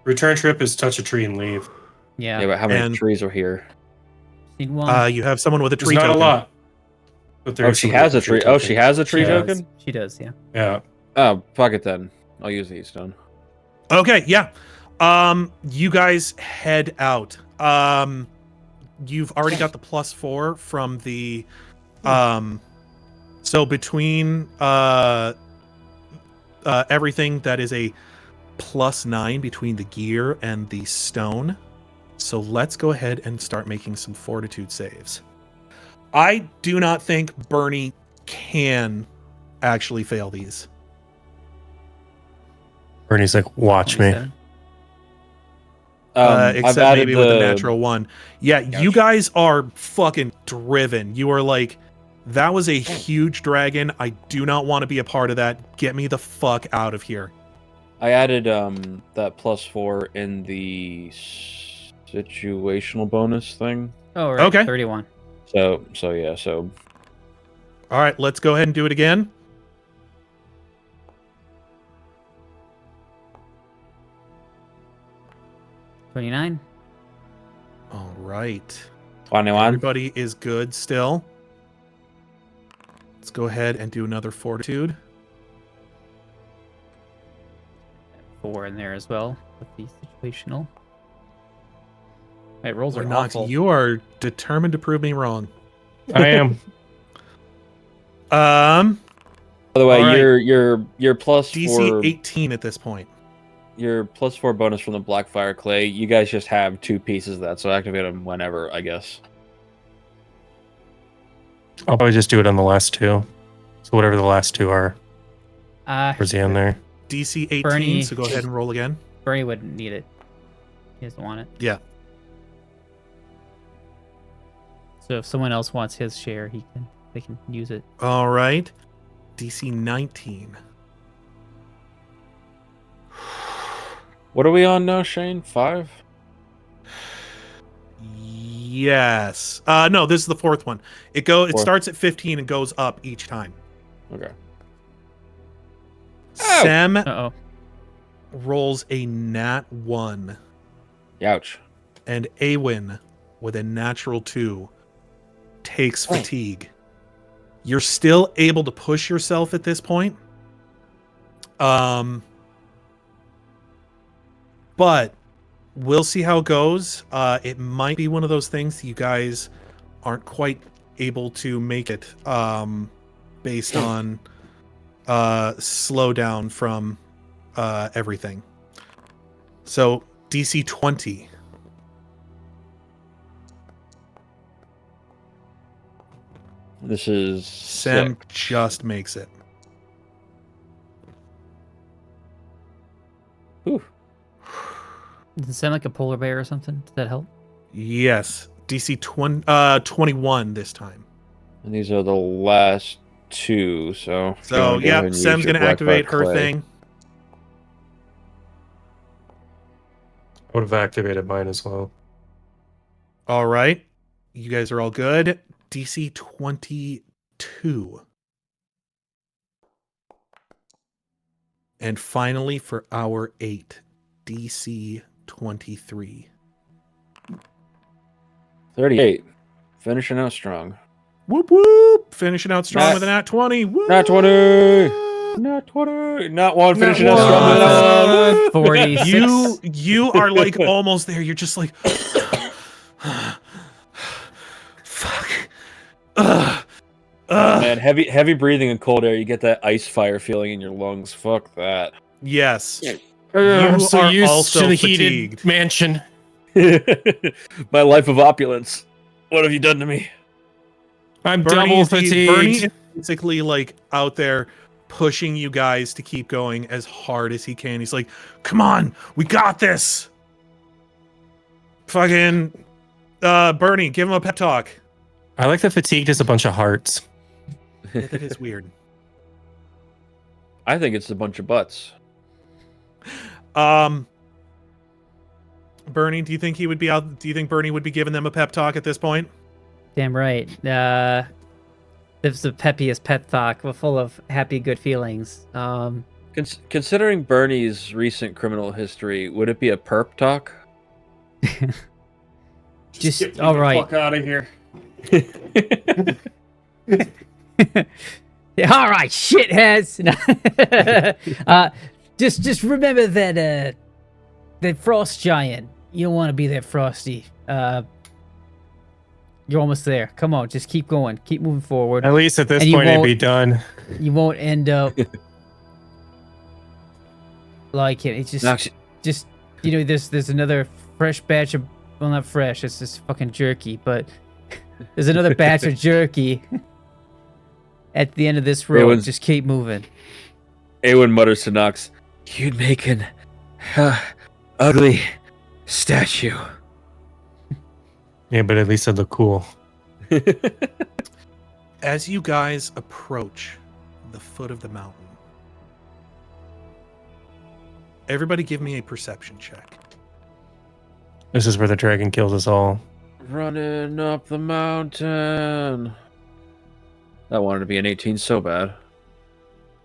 Return trip is touch a tree and leave. Yeah. Yeah, but how many And- trees are here? Seen one. You have someone with a There's tree not token. a lot. But Oh, she has a tree. Oh, she has a tree She does. token? She does, yeah. Yeah. Oh, fuck it then. I'll use these stone. Okay, yeah. You guys head out. You've already got the +4 from the so between everything, that is a +9 between the gear and the stone. So let's go ahead and start making some fortitude saves. I do not think Bernie can actually fail these. Bernie's like, watch me. 27. I've Except added maybe with a the- natural 1. Yeah, you guys are fucking driven. You are like, that was a huge dragon. I do not want to be a part of that. Get me the fuck out of here. I added that +4 in the situational bonus thing. Oh, right. Okay. 31. So yeah, so All right, let's go ahead and do it again. $29. All right. 21. Everybody is good still. Let's go ahead and do another fortitude. 4 in there as well with the situational. Right, rolls are Knox, awful. you are determined to prove me wrong. I am. By the way, all right. your +4 DC 18 at this point. your +4 bonus from the Blackfire Clay, you guys just have 2 pieces of that, so activate them whenever, I guess. I'll probably just do it on the last 2. So whatever the last 2 are towards the end there. DC 18, Bernie- so go ahead and roll again. Bernie wouldn't need it. He doesn't want it. Yeah. So if someone else wants his share, they can use it. All right. DC 19. What are we on now, Shane? 5? Yes. No, this is the 4th one. It Fourth. starts at 15 and goes up each time. Okay. Sam Uh-oh. rolls a nat 1 Ouch. and Aewen with a natural 2 takes fatigue. You're still able to push yourself at this point. But we'll see how it goes. It might be one of those things you guys aren't quite able to make it based on slowdown from everything. So DC 20. This is Sam 6. just makes it. Whew. Does it sound like a polar bear or something? Does that help? Yes. DC 21 this time. And these are the last 2, so... So, go ahead yeah, and use Sam's your going to activate Blackfire her Clay. thing. I would have activated mine as well. All right. You guys are all good. DC 22. And finally, for our 8, DC 23. 38. Finishing out strong. Whoop whoop! Finishing out strong Nat- with an at 20. Woo! Nat 20. Not 20. Not one. Finishing out strong with an 46. You are like almost there. You're just like, fuck. Man, heavy breathing in cold air. You get that ice fire feeling in your lungs. Fuck that. Yes. I'm so are used also to the fatigued. heated mansion. My life of opulence. What have you done to me? I'm Bernie double is fatigued. Bernie is basically like out there pushing you guys to keep going as hard as he can. He's like, come on, we got this. Fucking Bernie, give him a pep talk. I like that fatigued is a bunch of hearts. Yeah, that is weird. I think it's a bunch of butts. Bernie, do you think he would be out? Do you think Bernie would be giving them a pep talk at this point? Damn right. It's the peppiest pep talk, full of happy, good feelings. Considering Bernie's recent criminal history, would it be a perp talk? Just Get me all the right. fuck out of here. Yeah, all right, shitheads. Just remember that that frost giant. You don't want to be that frosty. You're almost there. Come on, just keep going. Keep moving forward. At least at this And you point, it'd won't- be done. You won't end up like him. It's Knox, just there's another fresh batch of, well, not fresh, it's just fucking jerky, but there's another batch of jerky at the end of this road. Aewen's- Just keep moving. Aewen mutters to Knox, "You'd make an ugly statue." Yeah, but at least it'd look cool. As you guys approach the foot of the mountain, everybody give me a perception check. This is where the dragon kills us all. Running up the mountain. That wanted to be an 18 so bad.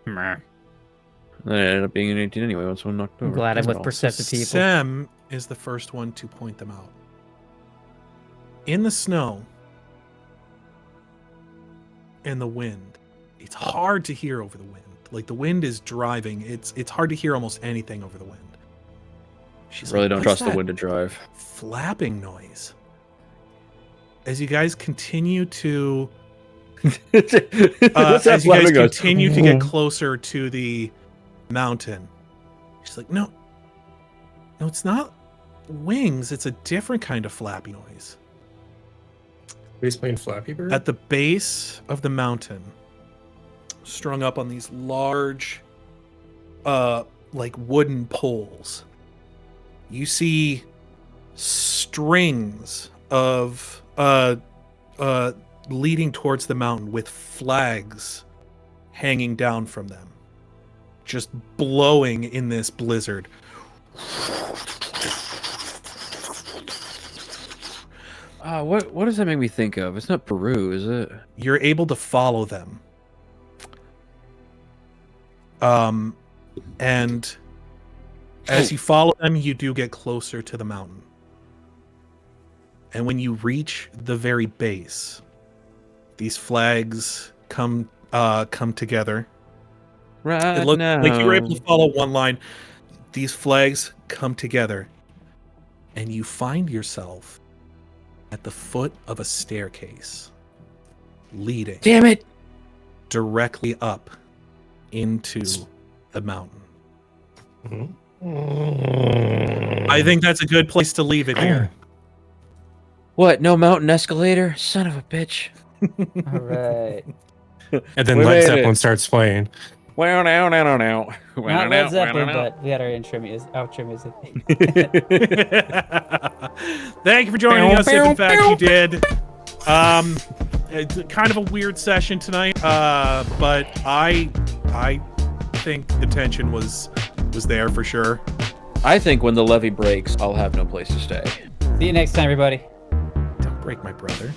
Meh. It ended up being an 18 anyway once one knocked over. I'm glad I'm with Well, perceptive people. Sem is the first one to point them out. In the snow and the wind, it's hard to hear over the wind. Like the wind is driving. It's hard to hear almost anything over the wind. She's Really like, don't "What's trust the that wind to drive. flapping noise?" As you guys continue to as you guys continue to get closer to the mountain, she's like, no, it's not wings. It's a different kind of flappy noise. He's playing Flappy Bird? At the base of the mountain, strung up on these large, like wooden poles, you see strings of leading towards the mountain with flags hanging down from them, just blowing in this blizzard. What does that make me think of? It's not Peru, is it? You're able to follow them. And as you follow them, you do get closer to the mountain. And when you reach the very base, these flags come together. Right It looked now. like you were able to follow one line. These flags come together, and you find yourself at the foot of a staircase leading Damn it! directly up into the mountain. I think that's a good place to leave it here. What? No mountain escalator? Son of a bitch. All right. And then We Led made Zeppelin it. starts playing. Wow, now. Not Led Zeppelin, but we had our outro music. Thank you for joining us, if in fact you did. It's kind of a weird session tonight, but I think the tension was there for sure. I think when the levee breaks, I'll have no place to stay. See you next time, everybody. Don't break my brother.